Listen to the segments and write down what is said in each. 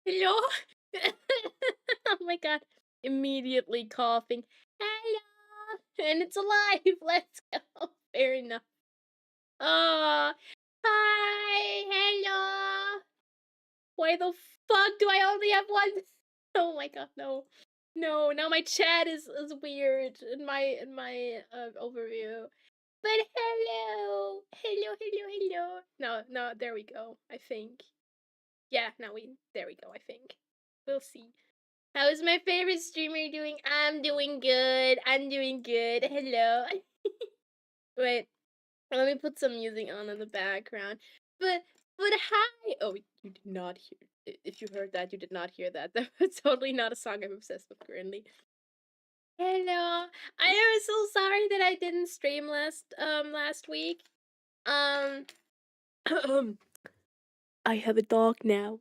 Hello? Oh my god. Immediately coughing. Hello! And it's alive! Let's go! Fair enough. Oh, hi! Hello! Why the fuck do I only have one? Oh my god, no. No, now my chat is weird in my overview. But hello! Hello, hello, hello. No, there we go, I think. Yeah, there we go, I think. We'll see. How is my favorite streamer doing? I'm doing good. I'm doing good. Hello. Wait, let me put some music on in the background. But hi. Oh, you did not hear. If you heard that, you did not hear that. That was totally not a song I'm obsessed with currently. Hello. I am so sorry that I didn't stream last week. I have a dog now.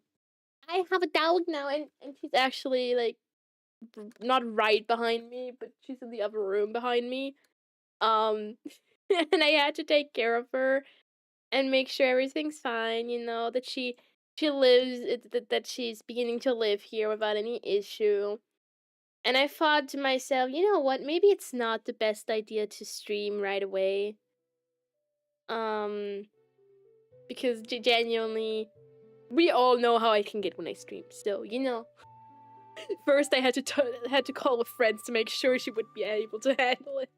I have a dog now, and she's actually like not right behind me, but she's in the other room behind me. And I had to take care of her and make sure everything's fine, you know, that she lives that she's beginning to live here without any issue. And I thought to myself, you know what, maybe it's not the best idea to stream right away. Because genuinely, we all know how I can get when I stream, so, you know. First, I had to call with friends to make sure she would be able to handle it.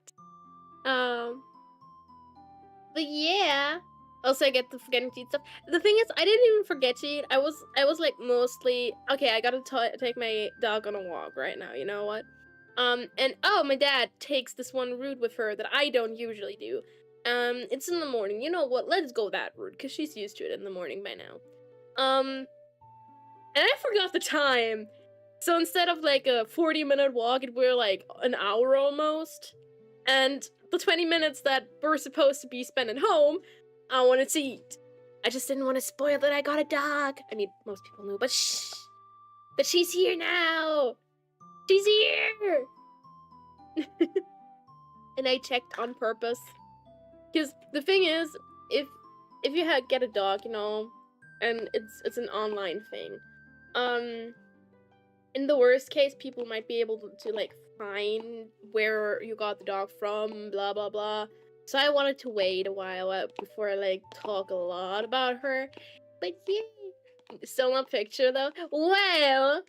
But yeah. Also, I get the forgetting to eat stuff. The thing is, I didn't even forget to eat. I was like mostly okay. I gotta take my dog on a walk right now. You know what? And oh, my dad takes this one route with her that I don't usually do. It's in the morning. You know what? Let's go that route because she's used to it in the morning by now. And I forgot the time. So instead of like a 40-minute walk, it were like an hour almost. And the 20 minutes that we're supposed to be spent at home, I wanted to eat. I just didn't want to spoil that I got a dog. I mean, most people knew, but shh! That she's here now! She's here! And I checked on purpose. Because the thing is, if you get a dog, you know, and it's an online thing, in the worst case, people might be able to like find where you got the dog from, blah blah blah. So I wanted to wait a while before I like talk a lot about her. But yeah, still no picture though. Well,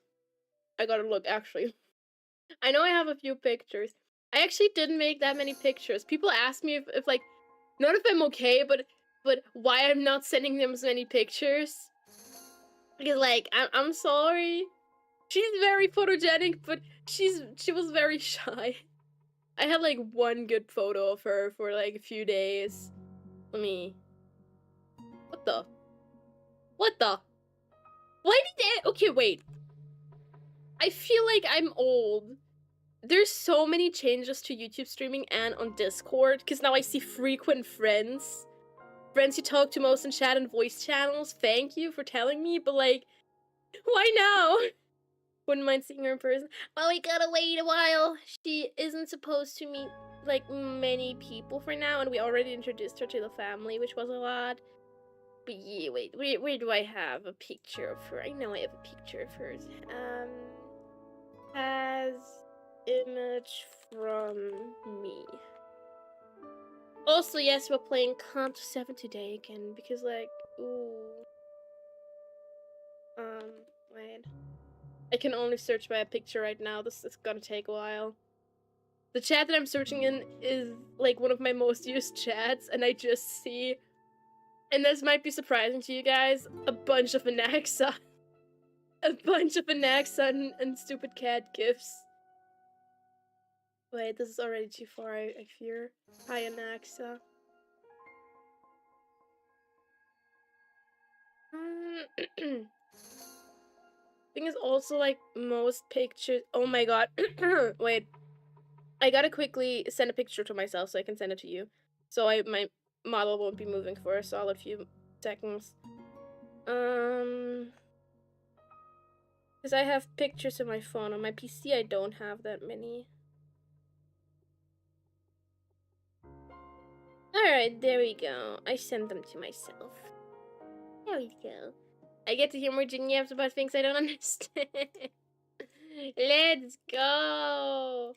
I gotta look actually. I know I have a few pictures. I actually didn't make that many pictures. People ask me if like, not if I'm okay, but why I'm not sending them as many pictures. Because like, I'm sorry. She's very photogenic, but she was very shy. I had like one good photo of her for like a few days. Let me. What the? What the? Why did it? Okay, wait. I feel like I'm old. There's so many changes to YouTube streaming and on Discord, because now I see frequent friends. Friends you talk to most in chat and voice channels. Thank you for telling me, but like, why now? Wouldn't mind seeing her in person. Well, we gotta wait a while. She isn't supposed to meet, like, many people for now, and we already introduced her to the family, which was a lot. But yeah, wait, where do I have a picture of her? I know I have a picture of hers. Has image from me. Also, yes, we're playing Canto 7 today again, because, like, ooh. Wait. I can only search by a picture right now. This is gonna take a while. The chat that I'm searching in is like one of my most used chats, and I just see, and this might be surprising to you guys, a bunch of Anaxa. A bunch of Anaxa and stupid cat gifs. Wait, this is already too far, I fear. Hi, Anaxa. Thing is also like most pictures. Oh my god. Wait. I gotta quickly send a picture to myself so I can send it to you. So my model won't be moving for a solid few seconds. Because I have pictures on my phone. On my PC, I don't have that many. Alright, there we go. I sent them to myself. There we go. I get to hear more Jin yaps about things I don't understand. Let's go!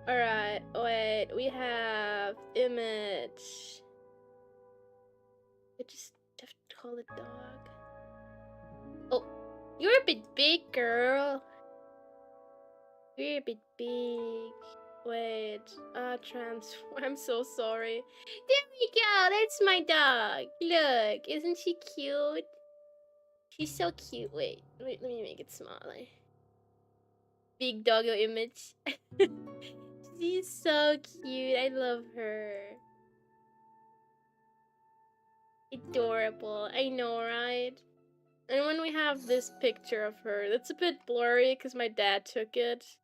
Alright, wait, we have image. I just have to call it dog. Oh, you're a bit big, girl. You're a bit big. Wait, transform. I'm so sorry. There we go, that's my dog. Look, isn't she cute? She's so cute. Wait, let me make it smaller. Big doggo image. She's so cute. I love her. Adorable. I know, right? And when we have this picture of her, that's a bit blurry because my dad took it.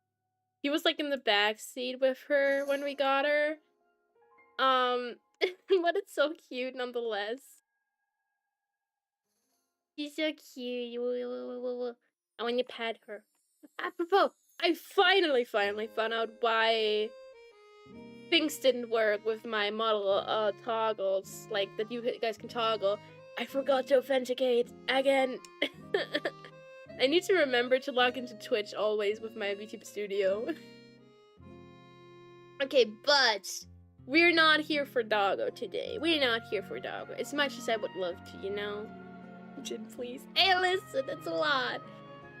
He was like in the back seat with her when we got her. But it's so cute nonetheless. She's so cute. And when you pet her. Apropos, I finally found out why things didn't work with my model toggles, like that you guys can toggle. I forgot to authenticate again. I need to remember to log into Twitch always with my VTube Studio. Okay, but we're not here for Doggo today. We're not here for Doggo. As much as I would love to, you know? Jin, please. Hey, listen, it's a lot.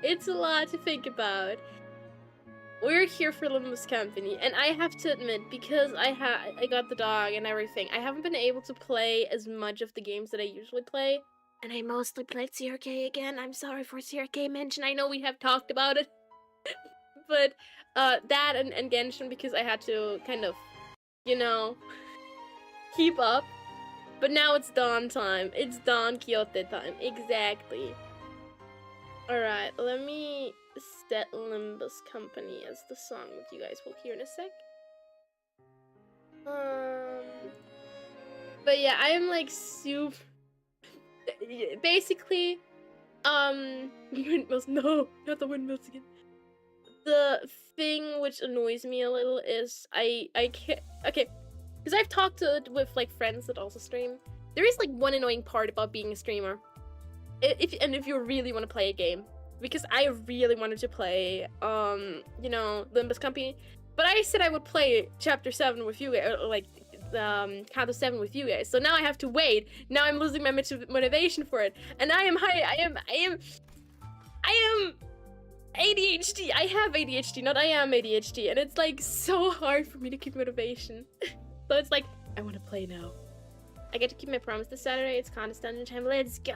It's a lot to think about. We're here for Limbus Company, and I have to admit, because I got the dog and everything, I haven't been able to play as much of the games that I usually play. And I mostly played CRK again. I'm sorry for CRK mention. I know we have talked about it. But that and Genshin, because I had to kind of, you know, keep up. But now it's Dawn time. It's Dawn Quixote time. Exactly. Alright, let me set Limbus Company as the song that you guys will hear in a sec. But yeah, I am like super... Basically, windmills, no, not the windmills again. The thing which annoys me a little is I can't, okay, because I've talked with like friends that also stream. There is like one annoying part about being a streamer. If you really want to play a game, because I really wanted to play, you know, Limbus Company, but I said I would play Chapter 7 with you, or like, Canto 7 with you guys. So now I have to wait. Now I'm losing my motivation for it, and I am ADHD. I have ADHD, not I am ADHD, and it's like so hard for me to keep motivation. So it's like, I want to play now. I get to keep my promise this Saturday. It's contest dungeon time. Let's go.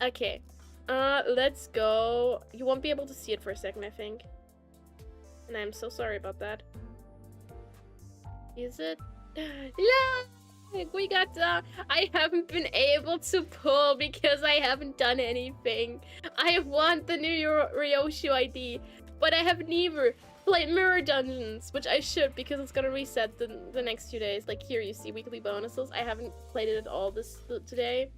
Okay. Let's go. You won't be able to see it for a second, I think. And I'm so sorry about that. Is it? Look! We got I haven't been able to pull because I haven't done anything. I want the new Ryoshu ID, but I have never played Mirror Dungeons, which I should because it's gonna reset the next few days. Like here you see weekly bonuses. I haven't played it at all today.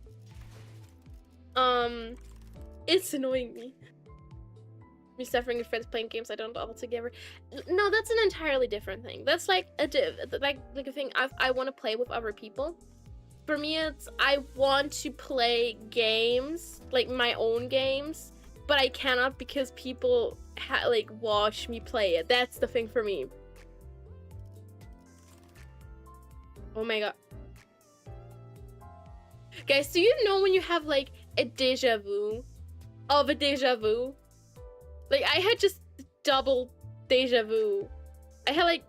It's annoying me. Me suffering with friends playing games I don't all together. No, that's an entirely different thing. That's like a thing I want to play with other people. For me, it's I want to play games, like my own games, but I cannot because people like watch me play it. That's the thing for me. Oh my god. Guys, do you know when you have like a deja vu of a deja vu? Like, I had just double deja vu. I had like,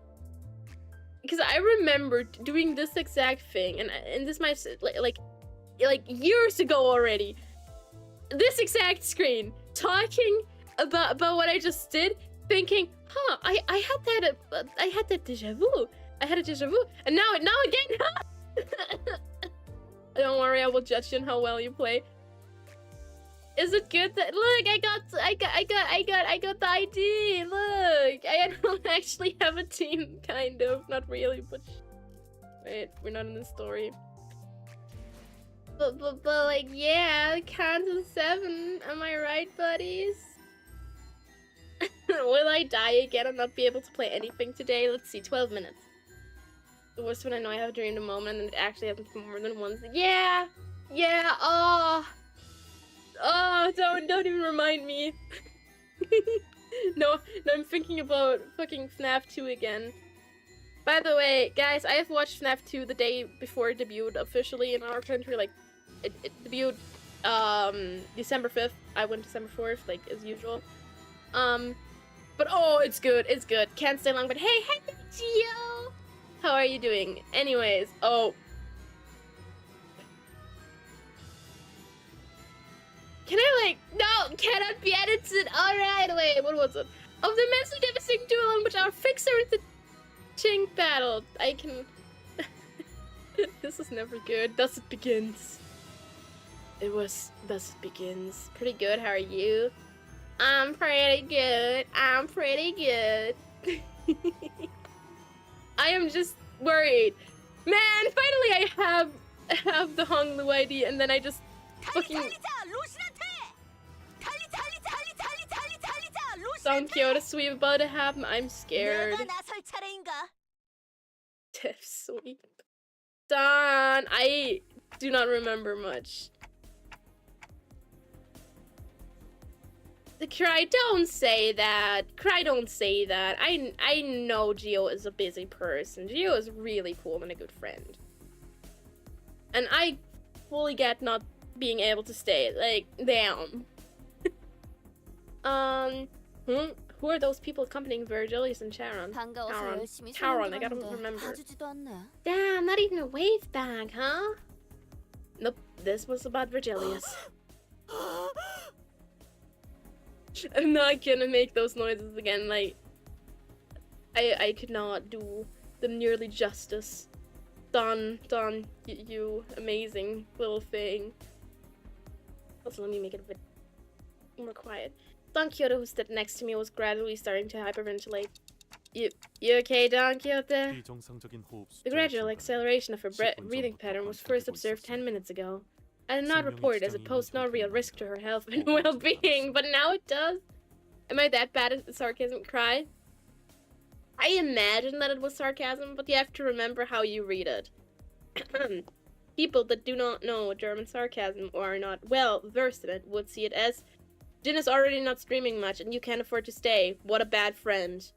because I remember doing this exact thing, and this might like years ago already. This exact screen, talking about what I just did, thinking, huh, I had that deja vu. I had a deja vu, and now again. Don't worry, I will judge you on how well you play. Is it good that look? I got the ID. Look, I don't actually have a team, kind of, not really, but wait, we're not in the story. But like, yeah, Canto 7. Am I right, buddies? Will I die again and not be able to play anything today? Let's see, 12 minutes. The worst when I know I have dreamed a moment and it actually happens more than once. Yeah, oh, don't even remind me. No, I'm thinking about fucking FNAF 2 again. By the way, guys, I have watched FNAF 2 the day before it debuted officially in our country. Like, it debuted December 5th. I went December 4th, like as usual. But oh, it's good. Can't stay long, but hey, Gio! How are you doing? Anyways, oh. Can I, like, no, cannot be edited. Alright, wait, what was it? Of the immensely devastating duel on which our fixer and the Chink battled. I can... This is never good. Thus it begins. Thus it begins. Pretty good, how are you? I'm pretty good. I am just worried. Man, finally I have the Honglu ID, and then I just fucking... Don Quixote sweep about to happen. I'm scared. Tiff sweep. Don, I do not remember much. The Cry, don't say that. Cry, don't say that. I know Gio is a busy person. Gio is really cool and a good friend. And I fully get not being able to stay. Like, damn. Who are those people accompanying Virgilius and Charon? Charon, I gotta remember. Damn, not even a wave bag, huh? Nope, this was about Virgilius. I'm not gonna make those noises again, like... I could not do them nearly justice. Don, you amazing little thing. Also, let me make it a bit more quiet. Don Quixote, who stood next to me, was gradually starting to hyperventilate. You okay, Don Quixote? The gradual acceleration of her breathing pattern was first observed 10 minutes ago. I did not report it as it posed no real risk to her health and well-being, but now it does. Am I that bad at sarcasm? Cry? I imagine that it was sarcasm, but you have to remember how you read it. People that do not know German sarcasm or are not well versed in it would see it as, Jin is already not streaming much and you can't afford to stay. What a bad friend.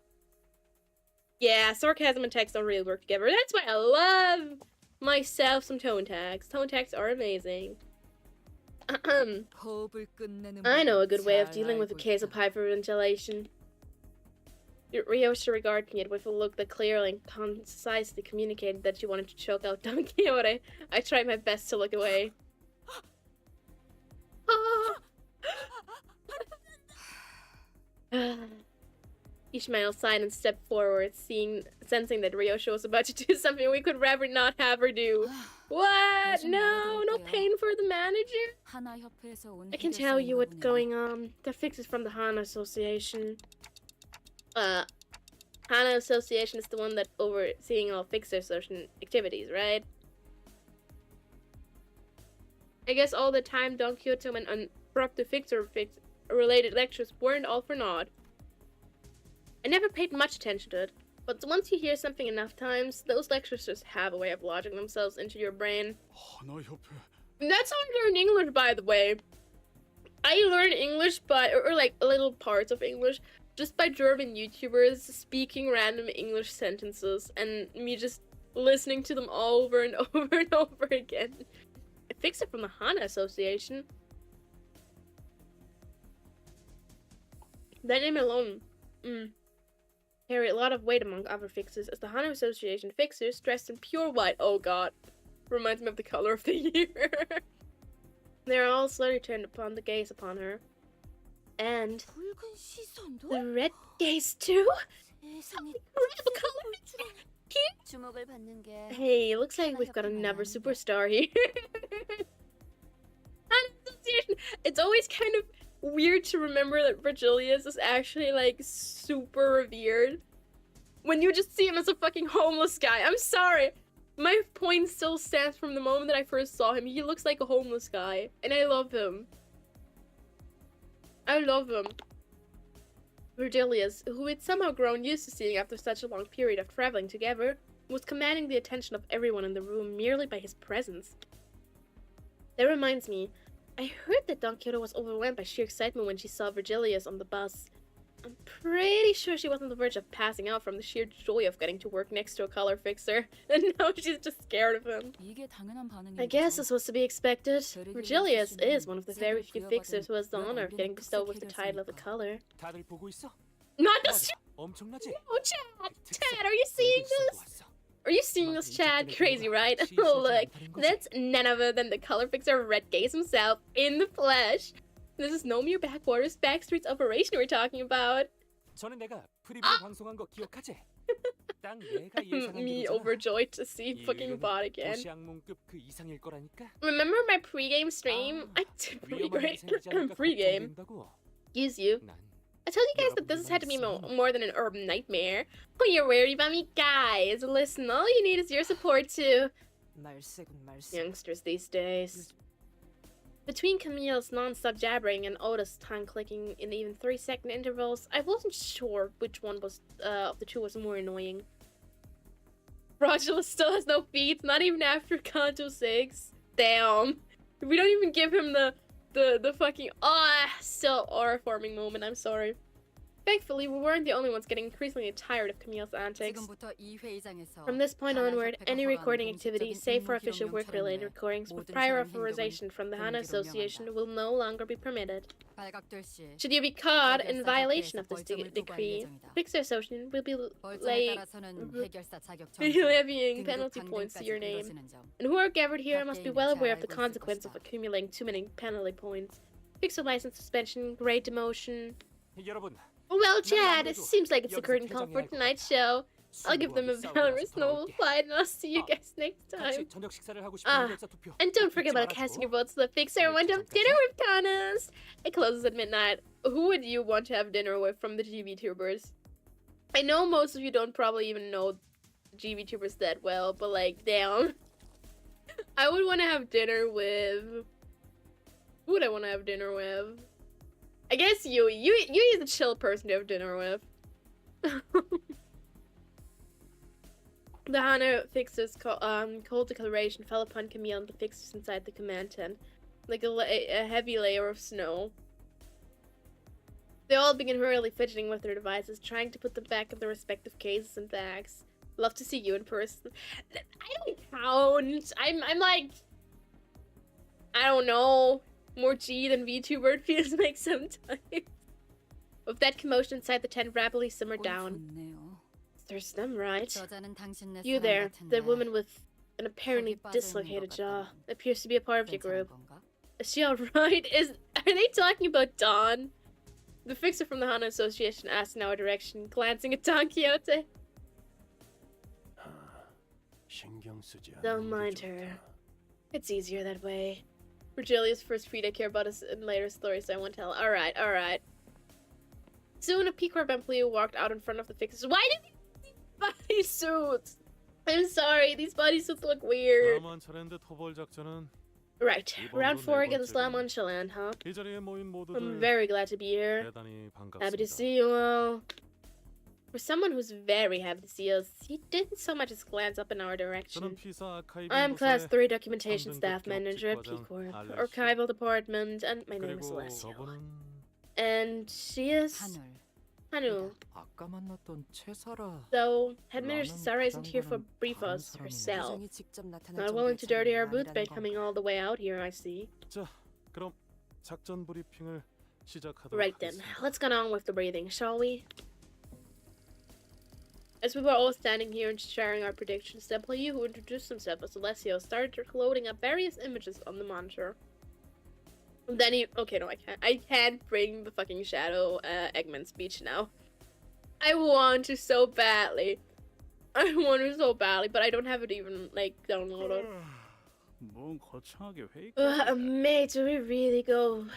Yeah, sarcasm and text don't really work together. That's why I love myself some tone tags. Tone tags are amazing. I know a good way of dealing with a case of hyperventilation. Ryosha regarded it with a look that clearly and concisely communicated that she wanted to choke out Don Quixote. I tried my best to look away. Ishmael sighed and stepped forward, sensing that Ryosha was about to do something we could rather not have her do. What? No pain for the manager? I can tell you what's going on. The fix is from the Hana Association. Hana Association is the one that overseeing all fixer social activities, right? I guess all the time Don Quixote went on the fixer-related lectures weren't all for naught. I never paid much attention to it, but once you hear something enough times, those lectures just have a way of lodging themselves into your brain. That's how I learned English, by the way. I learned English or like little parts of English, just by German YouTubers speaking random English sentences, and me just listening to them over and over and over again. fixer from the Hana Association. That name alone carry a lot of weight among other fixers, as the Hana Association fixers dressed in pure white. Oh god. Reminds me of the color of the year. They are all slowly turned upon the gaze upon her. And the red gaze too? Hey, looks like we've got another superstar here. It's always kind of weird to remember that Virgilius is actually like super revered when you just see him as a fucking homeless guy. I'm sorry. My point still stands from the moment that I first saw him. He looks like a homeless guy, and I love him. I love him. Virgilius, who had somehow grown used to seeing after such a long period of traveling together, was commanding the attention of everyone in the room merely by his presence. That reminds me, I heard that Don Quixote was overwhelmed by sheer excitement when she saw Virgilius on the bus. I'm pretty sure she was on the verge of passing out from the sheer joy of getting to work next to a color fixer, and now she's just scared of him. I guess this was to be expected. Virgilius is one of the very few fixers who has the honor of getting bestowed with the title of the color. Not this. Oh, Chad, are you seeing this? Are you seeing this, Chad? Crazy, right? Look, that's none other than the color fixer Red Gaze himself in the flesh. This is no mere backwaters, backstreets operation we're talking about. Me overjoyed to see fucking bot again. Remember my pregame stream? I did pretty great pregame. Excuse you. I told you guys that this has had to be more than an urban nightmare. Oh, you're worried about me, guys. Listen, all you need is your support too. Youngsters these days. Between Camille's non-stop jabbering and Oda's tongue clicking in even 3-second intervals, I wasn't sure which one was of the two was more annoying. Rogula still has no feet, not even after Canto 6. Damn. We don't even give him the fucking still aura-forming moment, I'm sorry. Thankfully, we weren't the only ones getting increasingly tired of Camille's antics. From this point onward, any recording activity, save for official work-related recordings with prior authorization from the Hana Association, will no longer be permitted. Should you be caught in violation of this decree, Fixer Association will be levying penalty points to your name, and who are gathered here must be well aware of the consequence of accumulating too many penalty points. Fixer license suspension, grade demotion. Well, Chad, it seems like it's a curtain call for tonight's show. I'll give them a valorous noble fight, and I'll see you guys next time. And don't forget about casting your votes so the Fixer and went to have dinner with Kanas. It closes at midnight. Who would you want to have dinner with from the GVTubers? I know most of you don't probably even know GVTubers that well, but like, damn. I would want to have dinner with... Who would I want to have dinner with? I guess you is a chill person to have dinner with. The Hana Fixer's cold declaration fell upon Camille and the Fixers inside the command tent, like a heavy layer of snow. They all began hurriedly fidgeting with their devices, trying to put them back in their respective cases and bags. Love to see you in person. I don't count. I'm like, I don't know. More G than VTuber, it feels like sometimes. With that commotion inside the tent rapidly simmered down. There's them, right? You there, the woman with an apparently dislocated jaw, appears to be a part of your group. Is she alright? Are they talking about Dawn? The Fixer from the Hana Association asked in our direction, glancing at Don Quixote. Don't mind her. It's easier that way. Virgilius first feed I care about is in later stories, so I won't tell. Alright. Soon a P-Corp employee walked out in front of the Fixers. Why did these bodysuits? I'm sorry, these bodysuits look weird. Right, round 4 against La Manchaland, huh? I'm very glad to be here. Happy to see you all. For someone who's very happy to see us, he didn't so much as glance up in our direction. I'm Class 3 Documentation Staff Manager at P-Corp, Archival Department, and my name is Alessio. And she is... Hanu. 아까 만났던 채사라. So, Headmistress Sarah isn't here for brief us herself. Not willing to dirty our boots by coming all the way out here, I see. 자, 그럼 작전 브리핑을 시작하도록 Right then, 하겠습니다. let's get on with the breathing, shall we? As we were all standing here and sharing our predictions, the employee who introduced himself as Alessio started loading up various images on the monitor. And then he... Okay, no, I can't. I can't bring the fucking Shadow Eggman speech now. I want to so badly. I want to so badly, but I don't have it even, like, downloaded. 뭔 거창하게 회의. Mate, do we really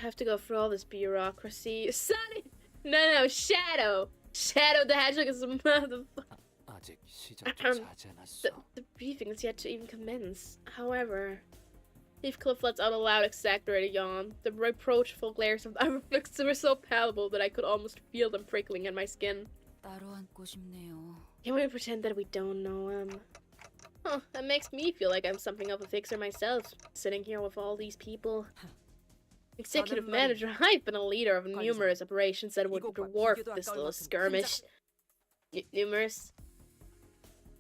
have to go through all this bureaucracy? Sonny! No, Shadow! Shadow the Hedgehog is a motherfucker. 아직 시작조차 하지 않았어. The briefing is yet to even commence. However, Heathcliff lets out a loud, exaggerated yawn. The reproachful glares of the reflexes were so palpable that I could almost feel them prickling in my skin. 따로 앉고 싶네요. Can we pretend that we don't know him? Huh, that makes me feel like I'm something of a fixer myself, sitting here with all these people. Executive manager, I've been a leader of numerous operations that would dwarf this little skirmish. Numerous?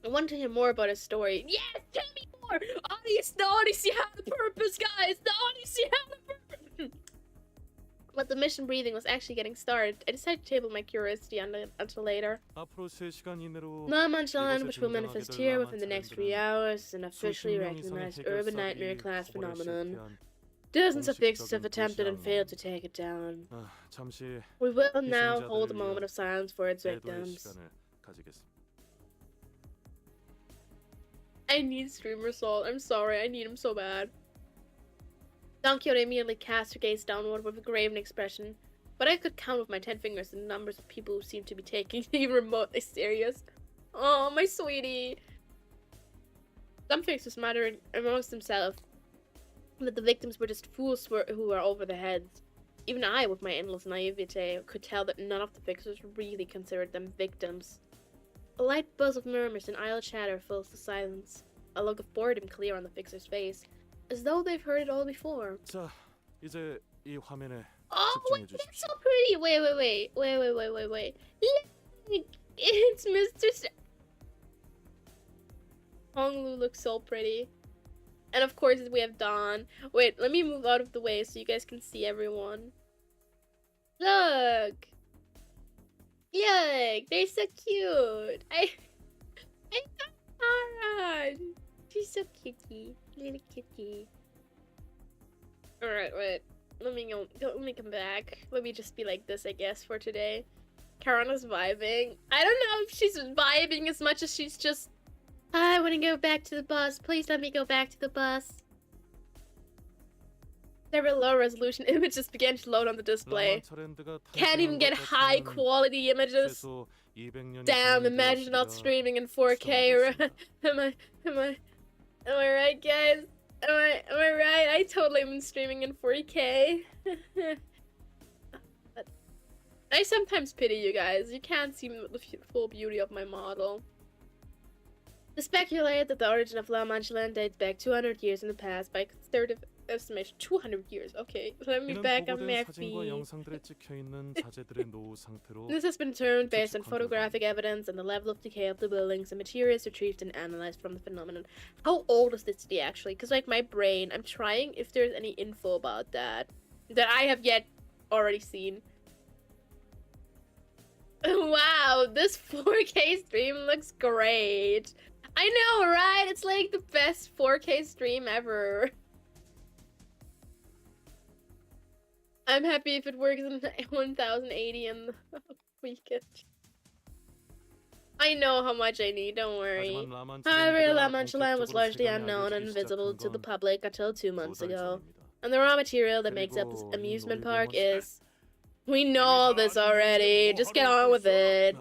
I want to hear more about his story. Yes, tell me more! The Odyssey had the purpose, guys! The Odyssey had the purpose! But the mission breathing was actually getting started. I decided to table my curiosity until later. 앞으로 3시간 이내로 Lamanchalan, which will manifest here within the next 3 hours, is an officially recognized urban nightmare class phenomenon. Dozens of fixers have attempted and failed to take it down. 잠시 We will now hold a moment of silence for its victims. 시간을 가지겠습니다. I need Streamer Salt. I'm sorry, I need him so bad. Don Quixote immediately cast her gaze downward with a graven expression, but I could count with my 10 fingers the numbers of people who seemed to be taking it even remotely serious. Oh, my sweetie. Some fixers muttered amongst themselves that the victims were just fools who were over their heads. Even I, with my endless naivete, could tell that none of the fixers really considered them victims. A light buzz of murmurs and idle chatter fills the silence, a look of boredom clear on the fixer's face, as though they've heard it all before. 자, 이제 이 화면에 Oh, 집중해 wait, that's 주십시오. so pretty! Wait. Look, it's Mr. Honglu looks so pretty. And of course, we have Dawn. Wait, let me move out of the way so you guys can see everyone. Look! Look! They're so cute! I got Tara! She's so cutie. Little kitty. Alright, wait. Let me come back. Let me just be like this, I guess, for today. Karana's vibing. I don't know if she's vibing as much as she's just... I want to go back to the bus. Please let me go back to the bus. Several low-resolution images began to load on the display. Can't even get high-quality images. Damn, imagine not streaming in 4K. Am I right, guys? Am I right? I totally am streaming in 4K. I sometimes pity you guys. You can't see the full beauty of my model. They speculate that the origin of La Mancha Land dates back 200 years in the past by conservative estimation. 200 years, okay. Let me back on my feet. This has been determined based on photographic evidence and the level of decay of the buildings and materials retrieved and analyzed from the phenomenon. How old is this city actually? Because like my brain, I'm trying if there's any info about that I have yet already seen. Wow, this 4K stream looks great. I know, right? It's like the best 4K stream ever. I'm happy if it works in 1080 in the weekend. I know how much I need, don't worry. However, La Mancha Land was largely unknown and invisible to the public until 2 months ago. And the raw material that makes up this amusement park is... We know all this already, just get on with it.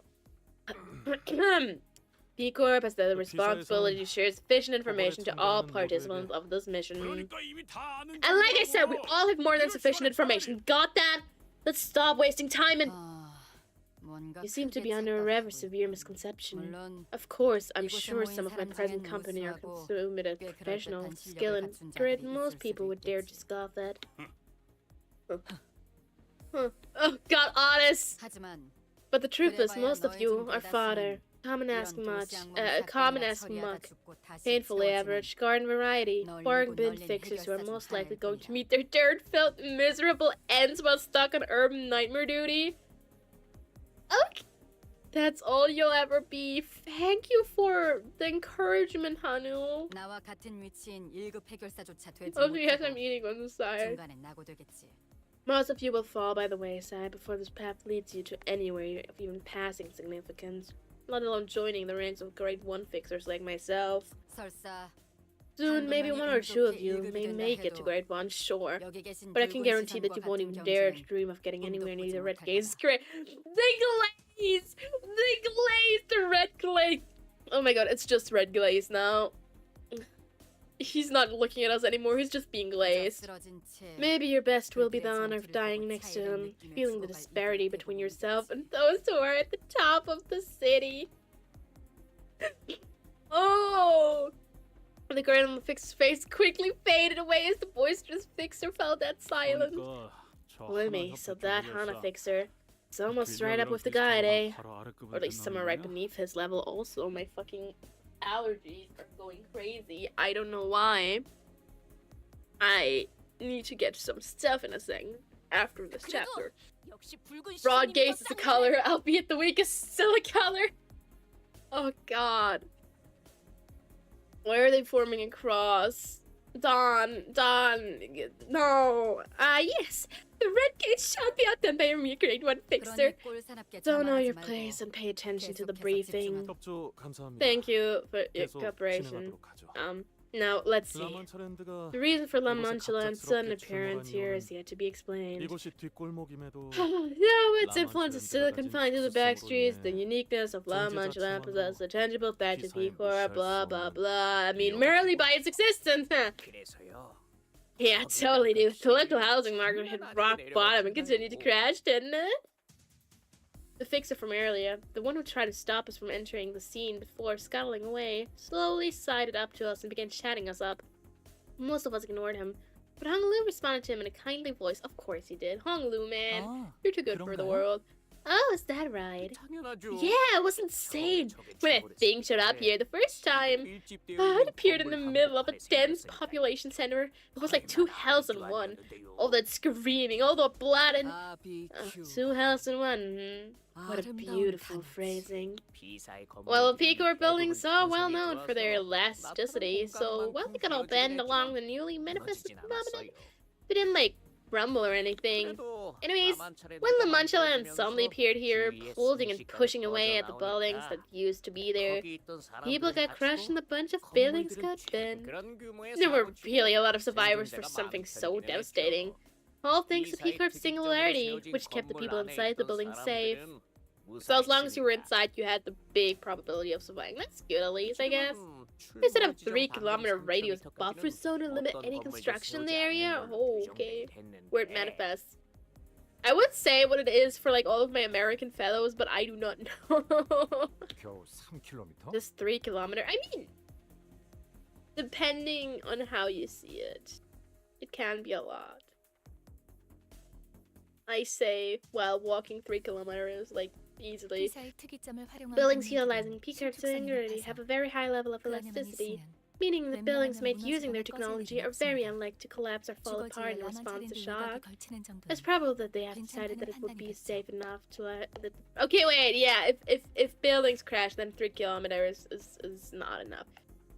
P Corp has the responsibility to share sufficient information to all participants of this mission. And like I said, we all have more than sufficient information. Got that? Let's stop wasting time and... You seem to be under a rather severe misconception. Of course, I'm sure some of my present company are consumed at professional skill and grit. Most people would dare to scoff at. Oh, God, honest! But the truth is, 그래봐야 most of 너희 you 중 are fodder. 대다수는 Common as 이런 much, 도시락물 common 사건이나 as 처리하다 muck. 죽고 다시 Painfully 채워지는 average, garden variety, 널리고 barring bin 널린 fixers who are 해결사 중 most likely 하나일 going to 뿐이야. meet their dirt-filled, miserable ends while stuck on urban nightmare duty. Okay. That's all you'll ever be. Thank you for the encouragement, Hanu. 나와 같은 위치인 1급 해결사조차 되지 Oh, yes, 못하고 I'm eating on the side. 중간에 낙오되겠지. Most of you will fall by the wayside before this path leads you to anywhere of even passing significance, let alone joining the ranks of grade 1 fixers like myself. 설사 Soon, maybe one or two of you may make it to grade 1, sure. 여기 계신 But I can 붉은 guarantee that 시선과 you won't 같은 even dare to 경지는 dream of getting 꿈도 anywhere near 꾸지 the red 못할 glaze. 거야. The glaze! The glaze! The red glaze! Oh my god, it's just red glaze now. He's not looking at us anymore, he's just being glazed. 쓰러진 채 Maybe your best will be the honor of dying next to him, feeling the disparity between yourself and those who are at the top of the city. Oh! The grin on the fixer's face quickly faded away as the boisterous fixer fell dead silent. Blimey, so that Hana fixer. It's almost right up with the guide, eh? Or at least somewhere right beneath his level. Also, my fucking allergies are going crazy. I don't know why. I need to get some stuff in a second after this chapter. Broad gaze is a color, albeit the weakest still a color. Oh god. Why are they forming a cross? Don, no. Yes, the red gate shall be outdone by a mere grade 1 fixer. Don't know your place and pay attention to the briefing. Thank you for your cooperation. Now, let's see. The reason for La Manchalan's sudden appearance here is yet to be explained. No, its influence is still confined to the back streets. The uniqueness of La Manchalan possesses a tangible fact of Ecor, blah blah blah. I mean, merely by its existence, huh? Yeah, totally, dude. The local housing market hit rock bottom and continued to crash, didn't it? The fixer from earlier, the one who tried to stop us from entering the scene before scuttling away, slowly sidled up to us and began chatting us up. Most of us ignored him, but Hong Lu responded to him in a kindly voice. Of course he did. Hong Lu, man. You're too good for the world. Oh, is that right? Yeah, it was insane. When that thing showed up here the first time, it appeared in the middle of a dense population center. It was like 2 hells in one. All that screaming, all the blood, and 2 hells in one. What a beautiful phrasing. Well, the Picor buildings are well known for their elasticity, so while they could all bend along the newly manifested phenomenon, they didn't like rumble or anything. Anyways, when the Manchalan suddenly appeared here, pulling and pushing away at the buildings that used to be there, people got crushed and a bunch of buildings got bent. There were really a lot of survivors for something so devastating. All thanks to P-Corp's singularity, which kept the people inside the building safe. So as long as you were inside, you had the big probability of surviving. That's good at least, I guess. They set up 3-kilometer radius buffer zone to limit any construction in the area. Oh, okay. Where it manifests. I would say what it is for like all of my American fellows, but I do not know. Just 3 kilometer. I mean, depending on how you see it, it can be a lot. I say, while walking 3 kilometers, like, easily. Buildings utilizing P-Corp's singularity have a very high level of elasticity, meaning that buildings made using their technology are very unlikely to collapse or fall apart in response to shock. It's probable that they have decided that it would be safe enough to let the... Okay, wait, yeah, if buildings crash, then 3 kilometers is not enough.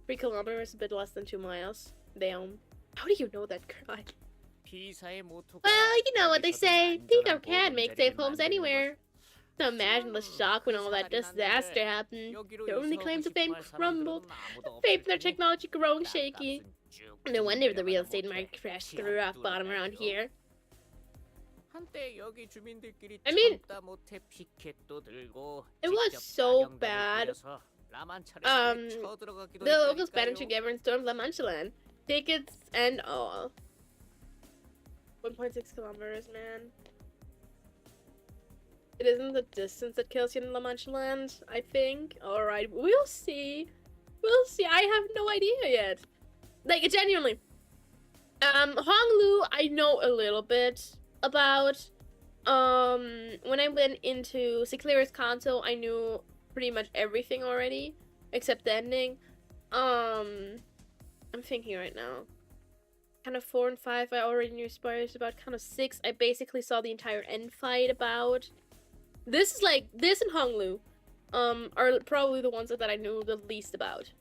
3 kilometers is a bit less than 2 miles. Damn. How do you know that, Cry? Well, you know what they say. P-Corp can make safe homes anywhere. So imagine the shock when all that disaster happened. Their only claim to fame crumbled. The faith in their technology growing shaky. No wonder the real estate market crashed through rock bottom around here. I mean, it was so bad. The locals banished together and stormed La Manchalan. Tickets and all. 1.6 kilometers, man. It isn't the distance that kills you in La Mancha Land, I think. Alright, we'll see. We'll see. I have no idea yet. Like, genuinely. Hong Lu, I know a little bit about. when I went into Ciclaris Canto, I knew pretty much everything already, except the ending. I'm thinking right now. Kind of 4 and 5, I already knew spoilers about. Kind of 6, I basically saw the entire end fight about. This and Honglu, are probably the ones that I knew the least about.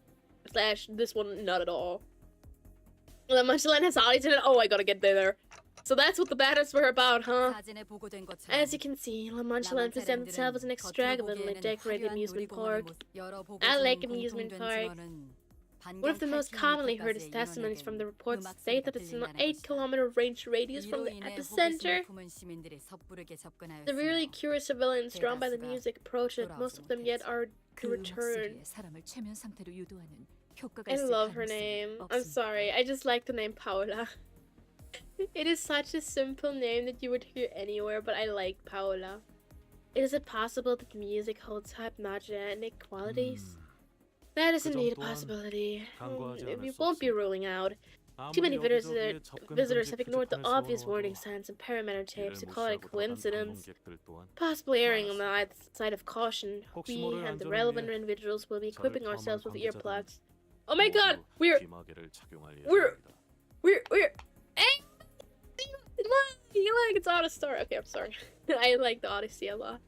Slash, this one, not at all. The Munchland has always in it. Oh, I gotta get there. So that's what the banners were about, huh? 사진에 보고된 것처럼 As you can see, La Mancheland presents itself as an extravagantly decorated amusement park. I like amusement parks. One of the most commonly heard testimonies from the reports state that it's an 8-kilometer range radius from the epicenter. Severely curious civilians drawn by the music approach it, most of them yet are to return. I love her name. I'm sorry, I just like the name Paola. It is such a simple name that you would hear anywhere, but I like Paola. Is it possible that the music holds hypnotic qualities? That is indeed a possibility. We won't be ruling out. Too many visitors have ignored the obvious warning signs and parameter tapes to call it a coincidence. Possibly erring on the side of caution, we and the relevant individuals will be equipping ourselves with earplugs. Oh my god! We're hey! Look, it's Odyssey. Okay, I'm sorry. I like the Odyssey a lot.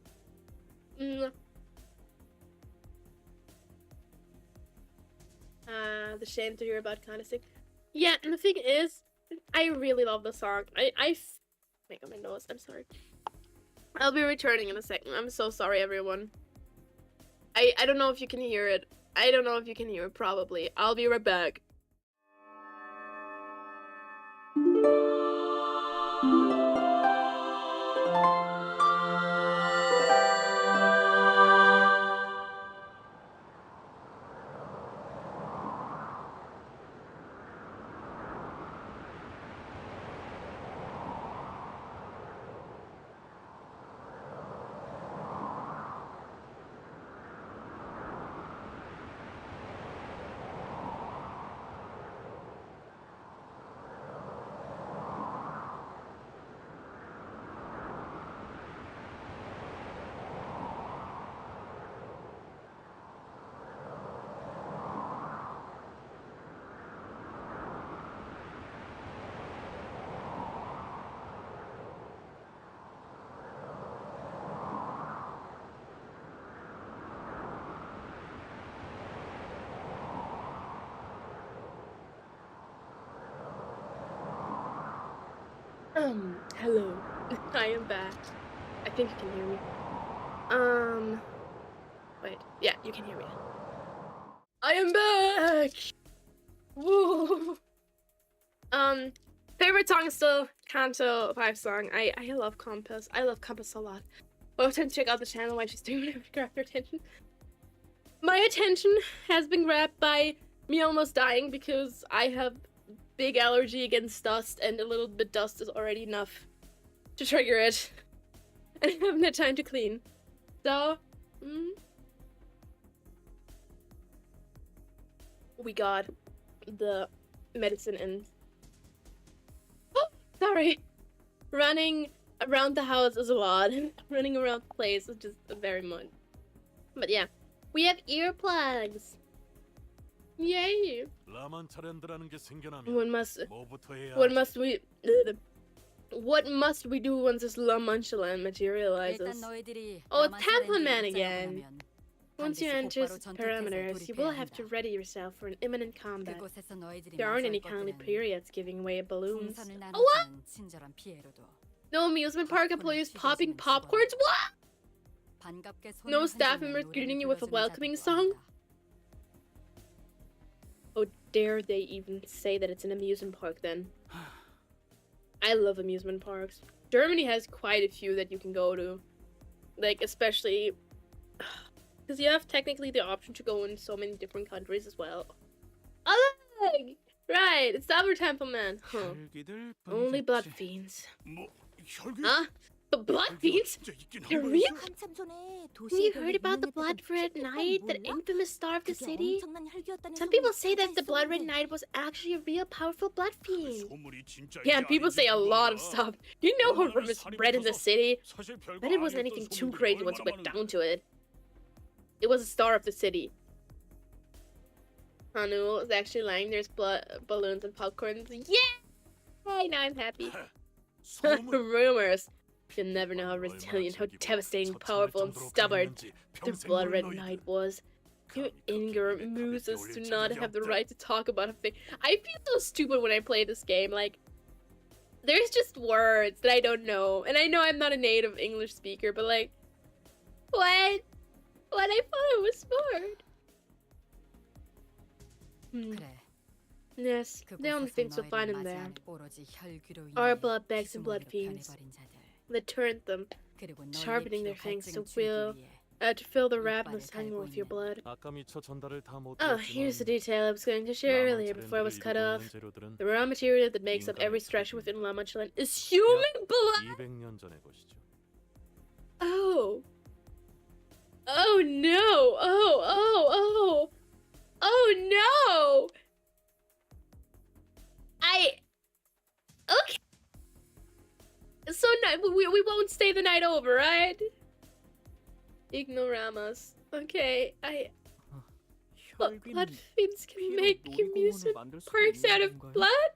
The shame to hear about kind of sick. Yeah, and the thing is, I really love the song. Make up my nose. I'm sorry. I'll be returning in a second. I'm so sorry, everyone. I don't know if you can hear it. I don't know if you can hear it. Probably. I'll be right back. Hello. I am back. I think you can hear me. Wait. Yeah, you can hear me. I am back! Woo! Favorite song is still Canto 5 song. I love Compass. I love Compass a lot. Go ahead and check out the channel while she's doing whatever to grab her attention. My attention has been grabbed by me almost dying because I have big allergy against dust, and a little bit dust is already enough to trigger it. And I haven't had time to clean. So, we got the medicine in. Oh, sorry. Running around the house is a lot. Running around the place is just very much. But yeah, we have earplugs. Yay! What must we do once this La Mancheland materializes? Oh, it's Tampon Man again! Once you enter its parameters, you will have to ready yourself for an imminent combat. There aren't any kindly periods giving away balloons. Oh, what? No amusement park employees popping popcorns? What? No staff members greeting you with a welcoming song? Oh, dare they even say that it's an amusement park then? I love amusement parks. Germany has quite a few that you can go to. Like, especially because you have technically the option to go in so many different countries as well. Oh, look! Right, it's the other Temple Man. Huh. Only blood fiends. Huh? The blood fiends? They're real? 한참 전에 You heard about the blood red knight that infamous starved the city? Some people say that the blood red knight was actually a real powerful blood fiend. Yeah, people say a lot of stuff. You know how rumors spread in the city. But it wasn't anything too crazy once it went down to it. It was a star of the city. Hanu is actually lying. There's balloons and popcorns. Yay! Now I'm happy. Rumors. You'll never know how resilient, how devastating, powerful, and stubborn the Blood Red Knight was. You Inger mooses do not have the right to talk about a thing. I feel so stupid when I play this game. Like, there's just words that I don't know. And I know I'm not a native English speaker, but like, what? What? I thought it was smart. 그래. Yes, the only things we'll find in there are blood bags and blood fiends that turned them, sharpening their fangs to fill the ravenous hunger with your blood. 아까 미처 전달을 다 못 Oh, here's the detail I was going to share earlier before I was cut off. The raw material that makes up every structure within La Manchelan is human blood! 200년 전의 것이죠. Oh. Oh no! Oh no! Okay. So we won't stay the night over, right? Ignoramus. Okay, blood fiends can make amusement parks out of blood?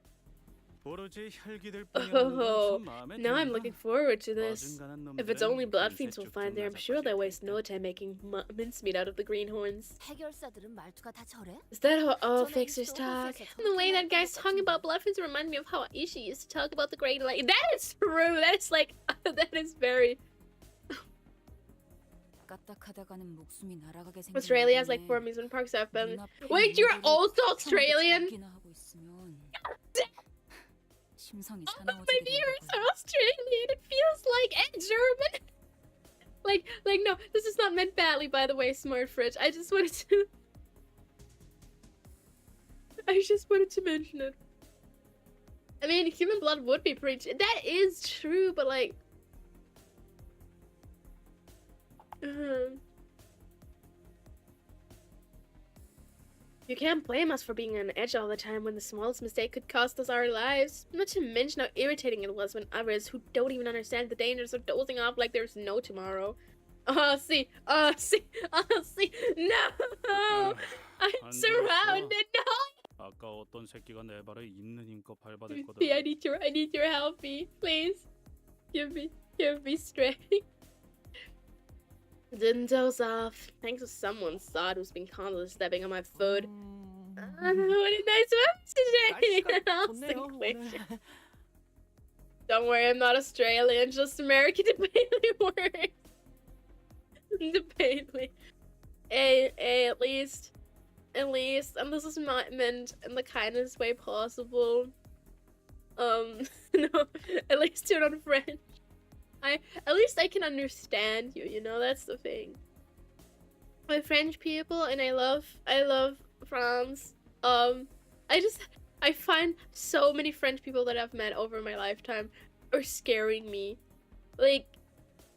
Oh, now I'm looking forward to this. If it's only blood fiends we'll find there, I'm sure they'll waste no time making mincemeat out of the greenhorns. 해결사들은 말투가 다 저래? Is that how all fixers talk? And the way that guy's talking about blood fiends reminds me of how Ishi used to talk about the Great Light. That is true! That is like, that is very... Australia has like 4 amusement parks I've been... Wait, you're also Australian? All of my viewers are Australian. It feels like German. like no, this is not meant badly, by the way, Smart Fridge. I just wanted to mention it. I mean, human blood would be pretty. That is true, but like, you can't blame us for being on edge all the time when the smallest mistake could cost us our lives. Not to mention how irritating it was when others who don't even understand the dangers are dozing off like there's no tomorrow. See. No! I'm surrounded, no! 아까 어떤 새끼가 내 발에 있는 힘껏 밟아댔거든. See, I need your help, me. Please. Give me strength. Didn't doze off. Thanks to someone's sod who's been constantly stepping on my foot. What a nice weather today! Don't worry, I'm not Australian, just American debately words. Debately. At least, and this is not meant in the kindest way possible. No, at least you're not French. At least I can understand you, you know, that's the thing. My French people, and I love France. I find so many French people that I've met over my lifetime are scaring me. Like,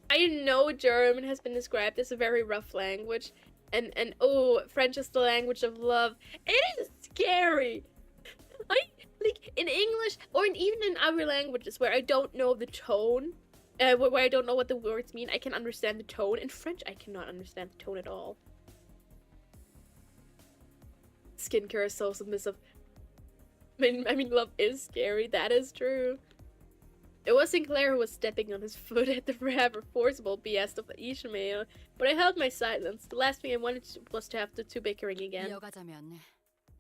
I know German has been described as a very rough language, and oh, French is the language of love. It is scary! Like, in English, or even in other languages where I don't know the tone, where I don't know what the words mean, I can understand the tone. In French, I cannot understand the tone at all. Skincare is so submissive. I mean, love is scary. That is true. It was Sinclair who was stepping on his foot at the rather forcible BS of Ishmael, but I held my silence. The last thing I wanted was to have the two bickering again.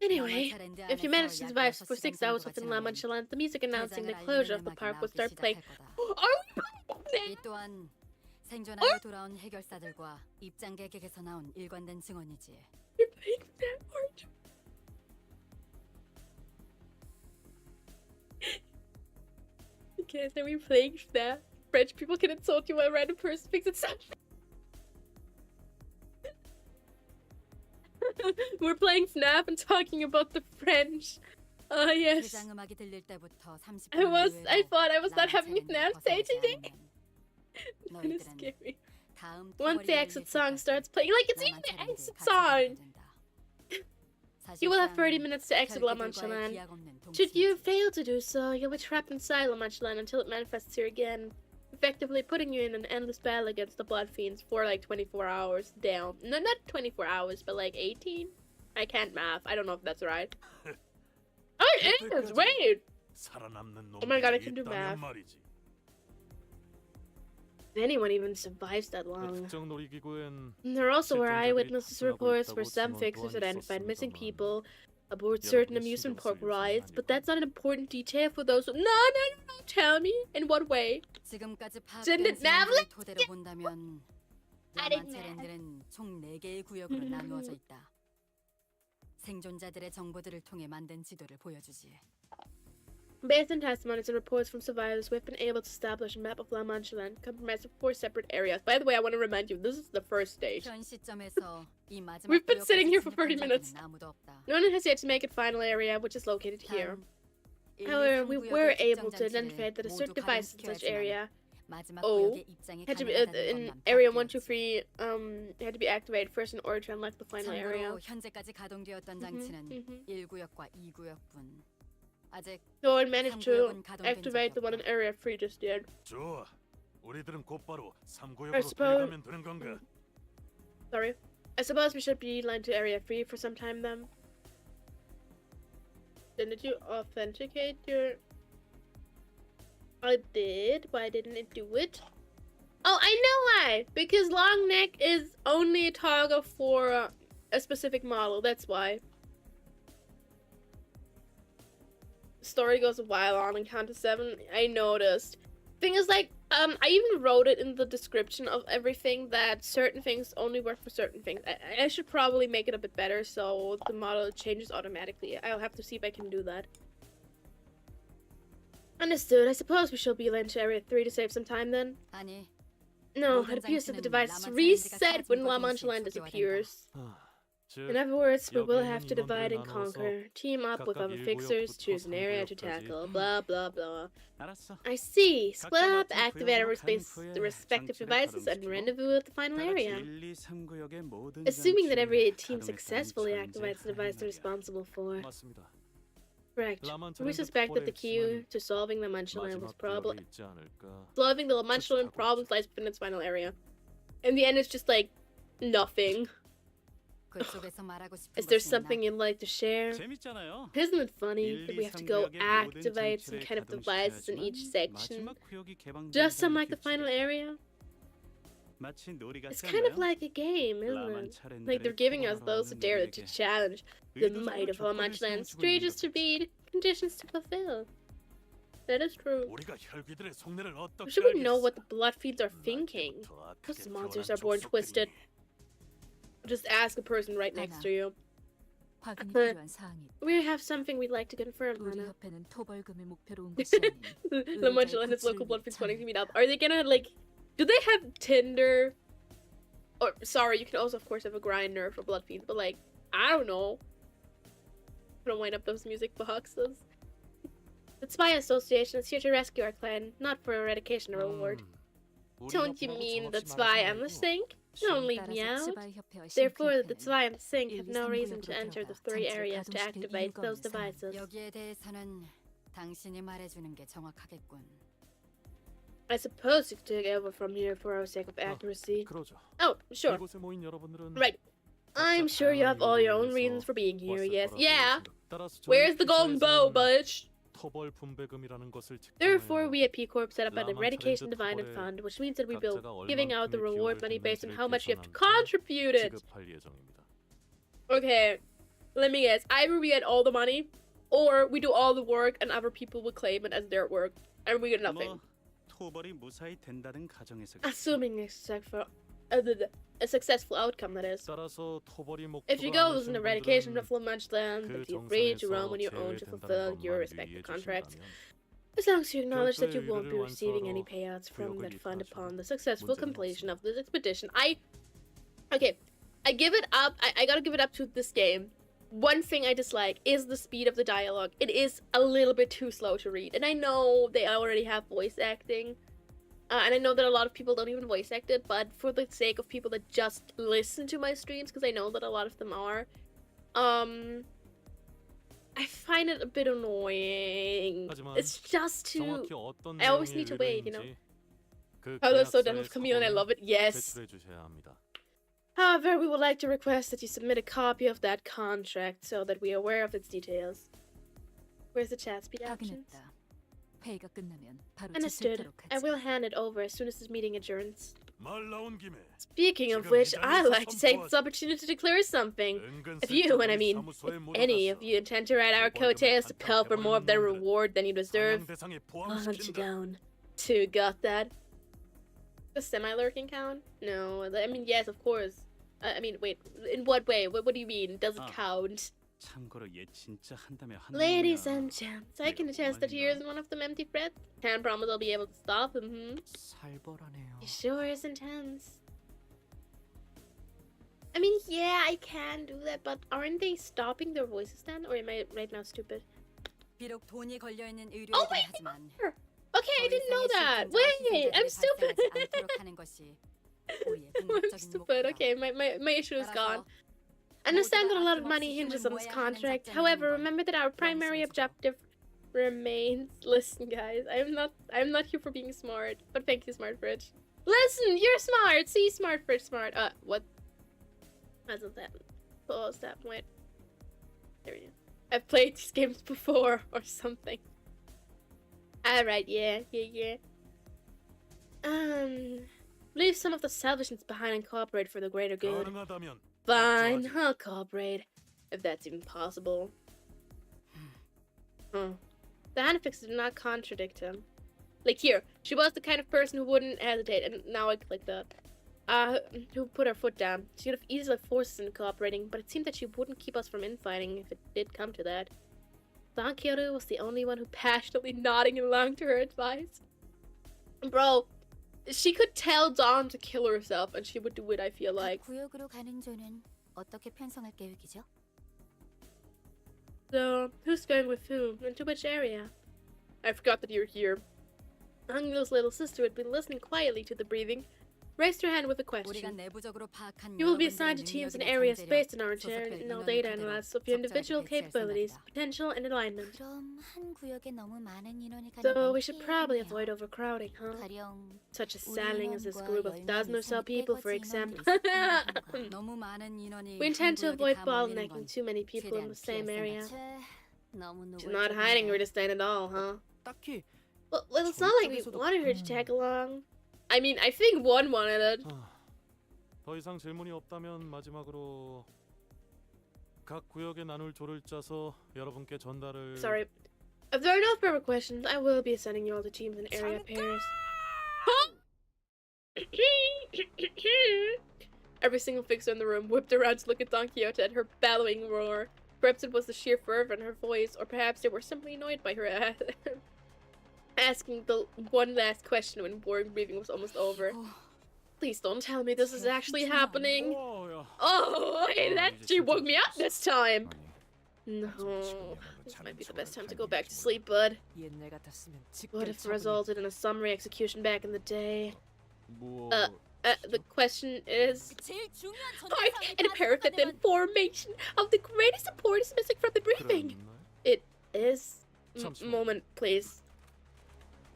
Anyway, if you manage to survive for 6 hours within La Manchelan, the music announcing the closure of the park will start playing. 이 또한 생존하여 돌아온 해결사들과 입장객에게서 나온 일관된 증언이지. You're playing that part. Okay, so we're playing that. French people can insult you while a random person thinks it's something. We're playing FNAF and talking about the French. Yes. I thought I was not having a FNAF day today. Kind of 너희들은 scary. 다음 Once the 토벌이 exit 열릴 song 때까지 starts playing, like it's even 나만 the 차례인데 exit 같이 song. 가면 된다. You will have 사실상 30 minutes to exit La 별개들과의 Mancha-land. 기약 없는 Should you 동침이지. fail to do so, you'll be trapped inside La Mancha-land until it manifests here again, effectively putting you in an endless battle against the Blood Fiends for like 24 hours down. No, not 24 hours, but like 18? I can't math. I don't know if that's right. Oh, it is! Wait! 살아남는 Oh my god, I 놈들이 can do 있다면 math. 말이지. If anyone even survives that long. 특정 놀이기구엔 There also were 실종자들이 eyewitness 탑승하고 reports 있다고 where some 증언 fixers 또한 identified missing 있었습니다만 people aboard certain 여러분이 amusement 신경 park 쓸 요소는 rides, but 아니고. that's not an important detail for those who... No, tell me. In what way? 지금까지 Didn't 파악된 Nav 증언들을 토대로 본다면 I didn't 라만차랜드는 총 4개의 구역으로 나누어져 있다. 생존자들의 정보들을 통해 만든 지도를 보여주지. Based on testimonies and reports from survivors, we've been able to establish a map of La Mancha-land comprised of 4 separate areas. By the way, I want to remind you, this is the first stage. 현 시점에서 이 마지막 We've been 구역까지 sitting here for 30 진입한 minutes. 자들은 아무도 없다. No one has yet to make it final area, which is located here. 다음 1, 2, However, 3 we 구역의 were 특정 able to 장치를 identify that a certain 모두 device in such 가동시켜야지만 area 마지막 Oh, 구역에 입장이 had to be 가능하다는 in 것만 area 1, 파악되었지. 2, 3 had to be activated first in order to unlock the final area. 참고로 현재까지 가동되었던 장치는 1구역과 2구역뿐. 아직 No one managed to 3구역은 가동된 activate the 적이 one in 없다. area 3 just yet. 좋아. 우리들은 곧바로 I 3구역으로 suppose- 달려가면 되는 건가? Sorry. I suppose we should beeline to area 3 for some time then. Didn't you authenticate your... I did. Why didn't it do it? Oh, I know why! Because long neck is only a toggle for a specific model, that's why. Story goes a while on in Canto 7, I noticed. Thing is, like, I even wrote it in the description of everything that certain things only work for certain things. I should probably make it a bit better so the model changes automatically. I'll have to see if I can do that. Understood. I suppose we shall beeline to area 3 to save some time then. 아니, No, it appears that the device is reset when La Mancha Land disappears. 즉, In other words, we will 여기 have to 있는 divide and 인원들을 conquer, team up with 각각 other 1구역부터 fixers, choose an area to 3구역까지. tackle, blah blah blah. 알았어. I see. Split 각자 up, 맡은 activate our 구역으로 간 the 후에 respective 장치를 devices, and 가동시키고 rendezvous at the final 다 같이 area. 1, 2, 3구역의 모든 Assuming that every 장치를 team 가동했다는 successfully 전제하에 activates the device they're 말이야. responsible for. 맞습니다. Correct. 라만차 We 랜드 suspect that the 토벌에 key 있으면 to solving the Mancha Land was 마지막 probably 구역에 있지 않을까? solving the La Mancha Land 추측하고 problem 있죠. lies within its final area. In the end, it's just like nothing. 그쪽에서 말하고 싶은 Is there 것이 있나? something you'd like to share? 재밌잖아요. Isn't it funny 1, that 2, we have to go 3구역의 모든 activate some 장치를 kind of devices in each 가동시켜야지만 section? 마지막 구역이 개방된다는 Just unlike the 규칙. final area? 마치 놀이 It's 같지 kind of 않나요? like a game, isn't it? 라만차랜드를 Like they're giving us 토벌하러 those to 오는 dare to 놈들에게 challenge the 의도적으로 might of La 조건을 Mancha Land, 세워주고 있는 strangers to 거겠지. beat, conditions to fulfill. That is true. 우리가 혈귀들의 속내를 어떻게 Should we know 알겠어? what the blood fiends are thinking? 나한테부터 악하게 Those monsters 태어난 are born twisted. 족속들이니. Just ask a person right next to you. 확인이 필요한 사항이 있다. We have something we'd like to confirm, 우리 Hannah. 협회는 토벌금을 목표로 온 것이 아닌 La Mancha Land has local blood fiends wanting to meet up. Are they gonna, like... Do they have Tinder? Or, sorry, you can also, of course, have a grinder for blood fiends, but, like, I don't know. Gonna wind up those music boxes. The Spy Association is here to rescue our clan, not for eradication or reward. 우리 Don't you 협회하고 mean the 정없이 Spy 말하지 and the 말고. Sink? Don't leave me 따라서 out. 츠바이 협회와 Therefore, the 싱크협회는 Spy and the Sink 1, have 2, no 3 reason to 구역으로 enter the 들어가 3 장치를 areas to 가동시킬 activate 이유가 those 없는 상황. devices. 여기에 대해서는 당신이 말해주는 게 정확하겠군. I suppose you took over from here for our sake of accuracy. 그러죠. Oh, sure. 이곳에 모인 여러분들은 Right. I'm sure you have all your own reasons for being here, yes. 왔을 거라고 Yeah. 생각- 따라서 저희 Where's the golden bow, 기사에서는 Butch? 토벌 분배금이라는 것을 Therefore, 측정하여 we at P Corp set up an 라만 eradication 챌린저 dividend 토벌에 fund, which means that we will 각자가 giving out the 얼만큼의 reward 기여를 money based on 했는지를 how much you have to 계산한 뒤 contribute it. 지급할 예정입니다. Okay, let me guess. Either we get all the money, or we do all the work and other people will claim it as their work, and we get nothing. 뭐 토벌이 무사히 된다는 가정에서 Assuming a successful outcome, that is. 따라서 토벌이 If your 목표가 goal is an 아니신 eradication 분들은 of La Mancha Land, then 그 feel free to 정산에서 roam on your own to 제외된다는 fulfill your 것만 respective 유의해 contracts. 주신다면 As long as you acknowledge that you 별도의 won't be 의뢰를 receiving any 완수하러 payouts from that 구역을 fund 이탈하셔도 upon the successful 문제는 completion 없습니다. of this expedition. Okay, I give it up. I gotta give it up to this game. One thing I dislike is the speed of the dialogue. It is a little bit too slow to read. And I know they already have voice acting. and I know that a lot of people don't even voice act it, but for the sake of people that just listen to my streams, because I know that a lot of them are, I find it a bit annoying. 하지만 It's just too. 정확히 어떤 I always 내용이 need to wait, you know. 의뢰인지 그 Oh, that's so done 계약서의 with Camille, and I 서본을 love it. Yes. 제출해 주셔야 합니다. However, we would like to request that you submit a copy of that contract so that we are aware of its details. Where's the chat speed options? 확인했다. 회의가 끝나면 바로 Understood. 제출토록 I 하지. will hand it over as soon as this meeting adjourns. 말 나온 김에 Speaking of which, I'd like to take this opportunity to declare something. If you, and I mean, if any of you intend to ride our coattails to pilfer more of their reward than you deserve, hunt you down. Two, got that? The semi-lurking count? No, I mean, yes, of course. I mean, wait, in what way? What do you mean? Does it count? 참고로 얘 진짜 한다며 하는 Ladies 놈이야. and gents, I can attest that he isn't one of them empty threats. Can't promise I'll be able to stop him, 살벌하네요. He sure is intense. I mean, yeah, I can do that, but aren't they stopping their voices then? Or am I right now stupid? 비록 돈이 걸려 있는 Oh, 의료이긴 wait! 하지만 Okay, I didn't know that! Wait! I'm stupid! 하는 것이 우리의 I'm 궁극적인 stupid. 목표다. Okay, my issue is gone. 따라서 I understand that a lot of money hinges on this contract. However, remember that our primary objective remains. Listen, guys, I'm not here for being smart, but thank you, Smart Fridge. Listen, you're smart. See, Smart Fridge, smart. What? Hasn't that? Pause that point. There we go. I've played these games before, or something. Alright, yeah. Leave some of the selfishness behind and cooperate for the greater good. 가능하다면 Fine, I'll cooperate, if that's even possible. The handfixes do not contradict him. Like here, she was the kind of person who wouldn't hesitate, and now I click that. Who put her foot down. She could have easily forced us into cooperating, but it seemed that she wouldn't keep us from infighting if it did come to that. Don Quixote was the only one who passionately nodding along to her advice. Bro, she could tell Dawn to kill herself, and she would do it, I feel like. 구역으로 가는 조는 어떻게 편성할 계획이죠? So, who's going with whom? Into which area? I forgot that you're here. Anglo's little sister had been listening quietly to the breathing. Raised her hand with a 우리가 question. 내부적으로 파악한 You will be 여러분들의 assigned to teams in 능력이나 areas 잠재력, based on our 소속될 internal 인원을 data 토대로 analysis of your individual 적절하게 배치할 capabilities, 생각이다. potential, and alignment. 그럼 한 구역에 너무 많은 인원이 가는 So 건 we should probably 피해야겠네요. avoid overcrowding, huh? 가령 Such a selling as this 인원과 group of 10명 dozen or so 이상 people, for 떼거지 example. 인원들이 섞이는 너무 많은 인원이 We intend to 한 avoid 구역에 다 몰리는 bottlenecking 건 too many people in 최대한 the same 피할 area. 채, 너무 She's not hiding her 노골적인데. disdain at all, huh? 딱히 Well, it's not like we 저쪽에서도- wanted her to tag along. I mean, I think one wanted it. 더 이상 질문이 없다면 마지막으로 각 구역에 나눌 조를 짜서 여러분께 전달을 Sorry. If there are no further questions, I will be sending you all the teams and area pairs. Every single fixer in the room whipped around to look at Don Quixote at her bellowing roar. Perhaps it was the sheer fervor in her voice, or perhaps they were simply annoyed by her asking the one last question when boring breathing was almost over. Please don't tell me this is actually happening. 야. Oh, hey, that she woke me up this time. 아니, No, this might be the best time to go back to sleep, bud. 옛날 같았으면 What if it resulted in a summary execution back in the day? 뭐 The question is, 제일 중요한 part and a paragraph information of the greatest importance missing from the briefing. 그랬나요? It is. 잠시만. Moment, please.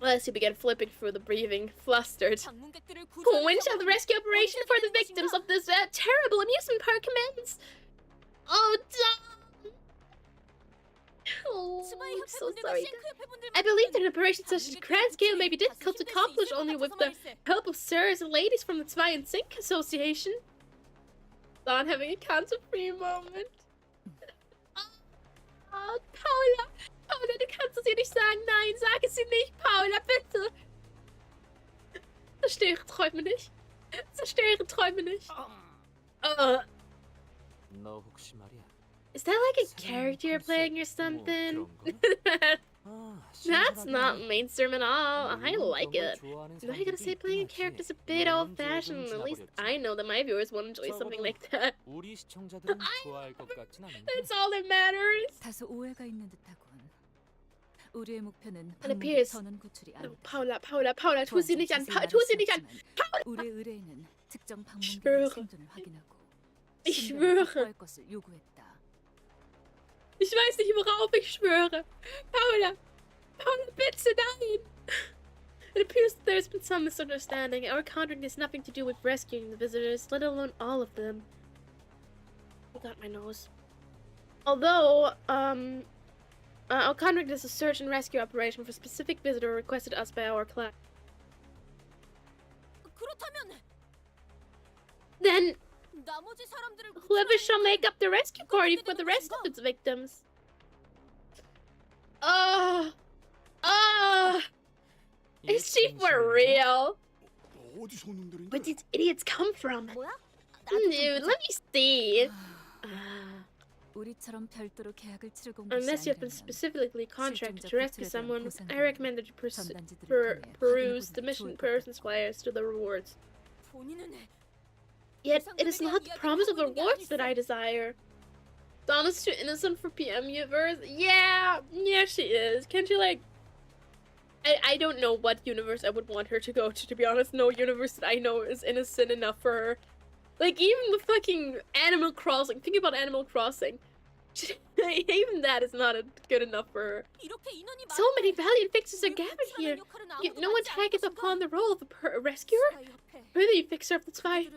As you began flipping through the briefing, flustered. 방문객들을 When shall the rescue operation for the victims of this terrible amusement park commence? Oh, Dom! Oh, I'm so sorry. I believe that an operation such as grand scale may be difficult to accomplish only with the help of sirs and ladies from the Zwei and Sink Association. Don having a cancer-free moment. Oh, Paula! Paula, du kannst es ihr nicht sagen. Nein, sag es ihr nicht, Paula, bitte. Zerstöre Träume nicht. Zerstöre Träume nicht. 너 혹시 말이야. Is that like a character you're playing or something? That's not mainstream at all. I like it. Now I gotta say, playing a character is a bit old-fashioned. At least I know that my viewers will enjoy something like that. 우리 시청자들은 좋아할 것 같진 않은데. That's all that matters. 다소 오해가 있는 듯하군. 우리의 목표는 It 방문객 appears. 전원 구출이 No, 아니다. Paula, tu sie nicht an, 자세히 tu 말할 sie 수 nicht an. 없지만 우리의 의뢰인은 특정 schwöre. 방문객의 생존을 확인하고 Ich 신변을 schwöre. 확보할 것을 요구했다. Ich weiß nicht, worauf ich schwöre. Paula, bitte, nein. It appears that there's been some misunderstanding. Our contract has nothing to do with rescuing the visitors, let alone all of them. I got my nose. Although, our contract is a search and rescue operation for a specific visitor requested us by our class. 그렇다면 Then, 나머지 사람들을 whoever shall make up the rescue party for the rest of its victims. Oh, is she for real? 어디서 오는 들인데? Where did these idiots come from? 뭐야? Dude, let me see. 우리처럼 별도로 계약을 치르고 온 것이 Unless you have been 아니라면 specifically contracted to rescue someone, I recommend that you 전단지들을 통해 peruse the 확인해보는 게 mission 좋을 것 person's 같다. flyers to the rewards. 본인은 Yet, it is not the promise of the rewards that I desire. Donna's too innocent for PM universe? Yeah, she is. Can't you, like... I don't know what universe I would want her to go to be honest. No universe that I know is innocent enough for her. Like, even the fucking Animal Crossing. Think about Animal Crossing. Even that is not good enough for her. So many valiant fixers are gathered here. Yet no one taketh upon the role of a rescuer? Were the fixer of the spy?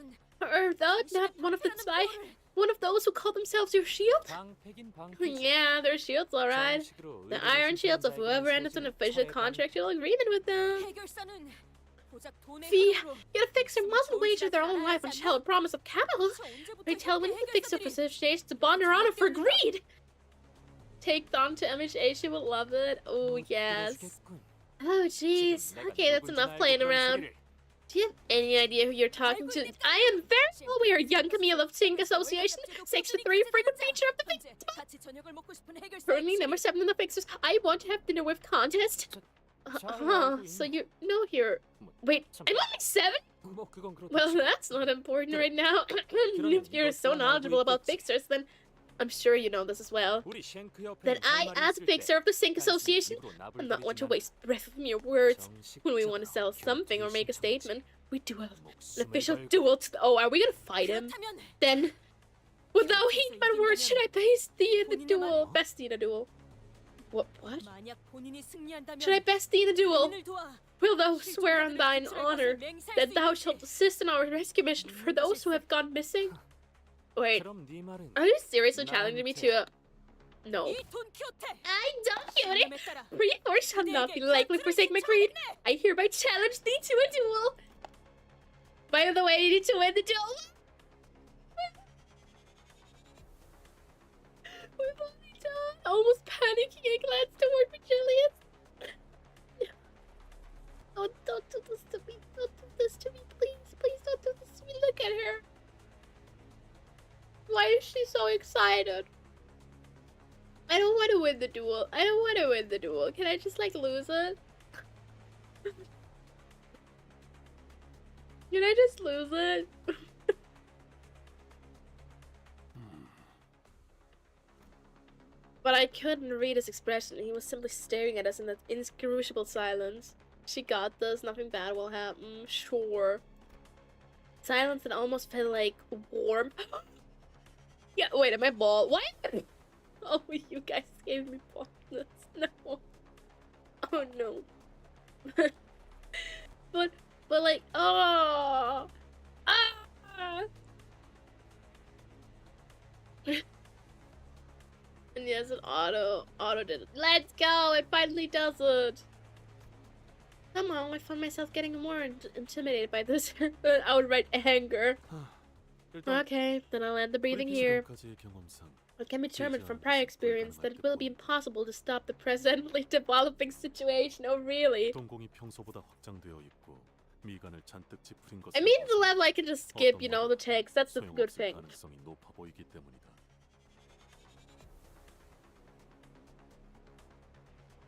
Or thou, not one of the spy? One of those who call themselves your shield? 방패긴 방패지. Yeah, they're shields, alright. 정식으로 The 의뢰되신 iron shields of whoever 사람들에게 enters an 소지를 official 차례 contractual agreement with them. 해결사는 고작 돈의 Fee, 흐름으로 yet a fixer mustn't wager their own life on shell a promise of capital. They tell when the fixer facilitates to bond her honor for greed. Take on to MHA, she will love it. Oh, yes. 들어주겠군. Oh, jeez. Okay, that's enough playing around. Do you have any idea who you're talking to? I am very well aware, young Camille of Sing Association, 63, frequent feature of the Fixers. Currently number 7 in the Fixers. I want to have dinner with contest. So you know here. Wait, I'm only 7? 뭐 그건 그렇다. Well, that's not important right now. If you're so knowledgeable about Fixers, then I'm sure you know this as well. 우리 쉔크 옆에 That I, as a fixer of the Sink Association, I'm not one to waste breath of mere words. When we want to sell something or make a statement, we do an official duel to the... Oh, are we gonna fight him? Then, without heeding my words, should I best thee in the duel? Best thee in a duel. What? Should I best thee in a duel? Will thou swear on thine honor that thou shalt assist in our rescue mission for those who have gone missing? Wait, 그럼 네 말은 are you seriously challenging me to a... No. I don't, cutie! Free force shall not be likely to forsake my creed. I hereby challenge thee to a duel. By the way, you need to win the duel. We've only done. Almost panicking, I glanced toward Virgilius. Oh, don't do this to me. Don't do this to me, please. Please don't do this to me. Look at her. Why is she so excited? I don't want to win the duel. I don't want to win the duel. Can I just, like, lose it? Can I just lose it? But I couldn't read his expression. He was simply staring at us in that inscrutable silence. She got this. Nothing bad will happen. Sure. Silence that almost felt like warm. Yeah, wait, am I bald? What? Oh, you guys gave me baldness. No. Oh, no. but like, oh. Ah. And yes, it auto did it. Let's go! It finally does it! Somehow, I found myself getting more intimidated by this outright anger. 일단 Okay, then I'll end the breathing here. 지금까지의 경험상 It can be determined from prior experience that it will be impossible to stop the presently developing situation. Oh, really? 동공이 평소보다 확장되어 있고 미간을 잔뜩 찌푸린 것을 I mean, the level I can just skip, you know, the text. That's the good 소용없을 thing. 가능성이 높아 보이기 때문이다.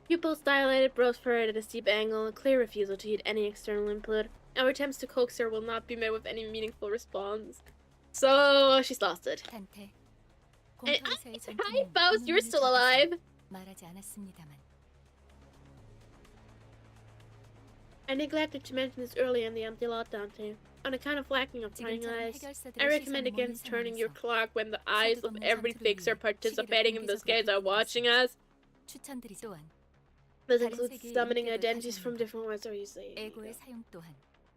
Pupils dilated, brows furrowed at a steep angle, a clear refusal to heed any external input. Our attempts to coax her will not be met with any meaningful response. So, she's lost it. 단테. Hi, Faust, you're still alive. 말하지 않았습니다만 I neglected to mention this earlier in the empty lot, Dante. On account of lacking of prying eyes, I recommend against turning your clock when the eyes of every fixer participating in this case are watching us. 추천드리 또한 This includes summoning identities from different worlds or easily. 에고의 사용 또한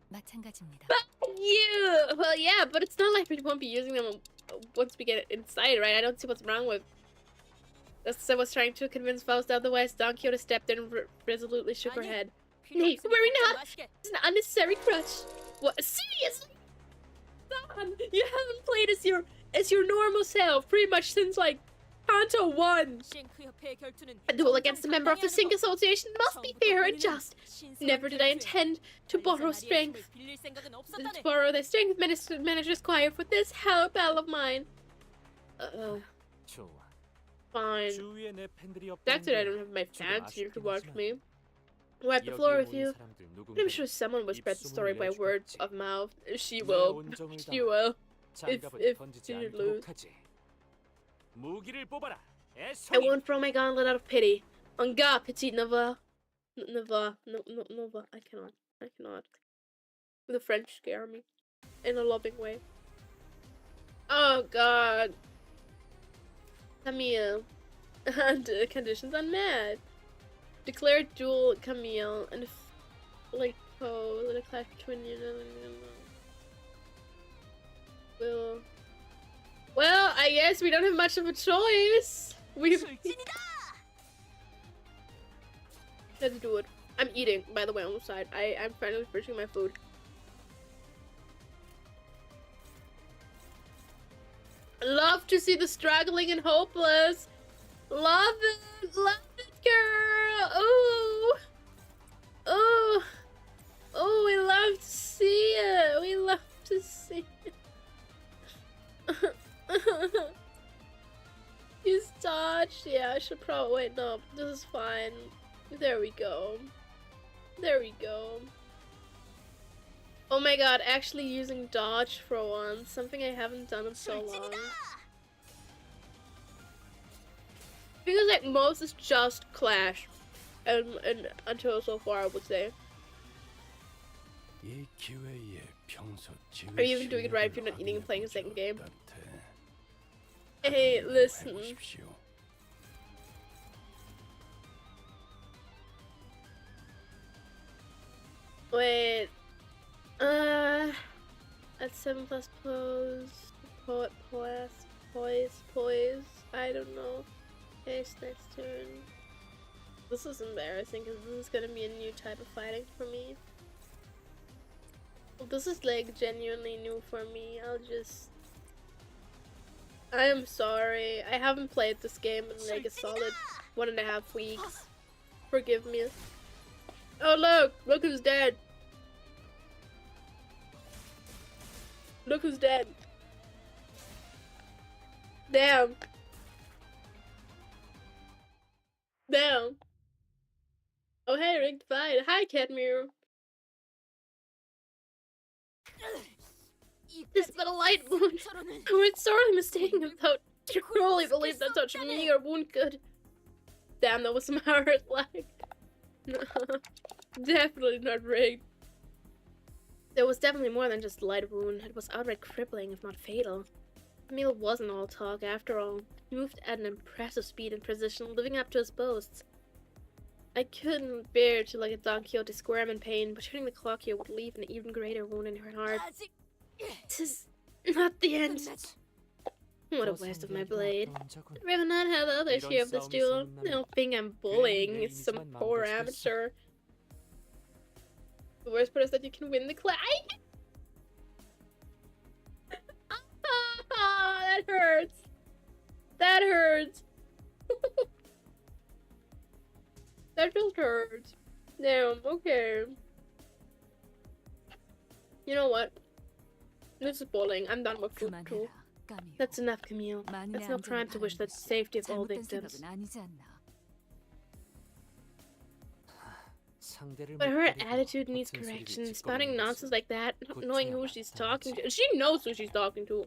마찬가지입니다. Yeah, well, yeah, but it's not like we won't be using them once we get inside, right? I don't see what's wrong with. As I was trying to convince Faust otherwise, Don Quixote stepped in and resolutely shook her head. Nate, worry not! It's an unnecessary crutch. What? Seriously? Don, you haven't played as your normal self pretty much since like Canto 1. A duel against a member of the Sync Association must be fair and just. Never did I intend to borrow strength. To borrow their strength, manager's choir for this hell battle of mine. 좋아. Fine. 주위에 내 팬들이 That's it, I don't have my fans here to watch me. Wipe the floor with you. I'm sure someone will spread the story by word of mouth. She will. She will. If you lose. 무기를 뽑아라. I won't throw my gauntlet out of pity. On God, petite Nova. Nova. Nova. I cannot. I cannot. The French scare me. In a loving way. Oh God. Camille. And conditions unmet. Declare duel Camille and like let a clash between you. Well, I guess we don't have much of a choice. Let's do it. I'm eating, by the way, on the side. I'm finally finishing my food. Love to see the struggling and hopeless. Love it, girl. Oh, oh, oh. We love to see it. We love to see it. He's dodged. Yeah, I should probably wait. No, this is fine. There we go. There we go. Oh my god, actually using dodge for once. Something I haven't done in so long. Because like most is just clash. And until so far I would say. Are you even doing it right if you're not eating and playing a second game? Hey, listen. Wait. At 7 plus poise. I don't know. Okay, it's next turn. This is embarrassing because this is gonna be a new type of fighting for me. Well, this is like genuinely new for me. I am sorry. I haven't played this game in like a solid 1.5 weeks. Forgive me. Oh look! Look who's dead! Look who's dead! Damn! Damn! Oh hey, rigged fight! Hi, Cadmere! This but a light wound. I was sorely mistaken about you truly believe that such a meager wound could. Damn, that was some hard lag. No, definitely not rigged. There was definitely more than just a light wound. It was outright crippling, if not fatal. Camille wasn't all talk after all. He moved at an impressive speed and precision, living up to his boasts. I couldn't bear to look at Don Quixote squirm in pain, but turning the clock here would leave an even greater wound in her heart. This is not the end. What a waste of my blade. I'd rather not have the others hear of this duel. They don't think I'm bullying some poor amateur. The worst part is that you can win the clash. That hurts. That hurts. That just hurts. Damn, okay. You know what? This is bullying. I'm done with food too. That's enough, Camille. It's no crime to wish the safety of all victims. But her attitude needs correction. Spouting nonsense like that, not knowing who she's talking to. She knows who she's talking to.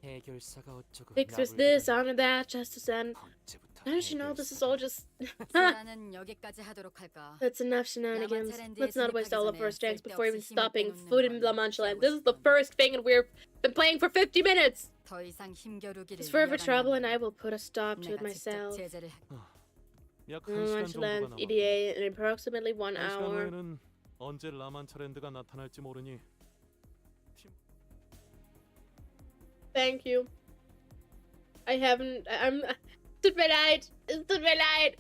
Fix was this, honor that, justice and... Don't you know this is all just 수라는 여기까지 하도록 할까? that's enough shenanigans. 라만차랜드에 Let's not waste 진입하기 all of our 전에 strengths before even 쓸데없이 힘을 stopping 빼놓는 food in 건 La Mancha Land. 피하고 This is the 싶군. first thing and we've been playing for 50 minutes. 더 이상 힘겨루기를 It's forever 이어간다면 trouble and I will put a stop to it 내가 직접 myself. 제재를 약 La 1시간 Mancha Land 정도가 남았고 EDA in approximately 1 1시간 hour. 후에는 언제 라만차랜드가 나타날지 모르니 Thank you. I'm. Tut mir leid. Es tut mir leid.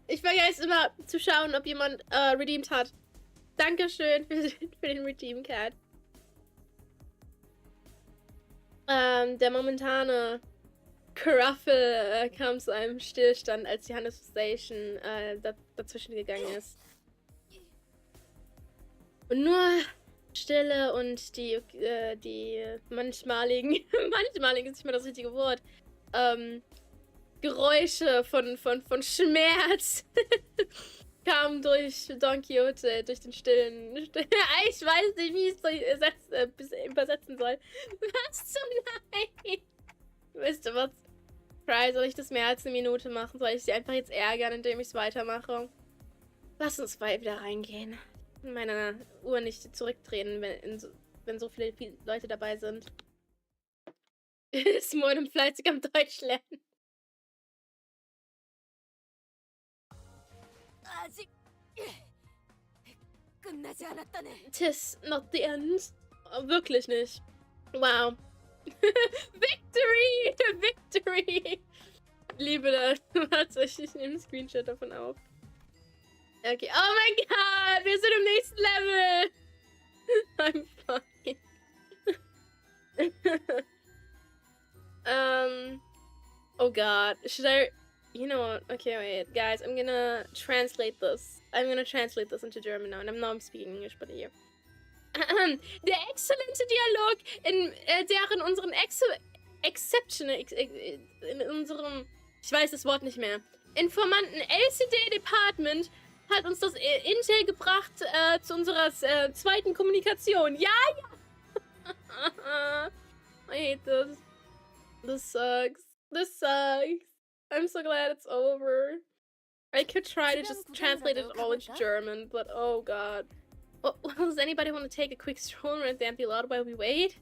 Ich vergesse immer zu schauen, ob jemand redeemed hat. Dankeschön für den Redeem Card. Der momentane Karaffel kam zu einem Stillstand, als die Hannes Station dazwischen gegangen ist. Und nur Stille und die manchmaligen ist nicht mehr das richtige Wort, Geräusche von Schmerz kamen durch Don Quixote, durch den stillen. Ich weiß nicht, wie ich es übersetzen soll. Was zum Nein? Wisst ihr was? Cry, soll ich das mehr als eine Minute machen? Soll ich sie einfach jetzt ärgern, indem ich es weitermache? Lass uns wieder reingehen. In meiner Uhr nicht zurückdrehen, wenn so viele Leute dabei sind. Ist Moin fleißig am Deutsch lernen. 아직 끝나지 않았다네. Tis not the end. Wirklich nicht. Wow. Victory! Victory! Liebe das. Warte, ich nehme einen Screenshot davon auf. Okay. Oh mein Gott! Wir sind im nächsten Level! I'm fine. Oh god. Should I... You know what? Okay, wait. Guys, I'm gonna translate this. I'm gonna translate this into German now. And I'm speaking English, but here. Der exzellente Dialog, der in unseren in unserem, ich weiß das Wort nicht mehr, Informanten LCD Department hat uns das Intel gebracht zu unserer zweiten Kommunikation. Ja, ja! I hate this. This sucks. This sucks. I'm so glad it's over. I could try to just translate it all into German, but oh god. Well, does anybody want to take a quick stroll around the empty lot while we wait?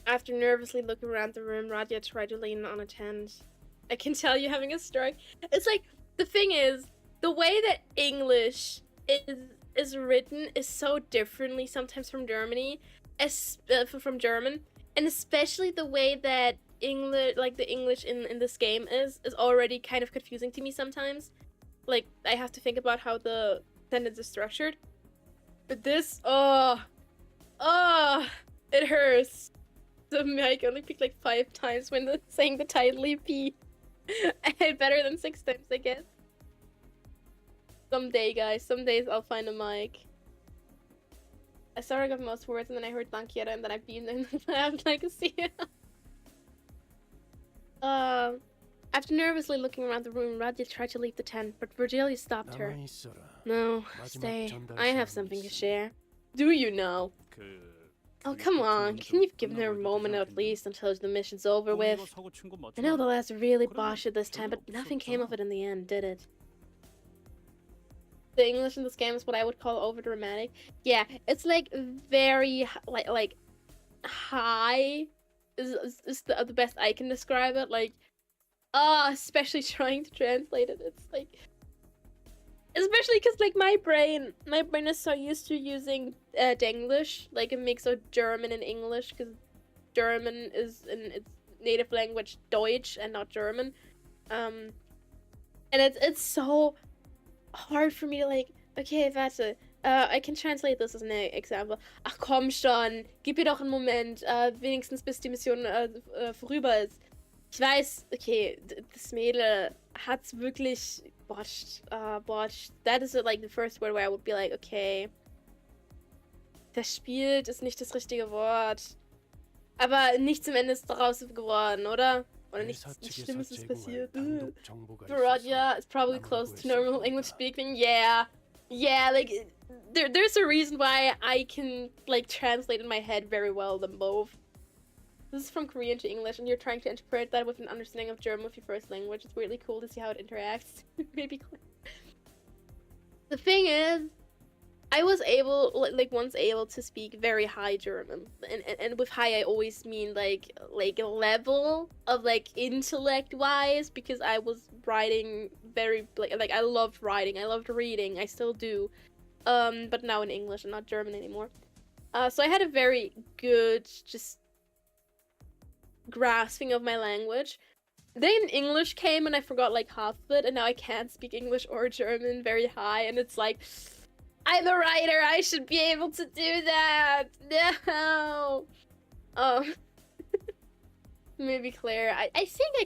After nervously looking around the room, Radia tried to lean on a tent. I can tell you having a stroke. It's like, the thing is, the way that English is written is so differently sometimes from Germany, from German, and especially the way that the English in this game is already kind of confusing to me sometimes. Like, I have to think about how the sentence is structured. But this, it hurts. The mic only picked like 5 times when saying the title EP. Better than 6 times, I guess. Someday, guys. Some days I'll find a mic. I started with most words and then I heard Bankiera and then I beamed and I have like a see. After nervously looking around the room, Radia tried to leave the tent, but Virgilia stopped her. No, stay. I have something to share. Do you know? Oh, come on. Can you give her a moment at least until the mission's over with? I know the lads really botched it this time, but nothing came of it in the end, did it? The English in this game is what I would call overdramatic. Yeah, it's like very, like high is the best I can describe it. Like, especially trying to translate it. It's like, especially because like my brain is so used to using Denglish, like a mix of German and English, because German is in its native language Deutsch and not German, and it's so hard for me to like, okay, warte, I can translate this as an example. Ach komm schon, gib mir doch einen Moment, wenigstens bis die Mission vorüber ist. Ich weiß, okay, das Mädel hat's wirklich botched. That is like the first word where I would be like, okay, verspielt ist nicht das richtige Wort. Aber nichts am Ende ist daraus geworden, oder? Oder nichts Schlimmes ist passiert. Radia is probably close to normal English speaking. Yeah, like there's a reason why I can like translate in my head very well them both. This is from Korean to English, and you're trying to interpret that with an understanding of German with your first language. It's really cool to see how it interacts. Maybe. The thing is, I was once able to speak very high German, and with high I always mean like a level of like intellect wise, because I was writing very like I loved writing, I loved reading, I still do, but now in English and not German anymore. So I had a very good just grasping of my language. Then English came and I forgot like half of it, and now I can't speak English or German very high, and it's like, I'm a writer, I should be able to do that! No! Maybe Claire. I think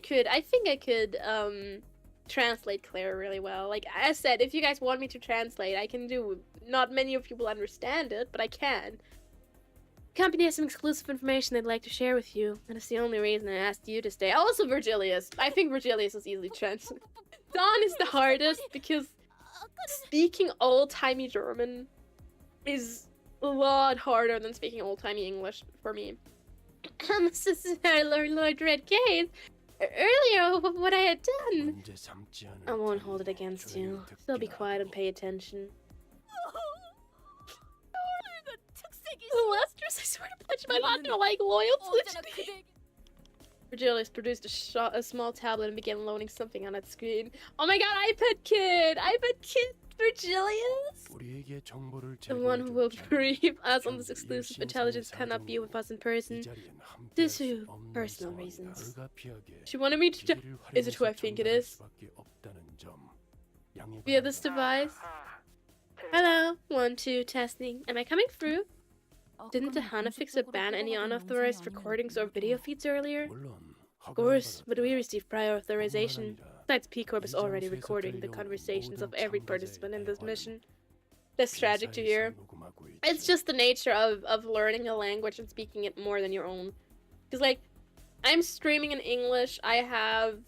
I could, translate Claire really well. Like I said, if you guys want me to translate, I can do. Not many of you will understand it, but I can. The company has some exclusive information they'd like to share with you, and it's the only reason I asked you to stay. Also Virgilius. I think Virgilius is easily translated. Dawn is the hardest, because speaking old-timey German is a lot harder than speaking old-timey English for me. Lord Red Case, earlier what I had done. I won't hold it against you. Still be quiet and pay attention. Lester's, I swear to pledge my not to like loyalty to me. Virgilius produced a small tablet and began loading something on its screen. Oh my god, iPad Kid! iPad Kid Virgilius! The one who will brief us on this exclusive intelligence cannot be with us in person. Due to personal reasons. She wanted me to... Is it who I think it is? Via this device? Hello? 1, 2, testing. Am I coming through? Didn't the Hanafixa ban any unauthorized recordings or video feeds earlier? Of course, but we received prior authorization. Besides, P-Corp is already recording the conversations of every participant in this mission. That's tragic to hear. It's just the nature of learning a language and speaking it more than your own. Because, like, I'm streaming in English. I have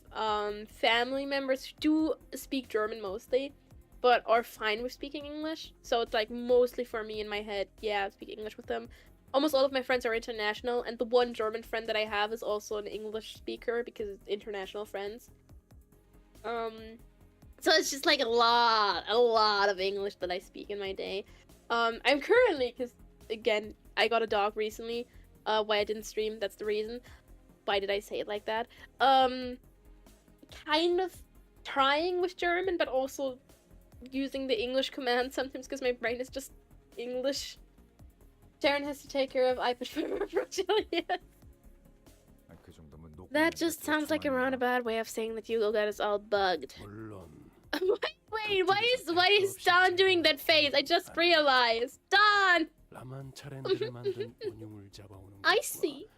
family members who do speak German mostly, but are fine with speaking English. So it's like mostly for me in my head, yeah, I speak English with them. Almost all of my friends are international, and the one German friend that I have is also an English speaker because it's international friends. So it's just like a lot of English that I speak in my day. I'm currently, because again, I got a dog recently, why I didn't stream, that's the reason. Why did I say it like that? Kind of trying with German, but also using the English command sometimes because my brain is just English. Darren has to take care of iPad for Virgilius. That just sounds like a roundabout way of saying that Hugo got us all bugged. Wait, why is Don doing that face? I just realized. Don! I see.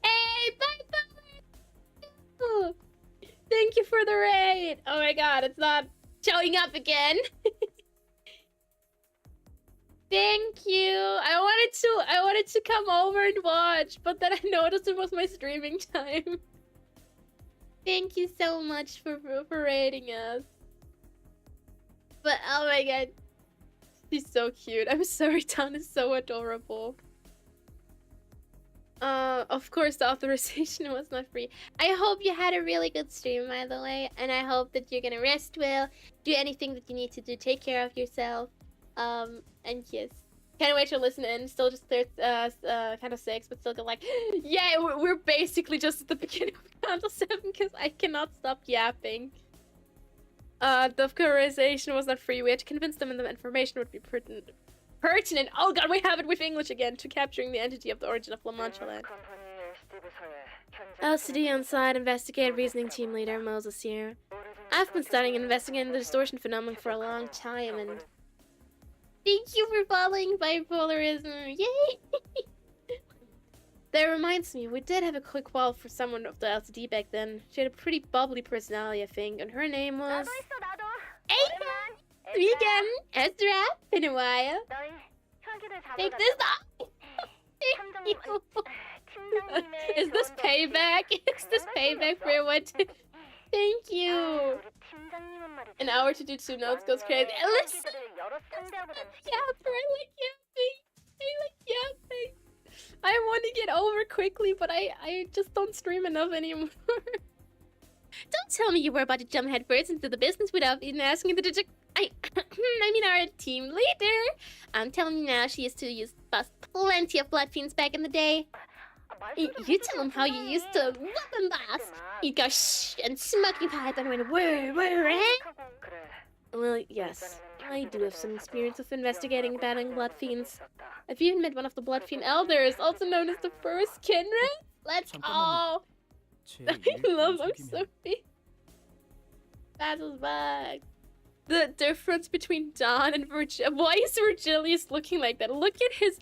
Hey, bye-bye! Thank you for the raid! Oh my god, it's not showing up again. Thank you. I wanted to come over and watch, but then I noticed it was my streaming time. Thank you so much for raiding us. But oh my god, he's so cute. I'm sorry, Don is so adorable. Of course the authorization was not free. I hope you had a really good stream, by the way, and I hope that you're gonna rest well, do anything that you need to do, take care of yourself. And yes, can't wait to listen in. Still just kind of 6, but still like, yeah, we're basically just at the beginning of Canto 7 because I cannot stop yapping. The authorization was not free. We had to convince them the information would be pertinent. Oh god, we have it with English again. To capturing the entity of the origin of La Mancha land. LCD on site, investigate, reasoning team leader, Moses here. I've been studying and investigating the distortion phenomenon for a long time, and thank you for following bipolarism. Yay! That reminds me, we did have a quick wall for someone of the LCD back then. She had a pretty bubbly personality, I think, and her name was... Vegan! Ezra! Been a while. Take this off! Thank you! Is this payback? Is this payback for what? Thank you! An hour to do 2 notes goes crazy. Listen! Yeah, for like yapping! I want to get over quickly, but I just don't stream enough anymore. Don't tell me you were about to jump headfirst into the business without even asking the I mean our team leader. I'm telling you now, she used to bust plenty of blood fiends back in the day. You tell him how you used to whoop him, boss. You'd go shh and smoking pipe and went where, eh? Well, yes, I do have some experience with investigating battling blood fiends. I've even met one of the blood fiend elders, also known as the first kindred. Let's go. I love, I'm sorry. Battle's back. The difference between Don and Virgilius. Why is Virgilius looking like that? Look at his.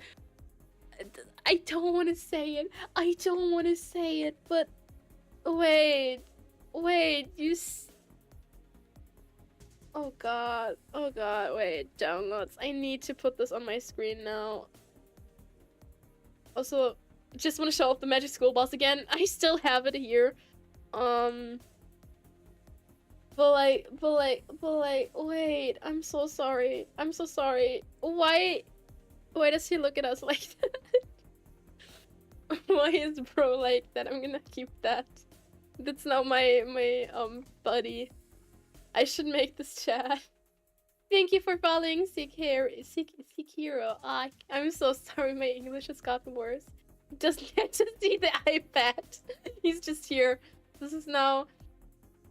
I don't want to say it. I don't want to say it, but wait, you. Oh god, wait, downloads. I need to put this on my screen now. Also, just want to show off the Magic School Bus again. I still have it here. But wait, I'm so sorry. I'm so sorry. Why does he look at us like that? Why is bro like that? I'm gonna keep that. That's now my buddy. I should make this chat. Thank you for following Sekiro. I'm so sorry, my English has gotten worse. Doesn't get to see the iPad. He's just here. This is now.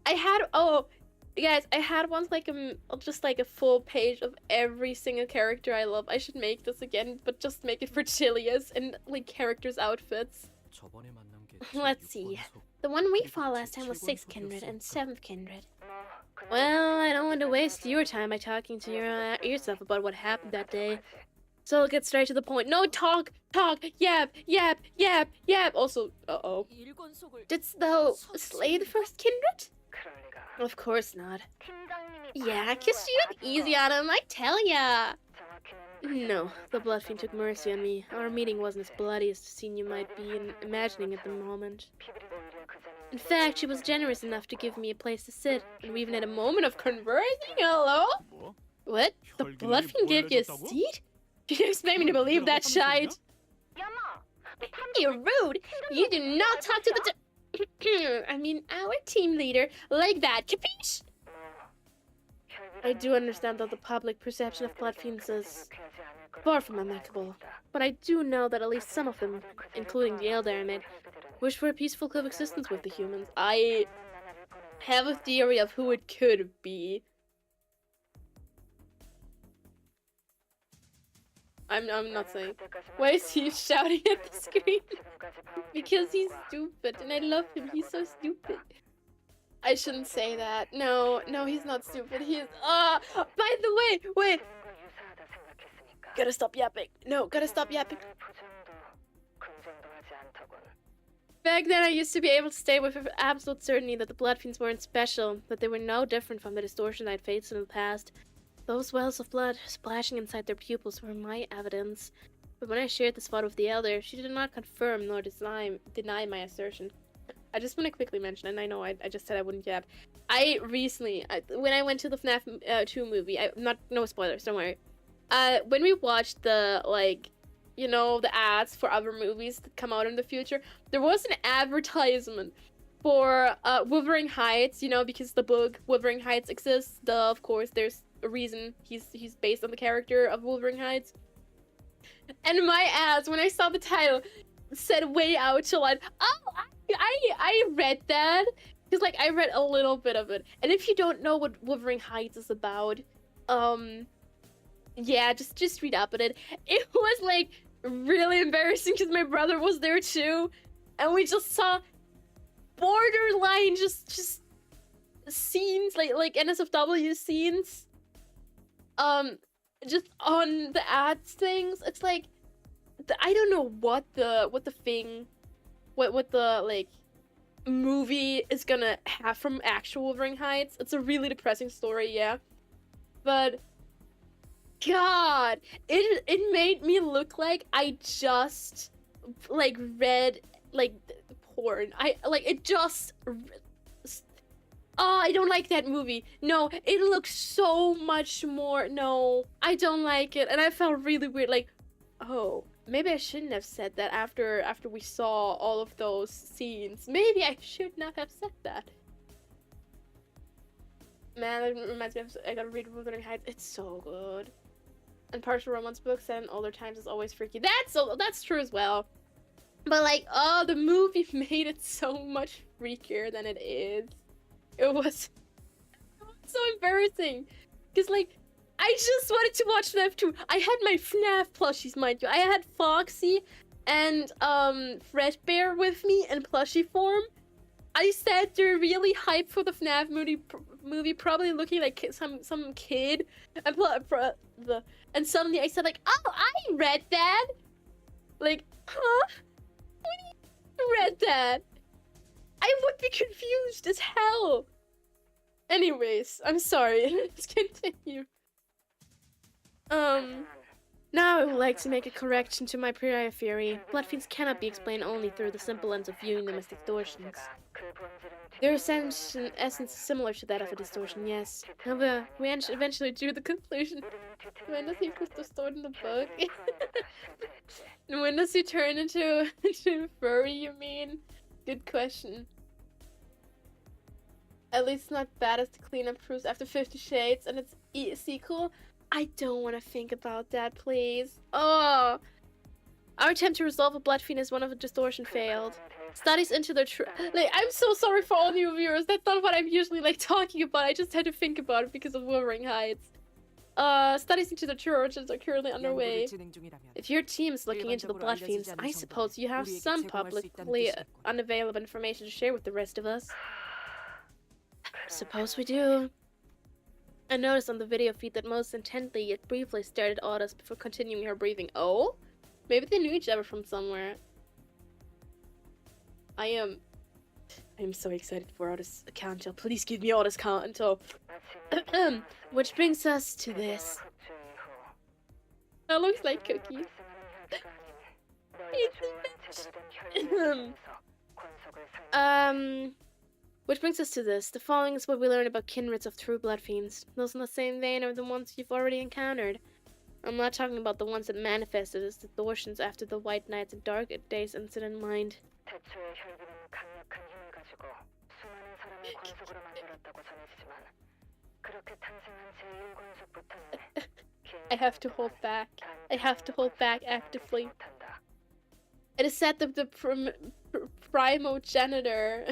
Guys, I had once like just like a full page of every single character I love. I should make this again, but just make it for Chilius and like characters' outfits. Let's see. The one we fought last time was 6th Kindred and 7th Kindred. Well, I don't want to waste your time by talking to yourself about what happened that day. So I'll get straight to the point. No, talk, yap. Also, didst thou slay the first kindred? Of course not. Yeah, 'cause you went easy on him, I tell ya. No, the blood fiend took mercy on me. Our meeting wasn't as bloody as the scene you might be imagining at the moment. In fact, she was generous enough to give me a place to sit, and we even had a moment of conversing. Hello? What? The blood fiend gave you a seat? You expect me to believe that shite? You're rude. You do not talk to the I mean, our team leader like that. Capiche? I do understand that the public perception of blood fiends is far from amicable, but I do know that at least some of them, including the elder I met, wish for a peaceful coexistence with the humans. I have a theory of who it could be. I'm not saying. Why is he shouting at the screen? Because he's stupid, and I love him. He's so stupid. I shouldn't say that. No, he's not stupid. He's by the way, wait. Gotta stop yapping. No, gotta stop yapping. Back then, I used to be able to say with absolute certainty that the blood fiends weren't special, that they were no different from the distortion I'd faced in the past. Those wells of blood splashing inside their pupils were my evidence. But when I shared this thought with the elder, she did not confirm nor deny my assertion. I just want to quickly mention, and I know I just said I wouldn't yap. I recently, when I went to the FNAF 2 movie, no spoilers, don't worry. When we watched the, the ads for other movies that come out in the future, there was an advertisement for Wuthering Heights, because the book Wuthering Heights exists. Of course, there's a reason he's based on the character of Wuthering Heights. And my ads, when I saw the title, said way out to line. Oh, I read that because I read a little bit of it. And if you don't know what Wuthering Heights is about, yeah, just read up on it. It was really embarrassing because my brother was there too, and we just saw borderline just scenes like NSFW scenes. Just on the ads things, it's I don't know what the movie is gonna have from actual Wuthering Heights. It's a really depressing story, yeah. But God, it made me look like I just read porn. I don't like that movie. No, it looks so much more. No, I don't like it. And I felt really weird. Oh, maybe I shouldn't have said that after we saw all of those scenes. Maybe I should not have said that. Man, it reminds me of I gotta read Wuthering Heights. It's so good. And partial romance books set in older times is always freaky. That's true as well. But like, oh, the movie made it so much freakier than it is. It was so embarrassing. Cause like, I just wanted to watch FNAF 2. I had my FNAF plushies, mind you. I had Foxy and Fredbear with me in plushie form. I said they're really hyped for the FNAF movie, probably looking like some kid. And suddenly I said like, oh, I read that. Like, huh? What do you read that? I would be confused as hell. Anyways, I'm sorry. Let's continue. Now I would like to make a correction to my prior theory. Blood fiends cannot be explained only through the simple lens of viewing them as distortions. Their essence is similar to that of a distortion, yes. However, we eventually drew the conclusion. When does he first distort in the book? When does he turn into a furry, you mean? Good question. At least not bad as the cleanup proves after 50 Shades and its sequel. I don't want to think about that, please. Oh! Our attempt to resolve a blood fiend as one of a distortion failed. Studies into their like, I'm so sorry for all new viewers. That's not what I'm usually like talking about. I just had to think about it because of Wuthering Heights. Studies into the true origins are currently underway. If your team is looking into the blood fiends, I suppose you have some publicly unavailable information to share with the rest of us. Suppose we do. I noticed on the video feed that most intently yet briefly stared at Otis before continuing her breathing. Oh? Maybe they knew each other from somewhere. I am so excited for Otis Canto. Please give me Otis Canto. Which brings us to this. That looks like cookies. Which brings us to this. The following is what we learned about kindreds of true blood fiends. Those in the same vein are the ones you've already encountered. I'm not talking about the ones that manifested as distortions after the White Nights and Dark Days incident in mind. I have to hold back. I have to hold back actively. It is said that the primogenitor,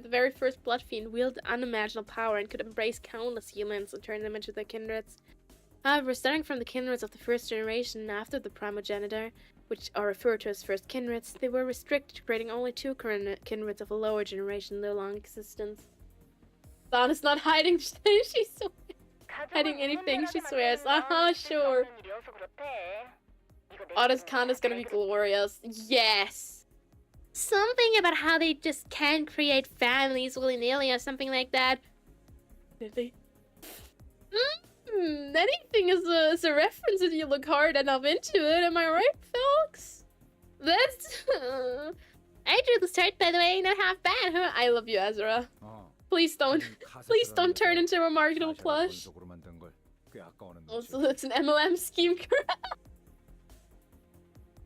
the very first blood fiend, wielded unimaginable power and could embrace countless humans and turn them into their kindreds. However, starting from the kindreds of the first generation after the primogenitor, which are referred to as first kindreds, they were restricted to creating only two kindreds of a lower generation in their long existence. Dawn is not hiding. She's so hiding anything. She swears. Sure. Otis Khan is gonna be glorious. Yes. Something about how they just can't create families willy-nilly or something like that. Did they? Anything is a reference if you look hard enough into it. Am I right, folks? That's... I drew the start, by the way. Not half bad, huh? I love you, Ezra. Please don't turn into a marketable plush. Also, it's an MLM scheme.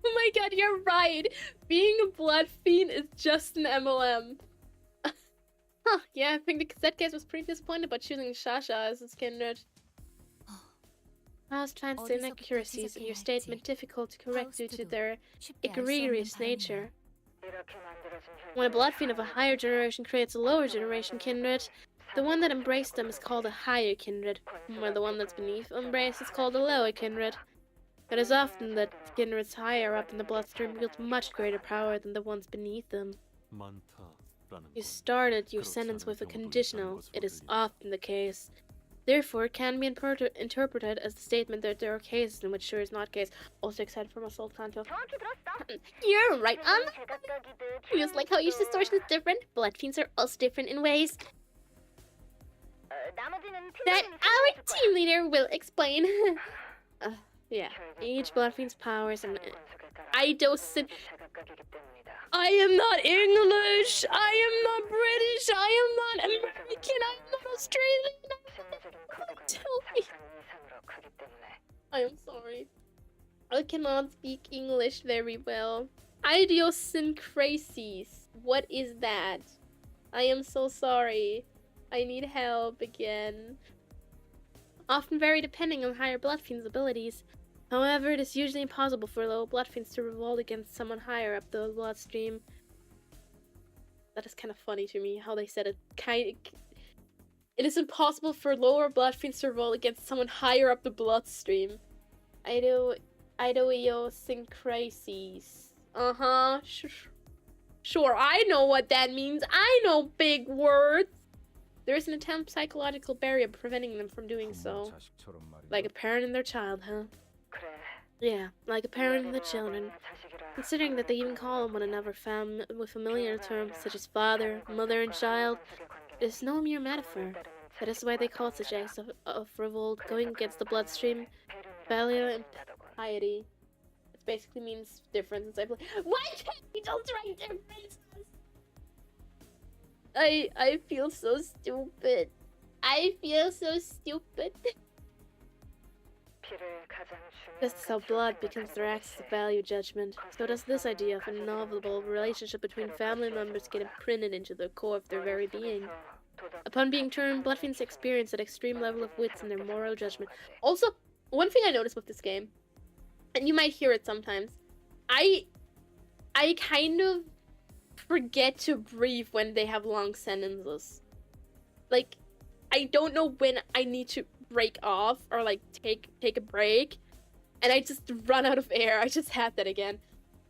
Oh my god, you're right. Being a blood fiend is just an MLM. Huh, yeah, I think the cassette case was pretty disappointed about choosing Shasha as his kindred. I was trying to say inaccuracies in your statement difficult to correct due to their egregious nature. When a blood fiend of a higher generation creates a lower generation kindred, the one that embraced them is called a higher kindred, while the one that's beneath embraced is called a lower kindred. It is often that kindreds higher up in the bloodstream wield much greater power than the ones beneath them. You started your sentence with a conditional. It is often the case. Therefore, it can be interpreted as the statement that there are cases in which sure is not case. Also excited for my soul Canto. You're right on. Just like how each distortion is different, blood fiends are also different in ways that our team leader will explain. Yeah, each blood fiend's powers and I am not English. I am not British. I am not American. I am not Australian. Tell me. I am sorry. I cannot speak English very well. Idiosyncrasies. What is that? I am so sorry. I need help again. Often vary depending on higher blood fiend's abilities. However, it is usually impossible for low blood fiends to revolt against someone higher up the bloodstream. That is kind of funny to me, how they said it. It is impossible for lower blood fiends to revolt against someone higher up the bloodstream. Idiosyncrasies. Uh-huh. Sure, I know what that means. I know big words. There is an attempt psychological barrier preventing them from doing so. Like a parent and their child, huh? Yeah, like a parent and their children. Considering that they even call one another with familiar terms such as father, mother, and child, it is no mere metaphor. That is why they call such acts of revolt going against the bloodstream, failure, and piety. It basically means difference. Why can't we just write differences? I feel so stupid. I feel so stupid. Just as how blood becomes their access to value judgment, so does this idea of a novel relationship between family members get imprinted into the core of their very being. Upon being turned, blood fiends experience an extreme level of wits in their moral judgment. Also, one thing I noticed with this game, and you might hear it sometimes, I kind of forget to breathe when they have long sentences. Like, I don't know when I need to break off or like take a break, and I just run out of air. I just had that again.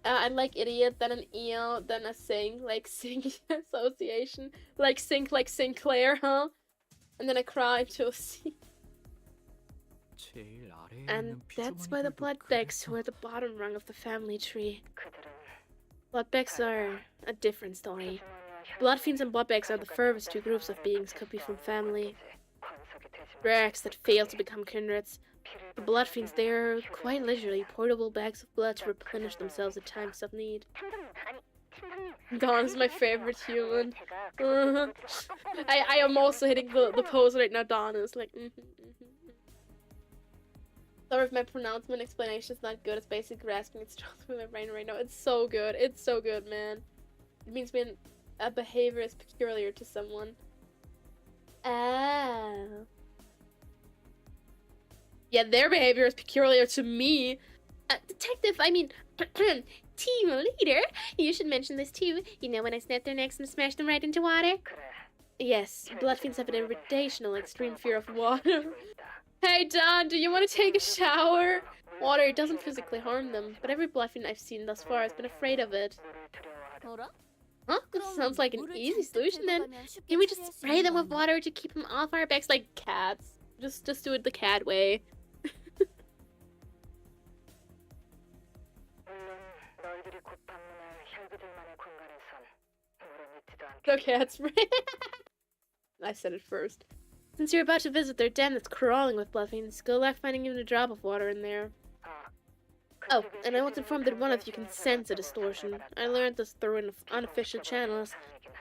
I'm like idiot, then an eel, then a sing, like sing association, like Sinclair, huh? And then I cry to a C. And that's why the bloodbecks who are the bottom rung of the family tree. Bloodbecks are a different story. Bloodfiends and bloodbecks are the furthest two groups of beings could be from family. Rare acts that fail to become kindreds. The bloodfiends, they are quite literally portable bags of blood to replenish themselves at times of need. Dawn is my favorite human. I am also hitting the pose right now. Dawn is like, Sorry if my pronouncement explanation is not good. It's basically grasping at straws with my brain right now. It's so good. It's so good, man. It means when a behavior is peculiar to someone. Ah. Yeah, their behavior is peculiar to me. Detective, I mean, team leader. You should mention this too. You know when I snap their necks and smash them right into water? Yes, bloodfiends have an irritational, extreme fear of water. Hey, Don, do you want to take a shower? Water doesn't physically harm them, but every bloodfiend I've seen thus far has been afraid of it. Huh? This sounds like an easy solution then. Can we just spray them with water to keep them off our backs like cats? Just do it the cat way. No cat spray. I said it first. Since you're about to visit their den that's crawling with bloodfiends, good luck finding even a drop of water in there. Oh, and I was informed that one of you can sense a distortion. I learned this through unofficial channels,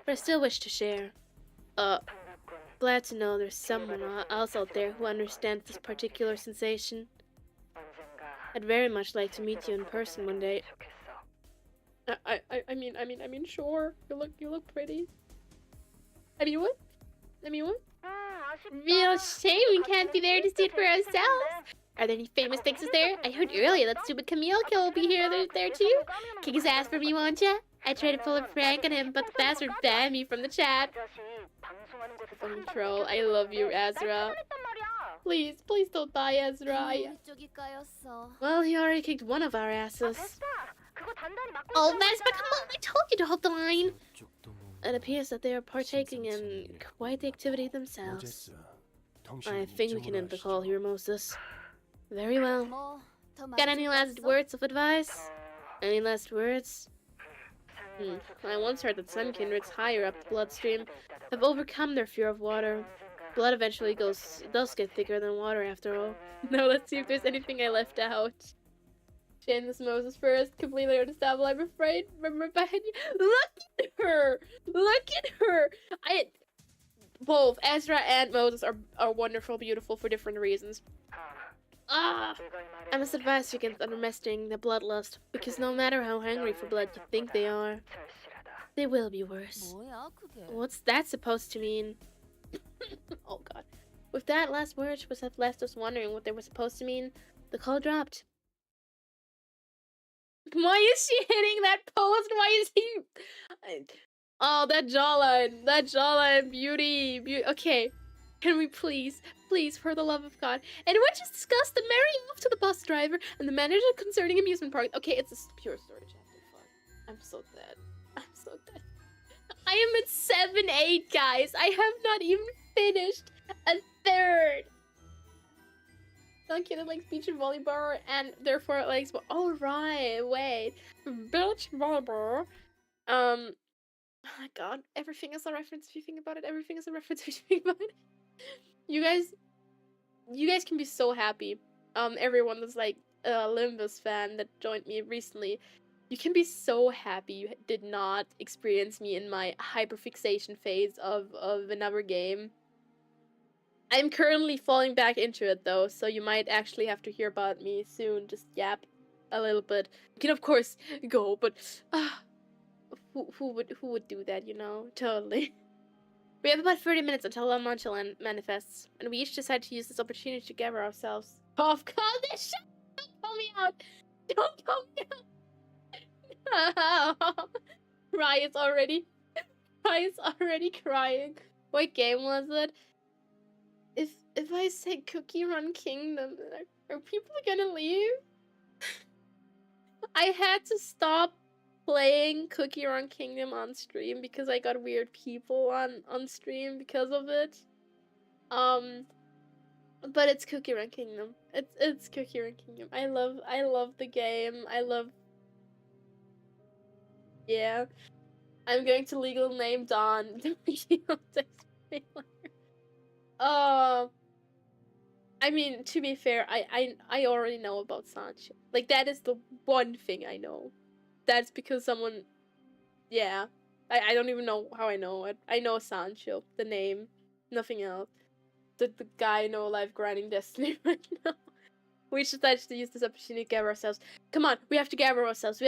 but I still wish to share. Glad to know there's someone else out there who understands this particular sensation. I'd very much like to meet you in person one day. I mean, sure. You look pretty. I mean, what? Real shame we can't be there to see it for ourselves. Are there any famous faces there? I heard earlier that stupid Camille Kill will be here there too. Kick his ass for me, won't ya? I tried to pull a prank on him, but the bastard banned me from the chat. Fucking troll. I love you, Ezra. Please don't die, Ezra. Well, he already kicked one of our asses. Oh, Vespa, come on! I told you to hold the line! It appears that they are partaking in quite the activity themselves. I think we can end the call here, Moses. Very well. Got any last words of advice? Any last words? I once heard that some kindreds higher up the bloodstream have overcome their fear of water. Blood eventually does get thicker than water after all. Now let's see if there's anything I left out. This Moses first, completely understandable. I'm afraid. Remember behind you. Look at her! Look at her! Both Ezra and Moses are wonderful, beautiful for different reasons. Ah! I must advise you against underestimating the bloodlust, because no matter how hungry for blood you think they are, they will be worse. 뭐야 그게? What's that supposed to mean? Oh god. With that last word was left us wondering what they were supposed to mean. The call dropped. Why is she hitting that post? Why is he... Oh, that jawline. That jawline. Beauty. Okay. Can we please, for the love of God. Anyone just discussed the marrying off to the bus driver and the manager concerning amusement park. Okay, it's a pure story chapter. Fuck. I'm so dead. I'm so dead. I am at 7-8, guys. I have not even finished a third. Don Kid likes beach and volleyball, and therefore it likes. Oh right, wait, beach volleyball. Oh my god, everything is a reference if you think about it. Everything is a reference if you think about it. You guys can be so happy. Everyone that's like a Limbus fan that joined me recently, you can be so happy you did not experience me in my hyperfixation phase of another game. I'm currently falling back into it though, so you might actually have to hear about me soon. Just yap a little bit. You can of course go, but who would do that? You know, totally. We have about 30 minutes until La Mancha manifests, and we each decide to use this opportunity to gather ourselves. Of course, don't call me out. Don't call me out. Riot's already crying. What game was it? If I say Cookie Run Kingdom, are people gonna leave? I had to stop playing Cookie Run Kingdom on stream because I got weird people on stream because of it. But it's Cookie Run Kingdom. It's Cookie Run Kingdom. I love the game. Yeah. I'm going to legal name Dawn. I mean, to be fair, I already know about Sancho. Like, that is the one thing I know. That's because someone... Yeah. I don't even know how I know it. I know Sancho, the name. Nothing else. The guy No Life grinding Destiny right now. We decided to use this opportunity to gather ourselves. Come on, we have to gather ourselves.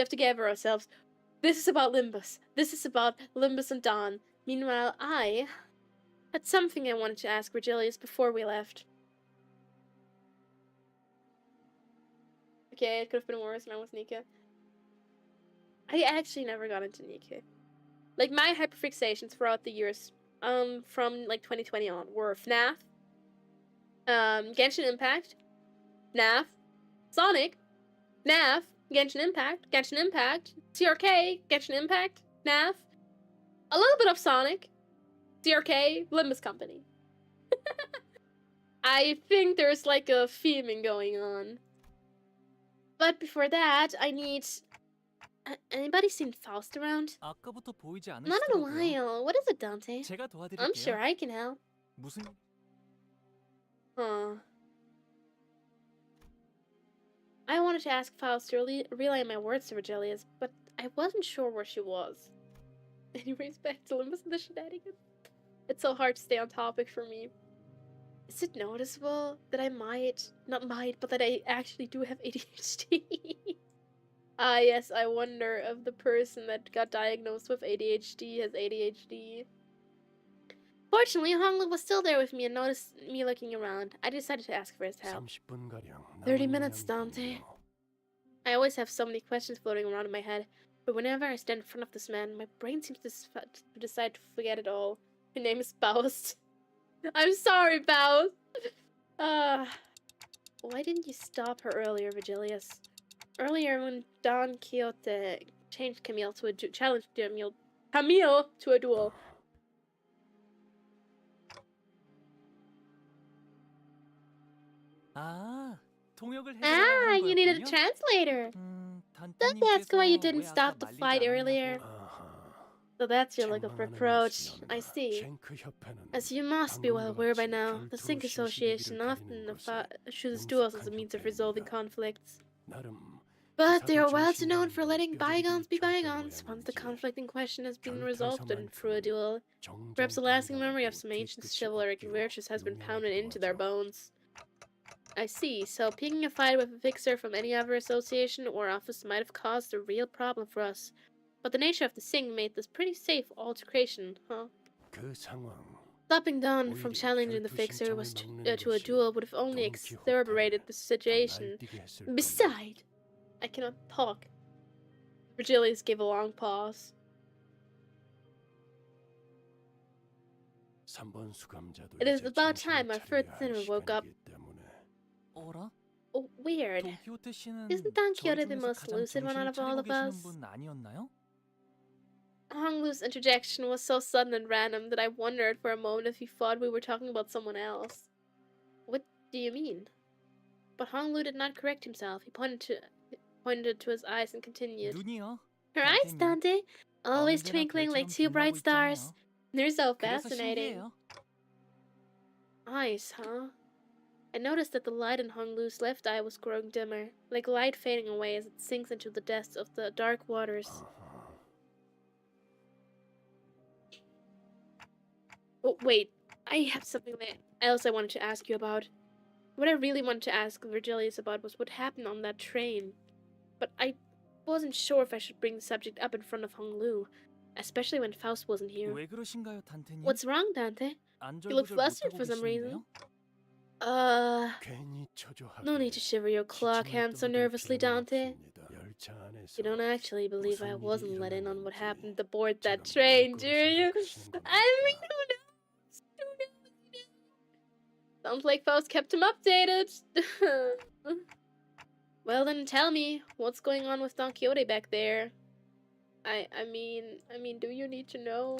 This is about Limbus. This is about Limbus and Dawn. Meanwhile, I had something I wanted to ask Virgilius before we left. Okay, it could have been worse when I was Nika. I actually never got into Nika. Like, my hyperfixations throughout the years, from, like, 2020 on, were FNAF, Genshin Impact, FNAF, Sonic, FNAF, Genshin Impact, CRK, Genshin Impact, FNAF, a little bit of Sonic, CRK, Limbus Company. I think there's, like, a theming going on. But before that, I need... Anybody seen Faust around? 아까부터 보이지 Not in a 않으시더라고요. while. What is it, Dante? 제가 도와드릴게요. I'm sure I can help. 무슨 Huh. I wanted to ask Faust to relay my words to Virgilius, but I wasn't sure where she was. Anyways, back to Limbus and the shenanigans. It's so hard to stay on topic for me. Is it noticeable that that I actually do have ADHD? Ah, yes, I wonder if the person that got diagnosed with ADHD has ADHD. Fortunately, Honglu was still there with me and noticed me looking around. I decided to ask for his help. 30 minutes, Dante. I always have so many questions floating around in my head, but whenever I stand in front of this man, my brain seems to decide to forget it all. Her name is Faust. I'm sorry, Faust. Why didn't you stop her earlier, Virgilius? Earlier, when Don Quixote changed Camille to challenged Camille to a duel. 통역을 You needed a translator. That's why you didn't stop the fight earlier. So that's your look of reproach. I see. As you must be well aware by now, the Sync Association often chooses duels as a means of resolving conflicts. But they are well known for letting bygones be bygones once the conflict in question has been resolved and through a duel. Perhaps a lasting memory of some ancient chivalric virtues has been pounded into their bones. I see. So picking a fight with a fixer from any other association or office might have caused a real problem for us. But the nature of the thing made this pretty safe altercation, huh? 그 상황 Stopping Don from challenging the fixer was to a duel would have only exacerbated the situation. Besides, I cannot talk. Virgilius gave a long pause. 3번 수감자도 It is 이제 about 정신을 time our third 차려야 할 sinner woke up. 시간이기 때문에. 어라? Oh, weird. 돈키호테 씨는 Isn't Don 저희 Quixote the 중에서 most 가장 lucid one out 정신을 of all 차리고 of 계시는 us? 분 아니었나요? Honglu's interjection was so sudden and random that I wondered for a moment if he thought we were talking about someone else. What do you mean? But Honglu did not correct himself. He pointed to his eyes and continued. 눈이요. Her eyes, Dante, always 언제나 twinkling like 별처럼 two bright 빛나고 stars. 있잖아요. They're so 그래서 fascinating. 신기해요. Eyes, huh? I noticed that the light in Honglu's left eye was growing dimmer, like light fading away as it sinks into the depths of the dark waters. Oh, wait. I have something else I wanted to ask you about. What I really wanted to ask Virgilius about was what happened on that train. But I wasn't sure if I should bring the subject up in front of Honglu, especially when Faust wasn't here. 왜 그러신가요, 단테님? What's wrong, Dante? You look 안절부절 flustered 못하고 for some reason. 계시는데요? 괜히 초조하게 No need to shiver your clock hand so nervously, Dante. 열차 안에서 You don't actually believe I 무슨 wasn't 일이 let in on what 일어났는지 happened aboard 제가 that train, 모를 do 거로 you? 생각하시는 겁니까? I mean, who knows? Who knows? Sounds like Faust kept him updated. Well then, tell me, what's going on with Don Quixote back there? I mean, do you need to know?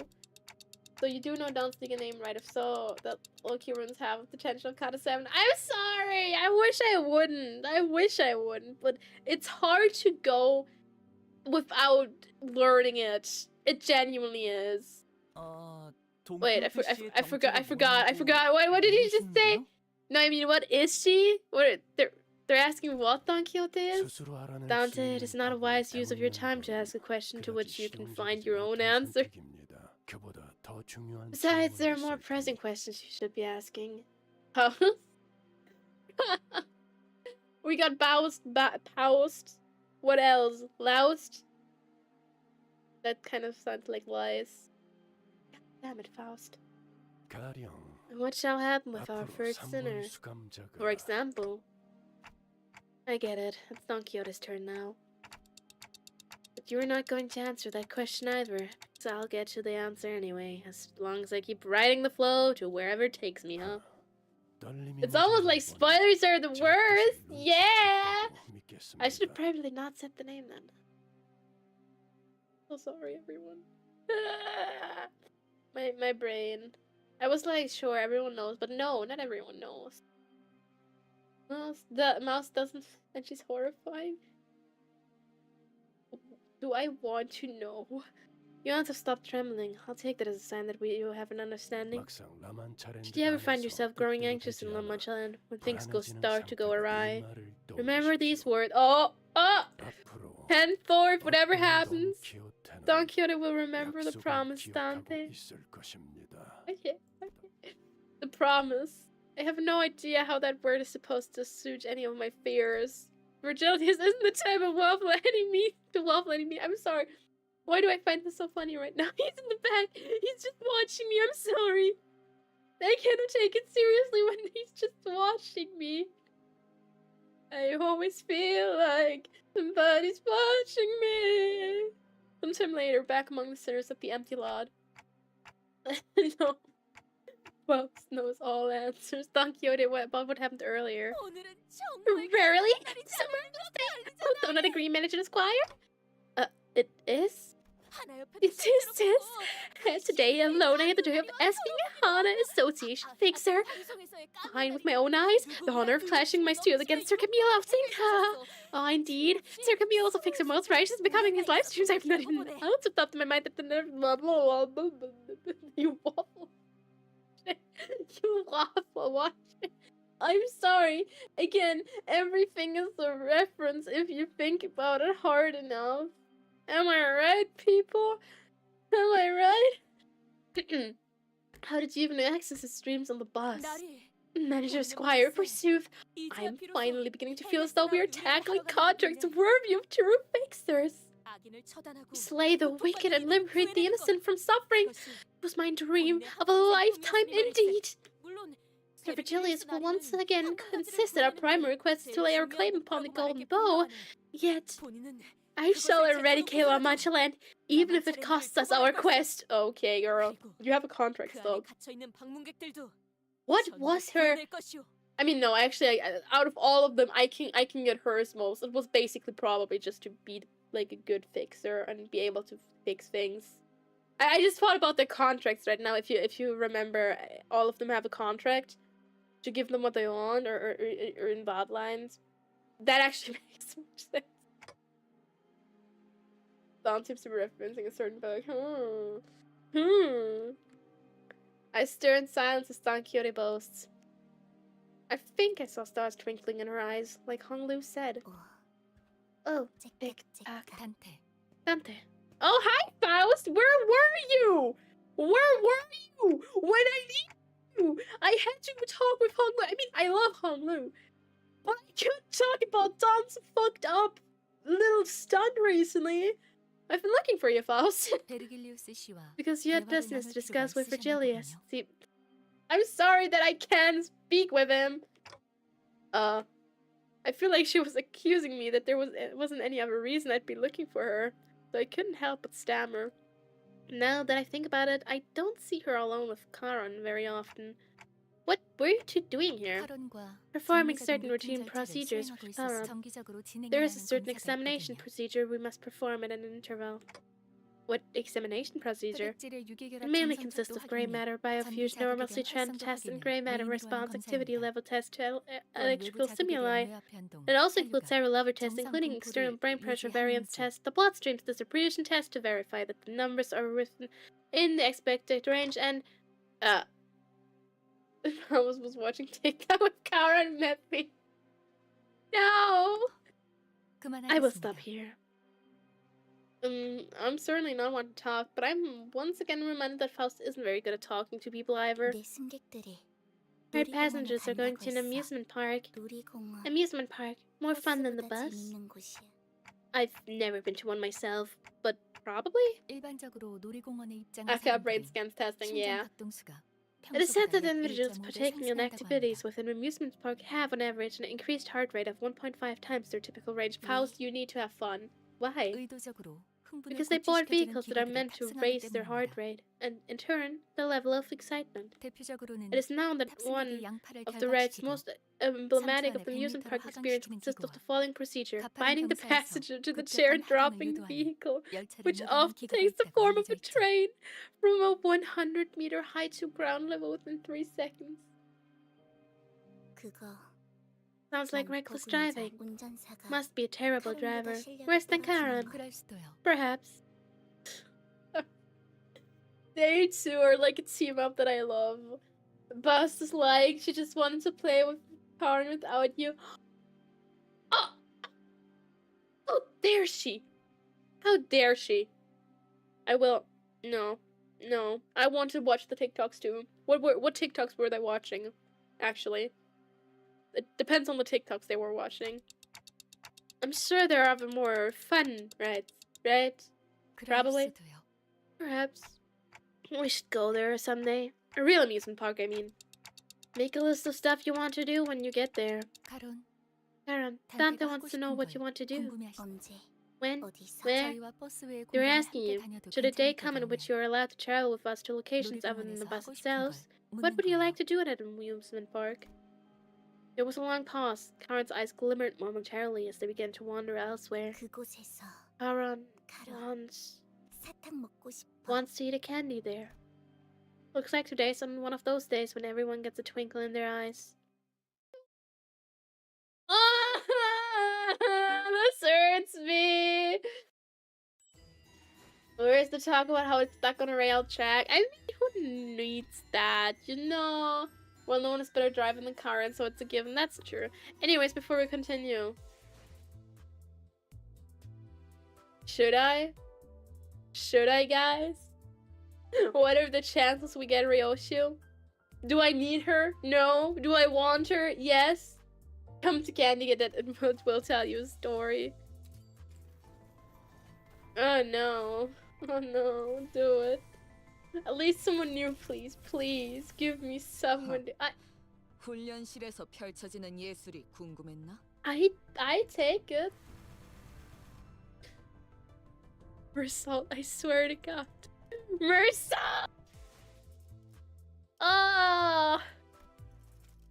So you do know Don's legal name, right? If so, that all Curans have the potential of Kata 7. I'm sorry! I wish I wouldn't. But it's hard to go without learning it. It genuinely is. Wait, I forgot. Wait, what did you just say? No, I mean, what is she? What they're asking what Don Quixote is? 스스로 알아낼 수 Dante, it is 있는 not a 답을 wise use of your 때문이라는 time to 건 ask a question to which you can 그다지 find 실용적이지 your own 못한 answer. 선택입니다. 그보다 더 중요한 Besides, there are 질문이 more 있을 pressing 테니. questions you should be asking. Huh? We got Paust. What else? Loust? That kind of sounds like lies. Damn it, Faust. 가령 And what shall happen with our 앞으로 first 3번 sinner? 수감자가 For example. I get it. It's Don Quixote's turn now. But you're not going to answer that question either. So I'll get to the answer anyway, as long as I keep riding the flow to wherever it takes me, huh? 떨림이 It's almost like 모자란 spoilers are the 제 worst! 뜻을 Yeah! 눈치챘다고 믿겠습니다. I should have probably not said the name then. So sorry, everyone. my brain. I was like, sure, everyone knows, but no, not everyone knows. The mouse doesn't, and she's horrifying. Do I want to know? You want to stop trembling. I'll take that as a sign that you have an understanding. 막상 라만차랜드 Did you ever find 안에서 yourself growing 뜻대로 anxious in 되지 La 않아 Mancha Land when things 불안해지는 start to go 상태로 awry? 이 말을 Remember these 떠올리십시오. words. Oh! 앞으로 Henceforth, whatever 어떤 happens, 돈키호테나 Don Quixote will remember the 약속을 promise, 기억하고 Dante. 있을 것입니다. Okay. The promise. I have no idea how that word is supposed to suit any of my fears. Virgilius isn't the type of waffle enemy to waffle enemy. I'm sorry. Why do I find this so funny right now? He's in the back. He's just watching me. I'm sorry. I cannot take it seriously when he's just watching me. I always feel like somebody's watching me. Sometime later, back among the sinners at the empty lot. No. Faust knows all answers. Don Quixote, what about what happened earlier? 오늘은 정말 Rarely? 기다리는 Summer 날이잖아. Oh, don't not agree, manager and squire? It is? 하나 옆에 It is, 붙잡고 Today alone I had the joy of asking Hana Association fixer. Behind with my own eyes, the honor of clashing my steel against Sir Camille Alcing. Oh, indeed. Sir Camille is a fixer most righteous, becoming his life streams. I've not even out of thought in my mind that the nerve. You waffle. You waffle. Watch it. I'm sorry. Again, everything is a reference if you think about it hard enough. Am I right, people? Am I right? How did you even access the streams on the bus? 나리, Manager Squire, forsooth, I'm finally beginning to feel as though we are tackling contracts worthy of true fixers. Slay the wicked and liberate the innocent from suffering. It was my dream of a lifetime indeed. Sir Virgilius will once again insist that our primary quest is to lay our claim upon the golden bow. Yet, I shall eradicate La Mancha land, even if it costs us our quest. Okay, girl. You have a contract still. What was her... I mean, no, actually, out of all of them, I can get hers most. It was basically probably just to be, like, a good fixer and be able to fix things. I just thought about the contracts right now. If you remember, all of them have a contract to give them what they want, or in bad lines. That actually makes more sense. Don seems to be referencing a certain book. I stare in silence as Don Quixote boasts. I think I saw stars twinkling in her eyes, like Hong Lu said. Oh, 단테. Dante. Oh, hi, Faust! Where were you? Where were you when I needed you? I had to talk with Hong Lu. I mean, I love Hong Lu, but I couldn't talk about Don's fucked up little stunt recently. I've been looking for you, Faust. 베르길리우스 씨와 Because you had 대화를 business to 나눌 discuss 수가 with Virgilius. 있으셨나 보군요. See, I'm sorry that I can't speak with him. I feel like she was accusing me that there wasn't any other reason I'd be looking for her, so I couldn't help but stammer. Now that I think about it, I don't see her alone with Charon very often. What were you two doing here? 카론과 Performing 정밀적인 certain 루틴 routine 절차를 procedures 수행하고 for 있어서 Charon. 정기적으로 진행해야 There is a 하는 certain 검사가 examination 있거든요. procedure we must perform at an interval. What examination procedure? 혈액질의 유기결합 It mainly 정선 consists 척도 of gray 확인 및 matter 전기 biofusion 자극에 normalcy 대한 trend 활성도 test and 확인을 gray matter 메인으로 하는 response activity 검사입니다. level test to 또한 외부 electrical 자극에 stimuli. 대한 뇌압 변동, It also includes 혈류가 several other tests, 정상 including external 분포를 brain pressure variance 유지하는지 test, the bloodstream distribution test to verify that the numbers are within in the expected range, and I was watching TikTok with Kara and met me. No, I will stop 그만하겠습니다. here. I'm certainly not one to talk, but I'm once again reminded that Faust isn't very good at talking to people either. 내 승객들이 Our 놀이공원을 passengers are going 간다고 to an 했어. amusement park. 놀이공원 Amusement park, more fun than the 버스보다 bus. 재밌는 곳이야. I've never been to one myself, but probably. 일반적으로 놀이공원에 입장한 I've got brain 사람들은 scans testing, 심장 yeah. 박동수가 It is said 평소보다 that 약 individuals 1.5배 partaking in 상승한다고 activities 합니다. within an amusement park have, on average, an increased heart rate of 1.5 times their typical range. 왜? Faust, you need to have fun. Why? 의도적으로 흥분을 Because they board 고취시켜주는 vehicles that are 기구들을 meant to 탑승하기 raise their heart 때문입니다. rate, and in turn, the level of excitement. 대표적으로는 It is known that one 탑승객의 양팔을 of the ride's 결박시키고 most emblematic of the 3초 안에 amusement 100m로 park experience 하강시키는 consists of 기구와 the following procedure: 가파른 binding the 경사에서 passenger to the chair and 급격한 하강을 dropping the 유도하는 vehicle, 열차를 which 모방하는 often 기구가 takes the 있다고 form of 알려져 a 있죠. train from a 100-meter height to ground level within 3 seconds. 그거 Sounds like 난 reckless 보고 driving. 여자 운전사가 Must be a terrible 카론보다 driver. 실력이 Worse than 떨어지는 Karen. 거야. 그럴 수도요. Perhaps. They two are like a team up that I love. Bust is like, she just wanted to play with Karen without you. Oh! How dare she? How dare she? I will. No. No. I want to watch the TikToks too. What TikToks were they watching? Actually. It depends on the TikToks they were watching. I'm sure there are other more fun rides, right? 그럴 Probably. 수도요. Perhaps. We should go there someday. A real amusement park, I mean. Make a list of stuff you want to do when you get there. 카론, Karen, 단테가 Dante 하고 wants to know 싶은 what you 걸 want to do. 궁금해하시죠? 언제 When? 어디서 Where? 저희와 버스 외의 They were 공간을 asking 함께 you, 다녀도 should a day 괜찮을까 come in 경우에 which you are allowed to travel with us to locations other than the 놀이공원에서 bus 하고 싶은 걸 itself? 묻는 What would you 거예요. like to do at an amusement park? There was a long pause. Karen's eyes glimmered momentarily as they began to wander elsewhere. 그곳에서 Karen 카론 사탕 먹고 싶어. wants to eat a candy there. Looks like today's one of those days when everyone gets a twinkle in their eyes. This hurts me. Where's the talk about how it's stuck on a rail track? I mean, who needs that, you know? Well, no one is better driving than Karen, so it's a given. That's true. Anyways, before we continue. Should I? Should I, guys? What are the chances we get Ryoshu? Do I need her? No. Do I want her? Yes. Come to Candy that and we'll tell you a story. Oh no. Oh no. Do it. At least someone new, please. Please. Give me someone. 훈련실에서 펼쳐지는 예술이 궁금했나? I take it. Mersault, I swear to God. Mersault! Ah!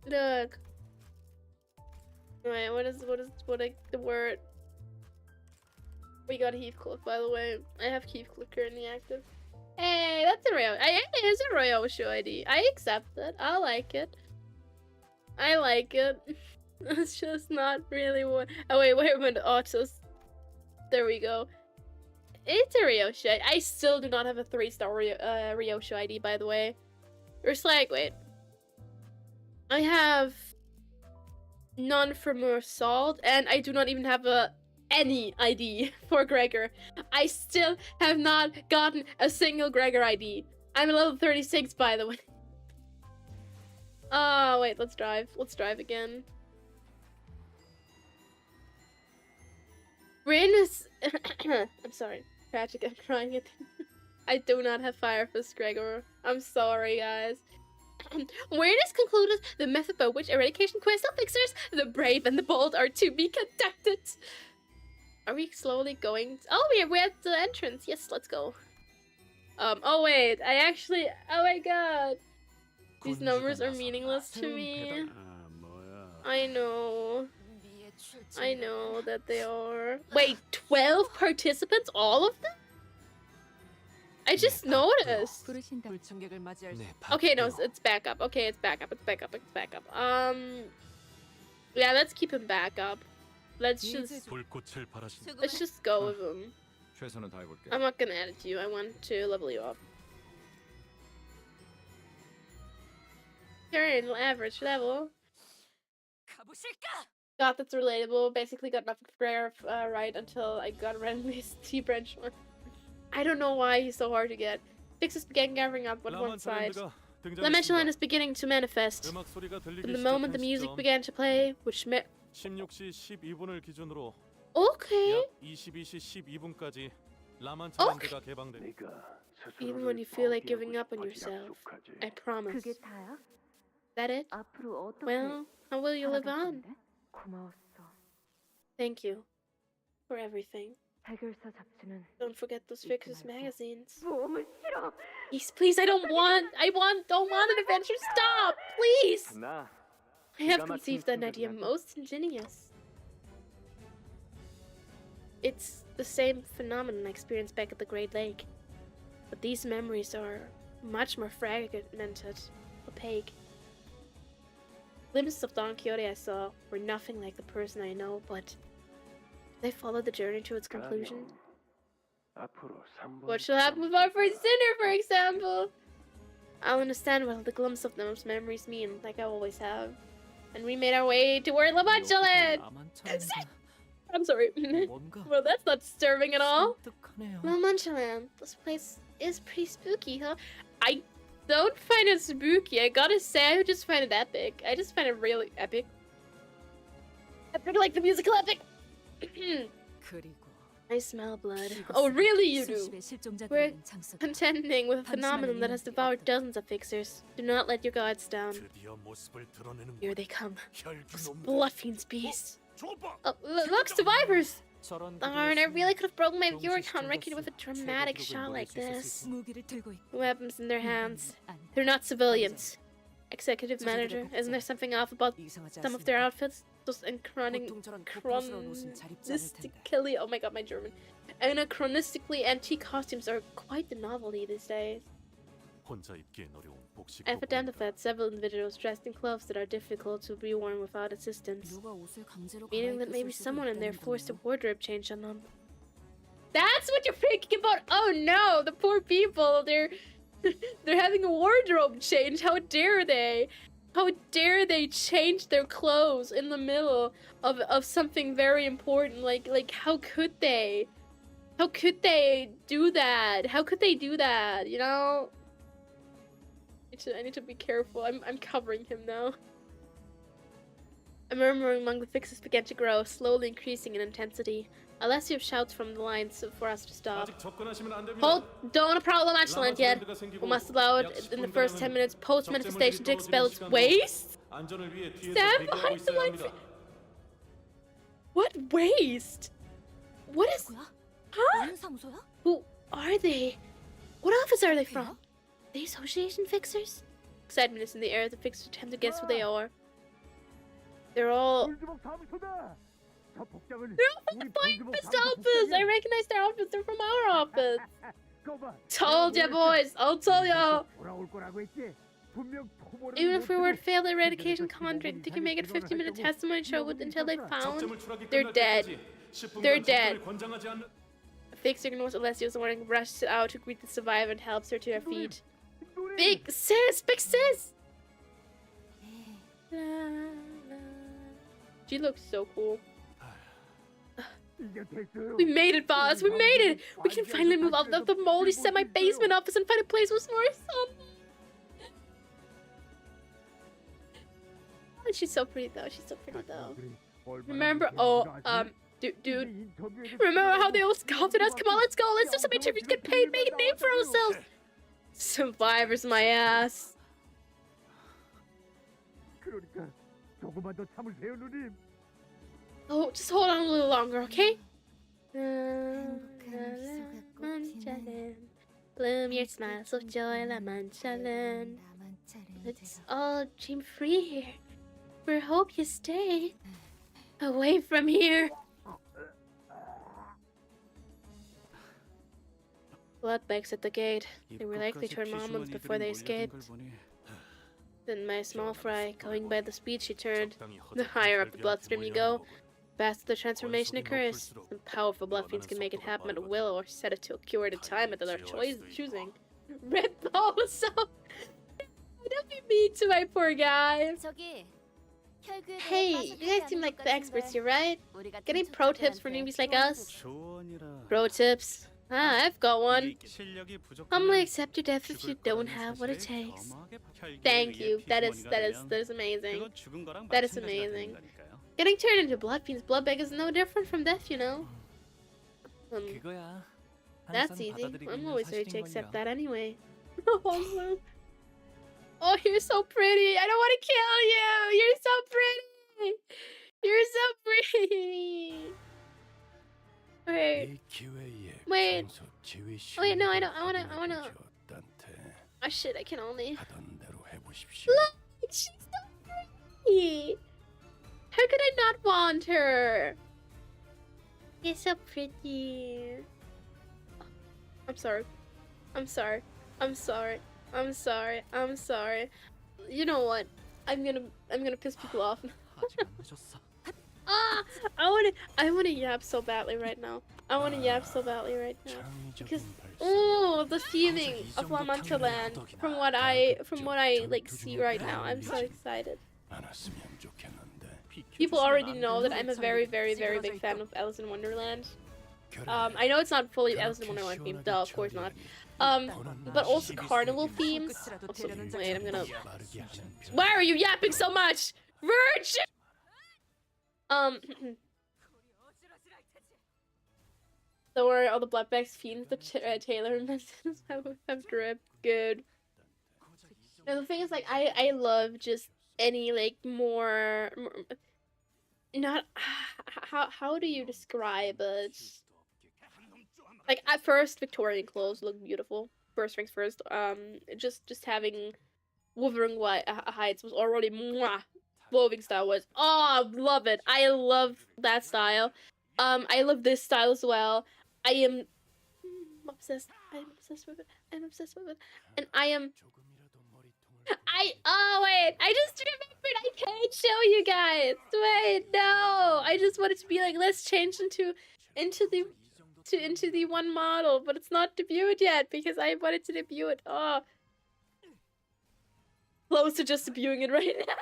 Look. Wait, what is the word? We got Heathcliff, by the way. I have Heathcliff currently active. Hey, that's a Royal. It is a Royal show ID. I accept it. I like it. I like it. It's just not really what. Oh wait, a minute. Autos. There we go. It's a Ryosha. I still do not have a 3-star Ryosha ID, by the way. There's like, wait. I have none for Mersault, and I do not even have any ID for Gregor. I still have not gotten a single Gregor ID. I'm a level 36, by the way. Oh, wait, let's drive. Let's drive again. Rain is... I'm sorry. Tragic, I'm crying at... I do not have Fire Fist Gregor. I'm sorry, guys. Awareness concluded the method by which eradication quest fixers, the brave and the bold, are to be conducted. Are we slowly going? Oh, we're at the entrance. Yes, let's go. Oh wait, I actually... Oh my god. These numbers are meaningless to me. I know. I know that they are. Wait, 12 participants? All of them? I just noticed. Okay, no, it's back up. Okay, it's back up. It's back up. It's back up. Yeah, let's keep him back up. Let's just go with him. I'm not gonna edit you. I want to level you up. Current average level. God, that's relatable. Basically got nothing for right until I got randomly T-branch one. I don't know why he's so hard to get. Fixes began gathering up on one side. La Michelin is beginning to manifest. From the moment the music began to play, which meant... 16시 12분을 기준으로 Okay. 약 22시 12분까지 라만차랜드가 개방됩니다. Even when you feel like giving up on yourself, I promise. That it? Well, how will you live on? Thank you for everything. Don't forget those Fixers magazines. Please, I don't want an adventure. Stop, please. I have conceived an idea most ingenious. It's the same phenomenon I experienced back at the Great Lake, but these memories are much more fragmented, opaque. Glimpses of Don Quixote I saw were nothing like the person I know, but they followed the journey to its conclusion. What shall happen with our first dinner, for example? I'll understand what the glimpse of those memories mean, like I always have. And we made our way toward La Mancha Land! I'm sorry. Well, that's not disturbing at all. La Mancha Land. This place is pretty spooky, huh? I don't find it spooky. I gotta say, I just find it epic. I just find it really epic. Epic like the musical epic. I smell blood. Oh, really you do? We're contending with a phenomenon that has devoured dozens of fixers. Do not let your guards down. Here they come. Those blood fiends beasts. Oh, look, survivors! Darn, I really could have broken my viewer count record with a dramatic shot like this. Weapons in their hands. They're not civilians. Executive manager, isn't there something off about some of their outfits? Those anachronistically, oh my god, my German. Anachronistically antique costumes are quite the novelty these days. I've identified several individuals dressed in clothes that are difficult to be worn without assistance, meaning that maybe someone in there forced a wardrobe change on them. That's what you're thinking about! Oh no, the poor people, they're having a wardrobe change. How dare they? How dare they change their clothes in the middle of something very important? Like how could they? How could they do that? How could they do that, you know? I need to be careful. I'm covering him now. A murmur among the fixes began to grow, slowly increasing in intensity. Alessio shouts from the lines for us to stop. 아직 접근하시면 안 됩니다. Hold, don't approach the land yet. We must allow it in the first 10 minutes post-manifestation to expel its waste. 안전을 위해 뒤에서 Stand 대기하고 behind the 있어야 lines. 합니다. What waste? What is... 누구야? Huh? 어느 사무소야? Who are they? What office are they from? The association fixers? Excitement is in the air as the fixers attempt to guess who they are. They're all... Fist office! I recognize their office. They're from our office. Told ya, boys. I'll tell ya. Even if we were to fail the eradication contract, they can make it a 50-minute testimony show until they found. 적재물 추락이 They're 끝날 dead. 때까지 10분간 They're dead. 접근을 권장하지 않는. A fixer ignores Alessio's warning, rushes out to greet the survivor, and helps her to her feet. Big sis! Big sis! La, la. She looks so cool. We made it, boss! We made it! We can finally move out of the moldy semi-basement office and find a place with more sun. Oh, she's so pretty though. She's so pretty though. Remember? Oh, dude. Remember how they all scoffed at us? Come on, let's go. Let's do some interviews, get paid, make a name for ourselves. Survivors, my ass. Oh, just hold on a little longer, okay? Bloom your smiles of joy, La Manchalan. Let's all dream free here. We hope you stay away from here. Bloodbags at the gate. They were likely to turn moments before they escaped. Then my small fry, going by the speed she turned. The higher up the bloodstream you go, faster the transformation occurs. Some powerful blood fiends can make it happen at will or set it to occur at a time at their choosing. Red ball was so... Don't be mean to my poor guy. Hey, you guys seem like the experts here, right? Getting pro tips for newbies like us? Pro tips? Ah, I've got one. Humbly accept your death if you don't have what it takes. Thank you. That is amazing. That is amazing. Getting turned into blood fiends, bloodbag is no different from death, you know. That's easy. I'm always ready to accept that anyway. Oh, you're so pretty. I don't want to kill you. You're so pretty. You're so pretty. Wait. Wait. Wait, no, I don't. I wanna. Oh shit, I can only. Look, she's so pretty. How could I not want her? You're so pretty. I'm sorry. I'm sorry. I'm sorry. I'm sorry. I'm sorry. You know what? I'm gonna piss people off. Ah! I wanna yap so badly right now. I wanna yap so badly right now. Because the feeling of La Mancha Land from what I like see right now. I'm so excited. People already know that I'm a very, very, very big fan of Alice in Wonderland. I know it's not fully Alice in Wonderland themed, duh, of course not. But also carnival themes. Also, wait, I'm gonna. Why are you yapping so much, Virgin? So where all the bloodbags fiends that Taylor mentions have dripped. Good. Now the thing is, like, I love just any like more not how do you describe it? Like at first, Victorian clothes look beautiful. First things first. Just having Wuthering Heights was already mwah. Clothing style was love it. I love that style. I love this style as well. I am obsessed. I'm obsessed with it. I'm obsessed with it. And I am. Wait! I just remembered. I can't show you guys. Wait, no. I just wanted to be like, let's change into the one model, but it's not debuted yet because I wanted to debut it. Oh, close to just debuting it right now.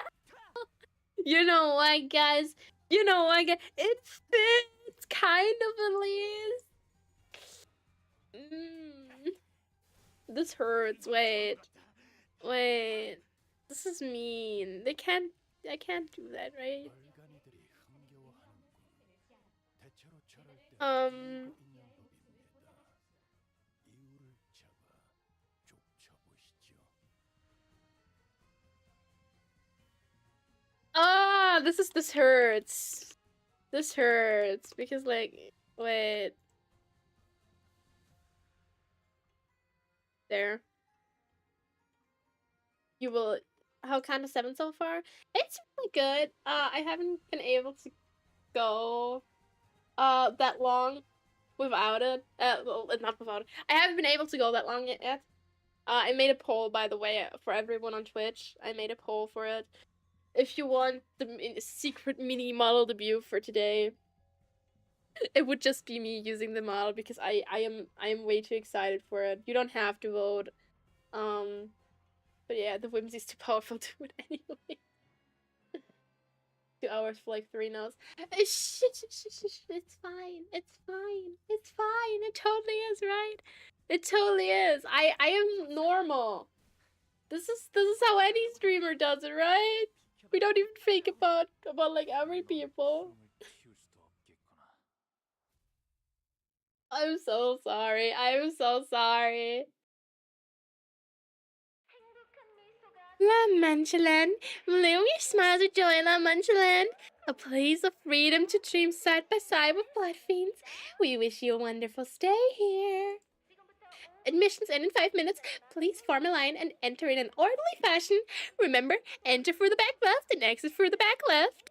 You know what, guys? You know what, guys? It fits kind of at least. This hurts. Wait. Wait. This is mean. They can't. I can't do that, right? 얼간이들이 흥겨워하는군. 대체로 저럴 때 Um. 있는 법입니다. 이유를 잡아 쫓아보시죠. Ah, this hurts. This hurts because like wait. There. You will. How kind of 7 so far? It's really good. I haven't been able to go that long without it. Well, not without it. I haven't been able to go that long yet. I made a poll, by the way, for everyone on Twitch. I made a poll for it. If you want the secret mini model debut for today, it would just be me using the model because I am way too excited for it. You don't have to vote. But yeah, the whimsy's too powerful to do it anyway. 2 hours for like 3 notes. It's fine. It's fine. It's fine. It totally is, right? It totally is. I am normal. This is how any streamer does it, right? We don't even think about like every people. I'm so sorry. I'm so sorry. La Manchaland, bloom your smiles with joy, La Manchaland. A place of freedom to dream side by side with blood fiends. We wish you a wonderful stay here. Admissions end in 5 minutes. Please form a line and enter in an orderly fashion. Remember, enter through the back left and exit through the back left.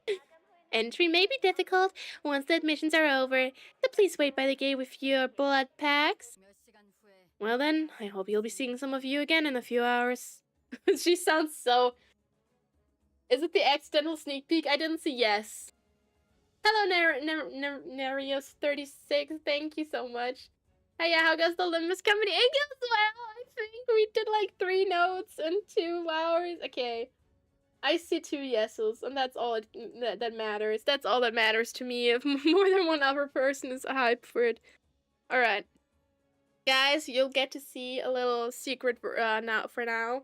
Entry may be difficult once the admissions are over, so please wait by the gate with your blood packs. 몇 시간 후에 Well then, I hope you'll be seeing some of you again in a few hours. She sounds so... Is it the accidental sneak peek? I didn't see yes. Hello, Narios36. Thank you so much. Hey, yeah, how goes the Limbus company? It goes well. I think we did like 3 notes in 2 hours. Okay. I see 2 yeses, and that's all that matters. That's all that matters to me. If more than one other person is hyped for it. Alright. Guys, you'll get to see a little secret for now.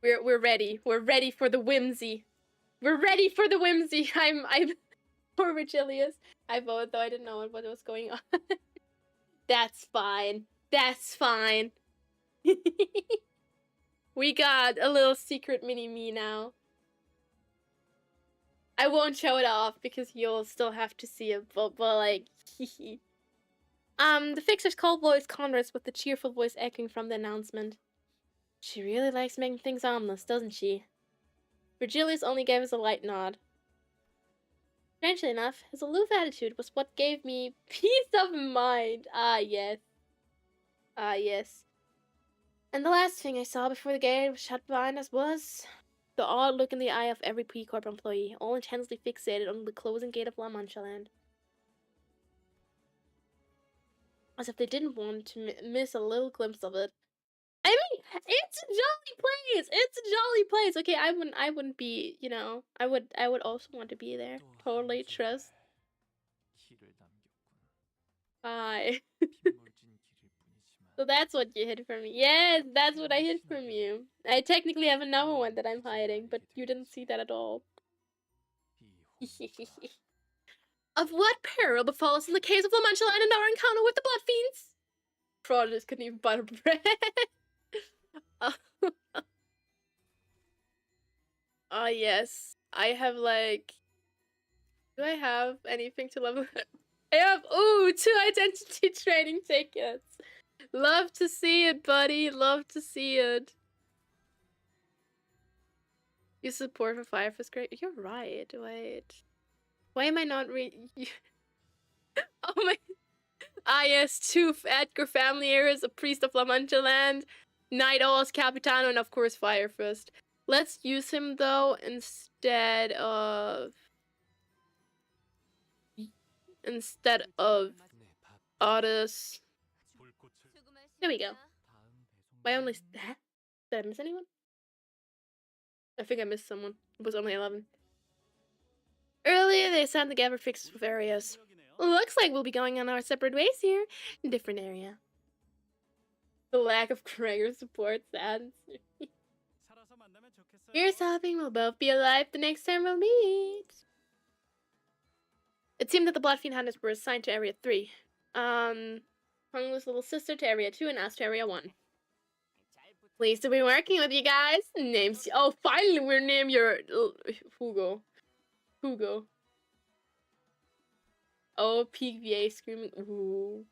We're ready. We're ready for the whimsy. We're ready for the whimsy. I'm poor Virgilius. I voted though I didn't know what was going on. That's fine. That's fine. We got a little secret mini me now. I won't show it off because you'll still have to see it, but like, the fixer's cold voice contrasts with the cheerful voice echoing from the announcement. She really likes making things ominous, doesn't she? Virgilius only gave us a light nod. Strangely enough, his aloof attitude was what gave me peace of mind. Ah, yes. Ah, yes. And the last thing I saw before the gate was shut behind us was the odd look in the eye of every P-Corp employee, all intensely fixated on the closing gate of La Mancha Land. As if they didn't want to miss a little glimpse of it. I mean, it's a jolly place. It's a jolly place. Okay, I wouldn't be, you know, I would also want to be there. Totally trust. Bye. So that's what you hid from me. Yes, that's what I hid from you. I technically have another one that I'm hiding, but you didn't see that at all. Of what peril befall us in the case of La Mancha Line and our encounter with the blood fiends? Prodigies couldn't even butter bread. Oh, yes. I have like... Do I have anything to level? I have, ooh, 2 identity training tickets. Love to see it, buddy. Love to see it. You support for Firefist, great. You're right. Wait. Why am I not Oh my... Ah, yes, 2 Edgar family heirs, a priest of La Mancha Land, Night Owl's Capitano, and of course Firefist. Let's use him though instead of Otis. There we go. Why only did I miss anyone? I think I missed someone. It was only 11. Earlier they assigned the gather fixes with areas. Looks like we'll be going on our separate ways here. Different area. The lack of Gregor support saddens me. Here's hoping we'll both be alive the next time we'll meet. It seemed that the Bloodfiend Hunters were assigned to Area 3. Hung's little sister to Area 2 and us to Area 1. Pleased to be working with you guys. Names. Oh, finally we're named your Hugo. Hugo. Oh, peak VA screaming. Ooh.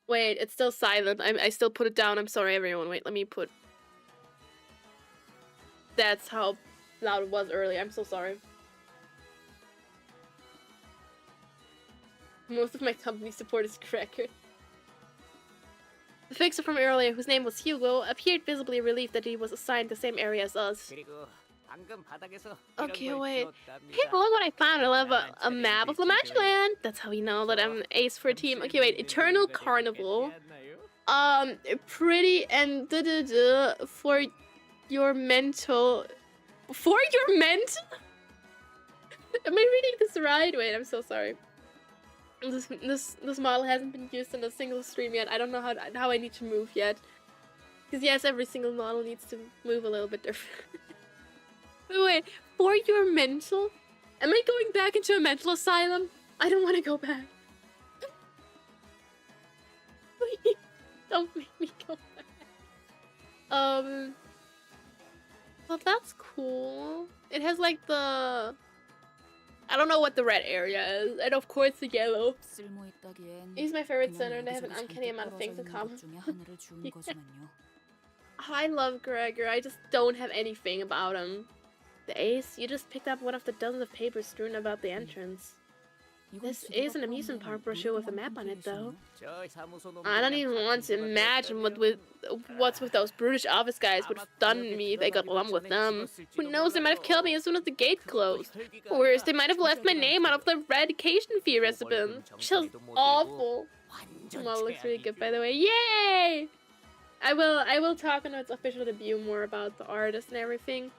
Wait, it's still silent. I still put it down. I'm sorry, everyone. Wait, let me put. That's how loud it was earlier. I'm so sorry. Most of my company support is Cracker. The fixer from earlier, whose name was Hugo, appeared visibly relieved that he was assigned the same area as us. Okay, wait. Hey, look what I found. I love a map of Lamachiland. That's how you know that I'm an ace for a team. Okay, wait. Eternal Carnival. Pretty and for your mental. For your mental? Am I reading this right? Wait, I'm so sorry. This model hasn't been used in a single stream yet. I don't know how I need to move yet. Because yes, every single model needs to move a little bit different. Wait, for your mental? Am I going back into a mental asylum? I don't want to go back. Please, don't make me go back. Well, that's cool. It has like the... I don't know what the red area is, and of course the yellow. He's my favorite center, and they have an uncanny amount of things in common. Yeah. Oh, I love Gregor. I just don't have anything about him. The ace, you just picked up one of the dozens of papers strewn about the entrance. This is an amusement park brochure with a map on it, though. I don't even want to imagine what's with those brutish office guys would have done to me if I got along with them. Who knows, they might have killed me as soon as the gate closed. Or worse, they might have left my name out of the eradication fee recipient. Just awful. The model looks really good, by the way. Yay! I will talk on its official debut more about the artist and everything.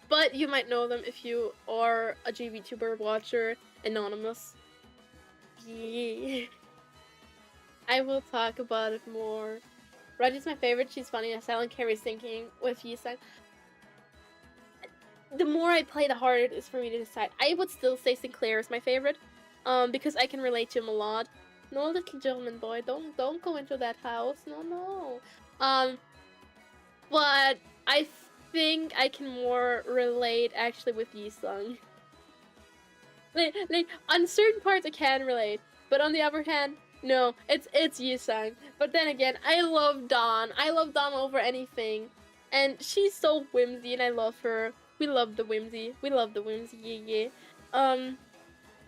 But you might know them if you are a GVTuber watcher, Anonymous. Yeah. I will talk about it more. Reggie's my favorite, she's funny, and Silent Carrie's thinking with Yisang. The more I play, the harder it is for me to decide. I would still say Sinclair is my favorite, because I can relate to him a lot. No, little German boy, don't go into that house. No. But I think I can more relate actually with Yisung. Like on certain parts I can relate, but on the other hand, no, it's Yisung. But then again, I love Dawn. I love Dawn over anything, and she's so whimsy, and I love her. We love the whimsy. Yeah. I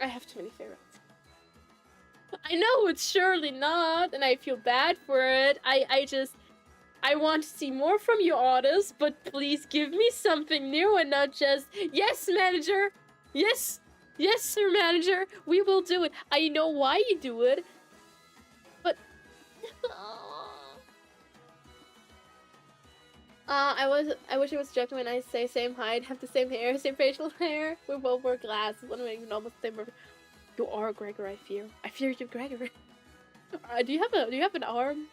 have too many favorites. I know it's surely not, and I feel bad for it. I want to see more from you, artists, but please give me something new and not just, yes, manager! Yes, sir, manager! We will do it. I know why you do it, but... I wish I was joking when I say same height, have the same hair, same facial hair. We both wear glasses, and we even almost the same. You are Gregor, I fear. I fear you, Gregor. Do you have an arm?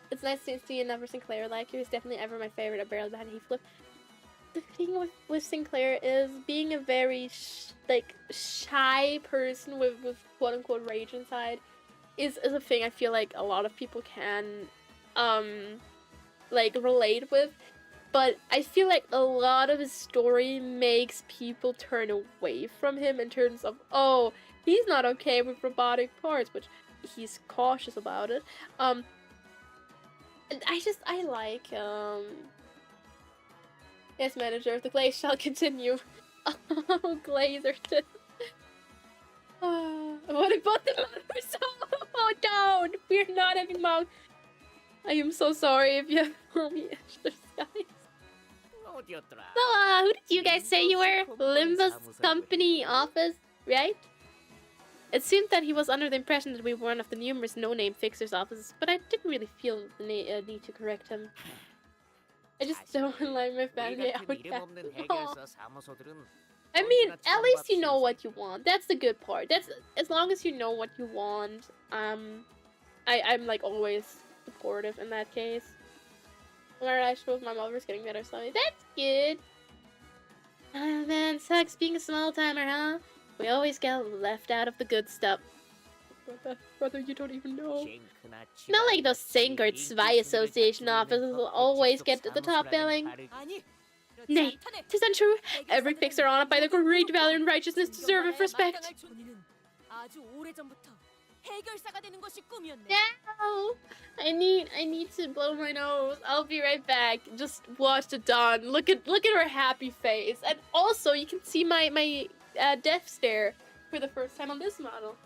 It's nice to see another Sinclair like you. He's definitely ever my favorite. I barely had Heathcliff. The thing with Sinclair is being a very shy person with quote unquote rage inside is a thing I feel like a lot of people can relate with. But I feel like a lot of his story makes people turn away from him in terms of, oh, he's not okay with robotic parts, which he's cautious about it. And I like, yes, manager, the glaze shall continue. Oh, Glazerton. What about the letters? Oh, don't! We're not having mouth. I am so sorry if you have mommy extras, guys. So, who did you guys say you were? Limbus company office, right? It seemed that he was under the impression that we were one of the numerous no-name fixers' offices, but I didn't really feel the need to correct him. I just don't like my family 같은 이름 outcast. 없는 해결사 사무소들은 I mean, at least you know what you want. That's the good part. That's as long as you know what you want. I'm like always supportive in that case. Alright, I suppose my mother's getting better slowly. That's good. Man, sucks being a small timer, huh? We always get left out of the good stuff. Brother, you don't even know. Not like the Sink or Zwei Association offices will always get to the top billing. Nay, 'tis untrue. Every fixer on it by the great valor and righteousness deserveth respect. No, I need to blow my nose. I'll be right back. Just watch the dawn. Look at her happy face, and also you can see my death stare for the first time on this model.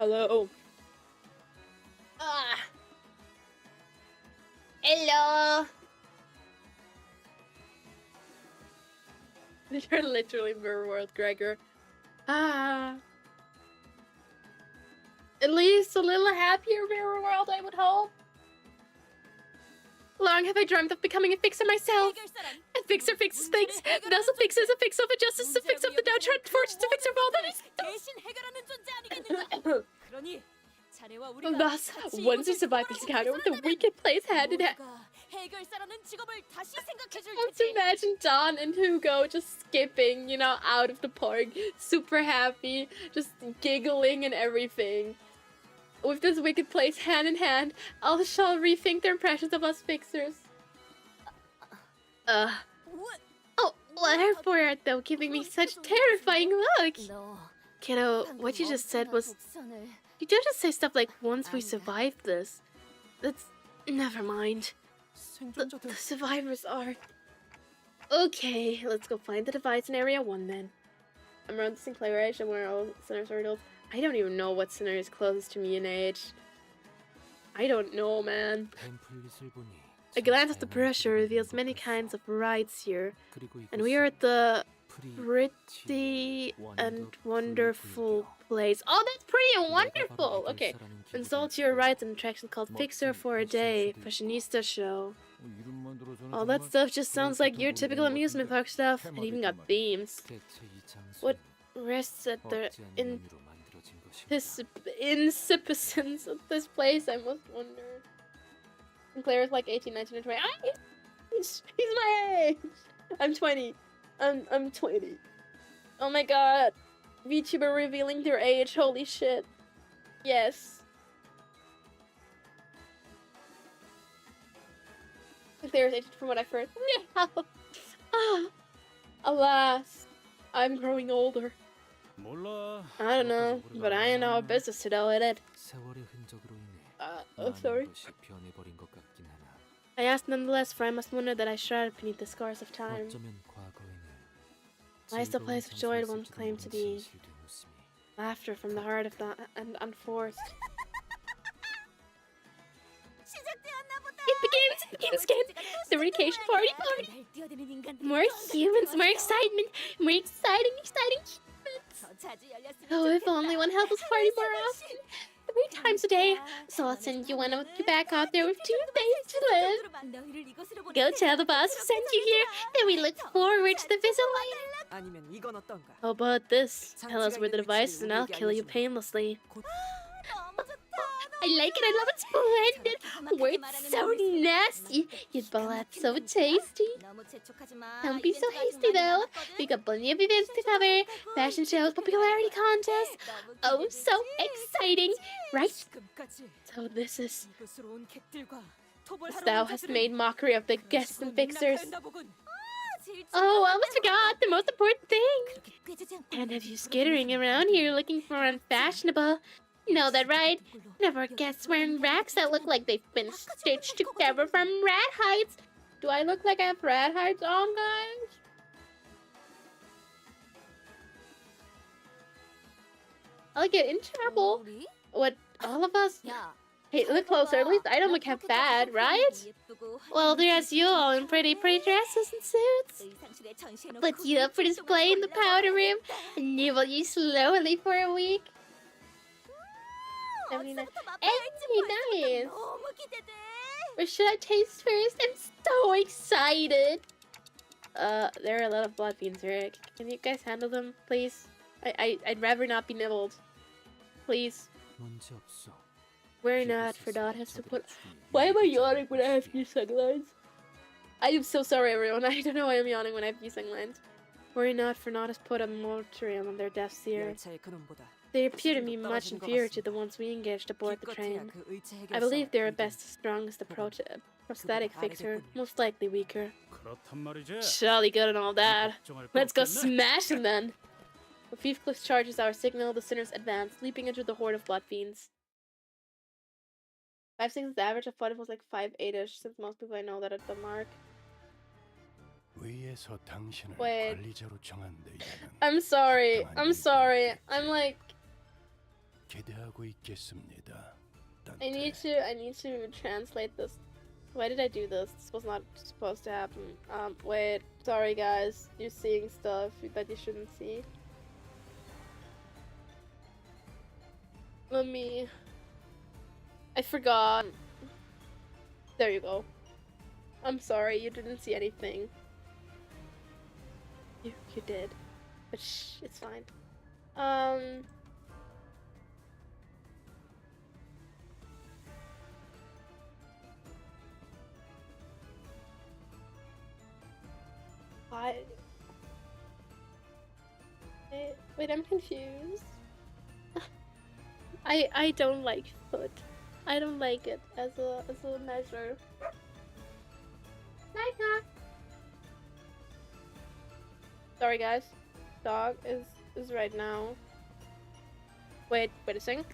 Hello. Hello. You're literally Mirror World, Gregor. At least a little happier Mirror World, I would hope. Long have I dreamt of becoming a fixer myself. A fixer fixes things. Thus a fixer is a fixer of justice, a fixer of the downtrodden, fortunes, a fixer of all that is. Thus, once you survive this encounter with the wicked plays hand in hand. Let's imagine Don and Hugo just skipping, out of the park, super happy, just giggling and everything. With this wicked place hand in hand, all shall rethink their impressions of us fixers. Oh, wherefore art thou giving me such terrifying look? Kiddo, what you just said was... You don't just say stuff like, once we survive this. That's... Never mind. The survivors are... Okay, let's go find the device in Area 1 then. I'm around the Sinclair age and where all sinners are adults. I don't even know what sinner is closest to me in age. I don't know, man. A glance at the brochure reveals many kinds of rides here. And we are at the pretty and wonderful place. Oh, that's pretty and wonderful! Okay. Consult your rides and attraction called Fixer for a Day, Fashionista Show. All that stuff just sounds like your typical amusement park stuff. It even got themes. What rests at the insipidence of this place, I must wonder. Sinclair is like 18, 19, and 20. He's my age! I'm 20. I'm 20. Oh my god. VTuber revealing their age, holy shit. Yes. Sinclair is 18 from what I've heard. No! Alas. I'm growing older. I don't know, but I ain't no business to know it. Oh, sorry. I ask nonetheless, for I must wonder that I shrouded beneath the scars of time. Lies the place of joy it once claimed to be. Laughter from the heart of and unforced. It begins again. The vacation party. More humans, more excitement, more exciting humans. Oh, if only one helped us party more often. 3 times a day. So I'll send you one of you back out there with 2 days to live. Go tell the boss who sent you here that we look forward to the visit later. How about this? Tell us where the device is and I'll kill you painlessly. I like it, I love it, splendid. Word so nasty, yet blood so tasty. Don't be so hasty though. We got plenty of events to cover. Fashion shows, popularity contests. Oh, so exciting, right? So this is... Thou hast made mockery of the guests and fixers. Oh, I almost forgot the most important thing. And have you skittering around here looking for unfashionable? Know that, right? Never guess wearing racks that look like they've been stitched together from rat hides. Do I look like I have rat hides on, guys? I'll get in trouble. 우리? What, all of us? 야, Hey, look closer. At least I don't look half bad, right? Well, there's you all in pretty dresses and suits. Put you up for display in the powder room and nibble you slowly for a week. 79. Hey, nice. 너무 기대돼. Where should I taste first? I'm so excited. There are a lot of blood beans here. Can you guys handle them, please? I'd rather not be nibbled. Please. 문제 없어. Worry not, for Dot has to put. Why am I yawning when I have fusing lines? I am so sorry, everyone. I don't know why I'm yawning when I have fusing lines. Worry not, for Dot has put a mortuary on their deaths here. 열차의 근원보다 They appear to be much inferior to the ones we engaged aboard the train. I believe they are best as strong as the prosthetic fixer, most likely weaker. 그렇단 말이지. Jolly good and all that. 걱정할 거 Let's go 없겠네. smash them then! When Fiefcliff charges our signal, the sinners advance, leaping into the horde of blood fiends. 5'6" is the average. I thought it was like 5'8"ish, since most people I know that at the mark. 위에서 당신을 Wait. 관리자로 정한 데에는 I'm sorry. I'm like, 기대하고 있겠습니다. I need to translate this. Why did I do this? This was not supposed to happen. Wait. Sorry guys. You're seeing stuff that you shouldn't see. I forgot. There you go. I'm sorry, you didn't see anything. You did. But shh, it's fine. Wait, I'm confused. I don't like foot. I don't like it as a measure. Night dog. Sorry guys. Dog is right now. Wait a second.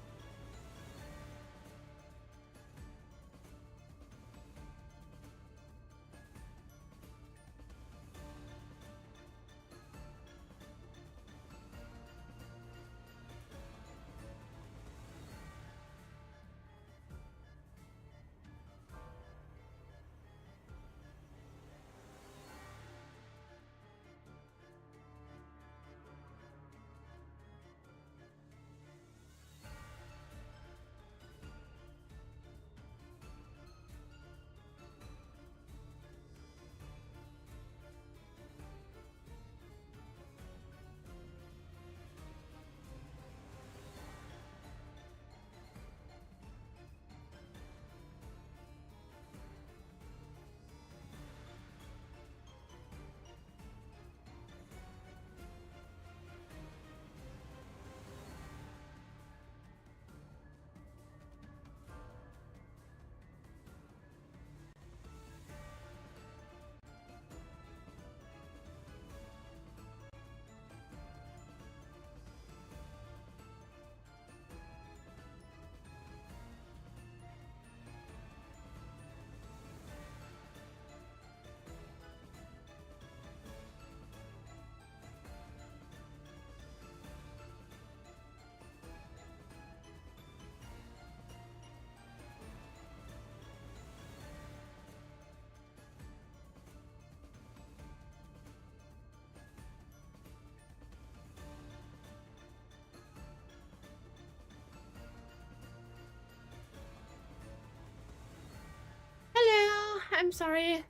Hello, I'm sorry.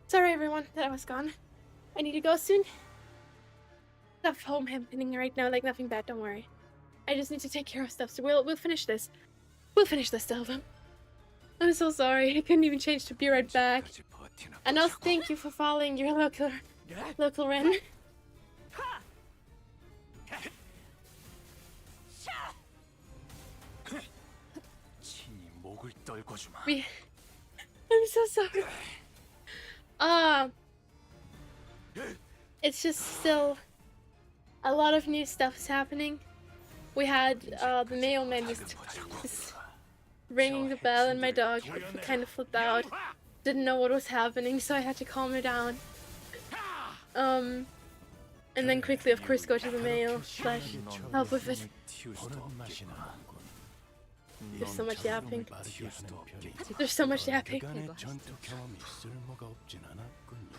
Sorry everyone that I was gone. I need to go soon. Stuff home happening right now, like nothing bad, don't worry. I just need to take care of stuff, so we'll finish this. We'll finish this album. I'm so sorry, I couldn't even change to be right back. And also thank you for following your local Ren. I'm so sorry. It's just still a lot of new stuff is happening. We had the mailman just ringing the bell, and my dog kind of flipped out. Didn't know what was happening, so I had to calm her down. And then quickly, of course, go to the mail. Slash help with it. There's so much yapping. There's so much yapping. 그간의 전투 경험이 쓸모가 없진 않았군요.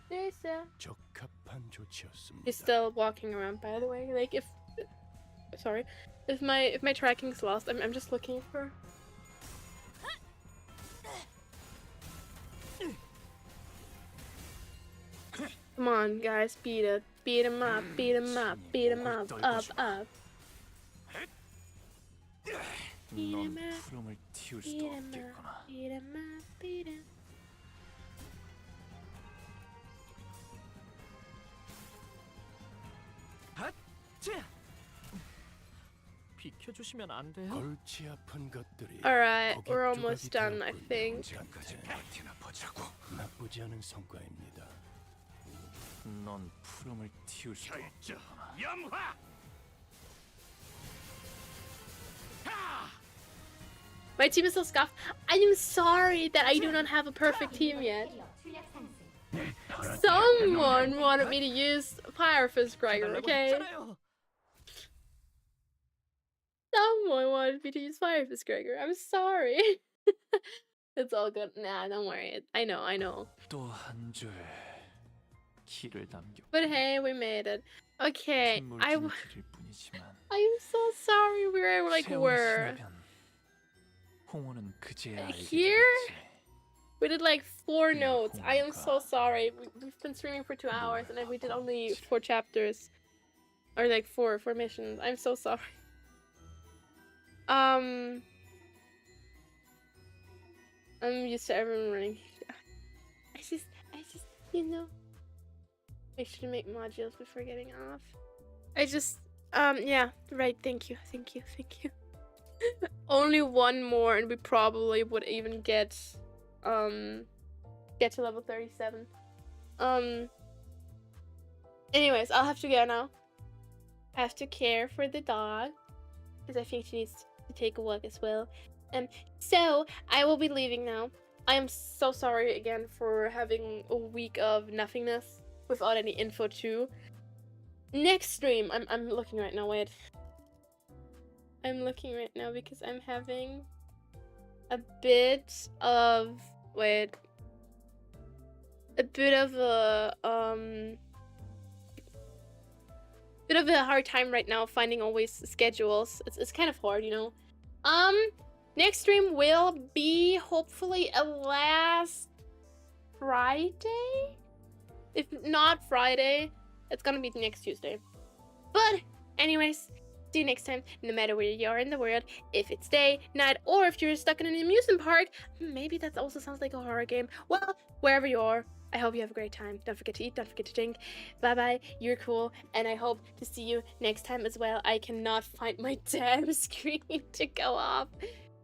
There's 적합한 조치였습니다. He's still walking around, by the way. Like if my tracking's lost, I'm just looking for. Come on, guys, beat him up, beat him up, beat him up, up. Beat him up, beat him up, beat him up, beat him. 비켜주시면 안 돼요? 골치 아픈 것들이 Alright, 거기 we're almost 조각이 done, I 되었군요. think. 파티나 보자고. 나쁘지 않은 성과입니다. 넌 푸름을 틔울 수 없구나. 염화. My team is so scuffed. I am sorry that I do not have a perfect team yet. Someone wanted me to use Fire Fist Gregor, okay? Someone wanted me to use Fire Fist Gregor. I'm sorry. It's all good. Nah, don't worry. I know. 또 한 줄 길을 남겨. But hey, we made it. Okay, I am 뿐이지만 so sorry we're 홍호는 그제야 알게 Here? 되겠지. we did like 4 notes. I am so sorry. We've been streaming for 2 hours and we did only 4 chapters. Or like 4 missions. I'm so sorry. I'm used to everyone running. I just, you know, make sure to make modules before getting off. Yeah, right. Thank you. Only 1 more, and we probably would even get to level 37. Anyways, I'll have to go now. I have to care for the dog because I think she needs to take a walk as well. So I will be leaving now. I am so sorry again for having a week of nothingness without any info too. Next stream, I'm looking right now. Wait, I'm looking right now because I'm having a bit of a hard time right now finding always schedules. It's kind of hard, you know. Next stream will be hopefully a last Friday. If not Friday, it's gonna be next Tuesday. But anyways, see you next time. No matter where you are in the world, if it's day, night, or if you're stuck in an amusement park, maybe that also sounds like a horror game. Well, wherever you are, I hope you have a great time. Don't forget to eat, don't forget to drink. Bye bye, you're cool, and I hope to see you next time as well. I cannot find my damn screen to go off.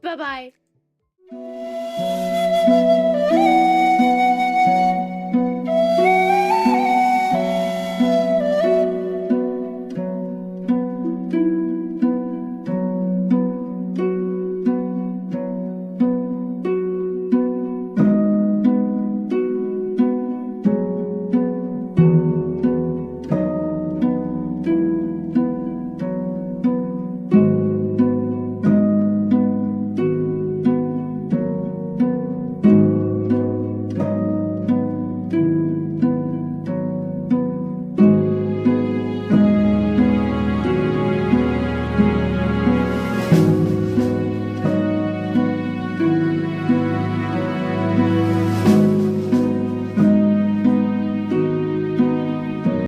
Bye bye.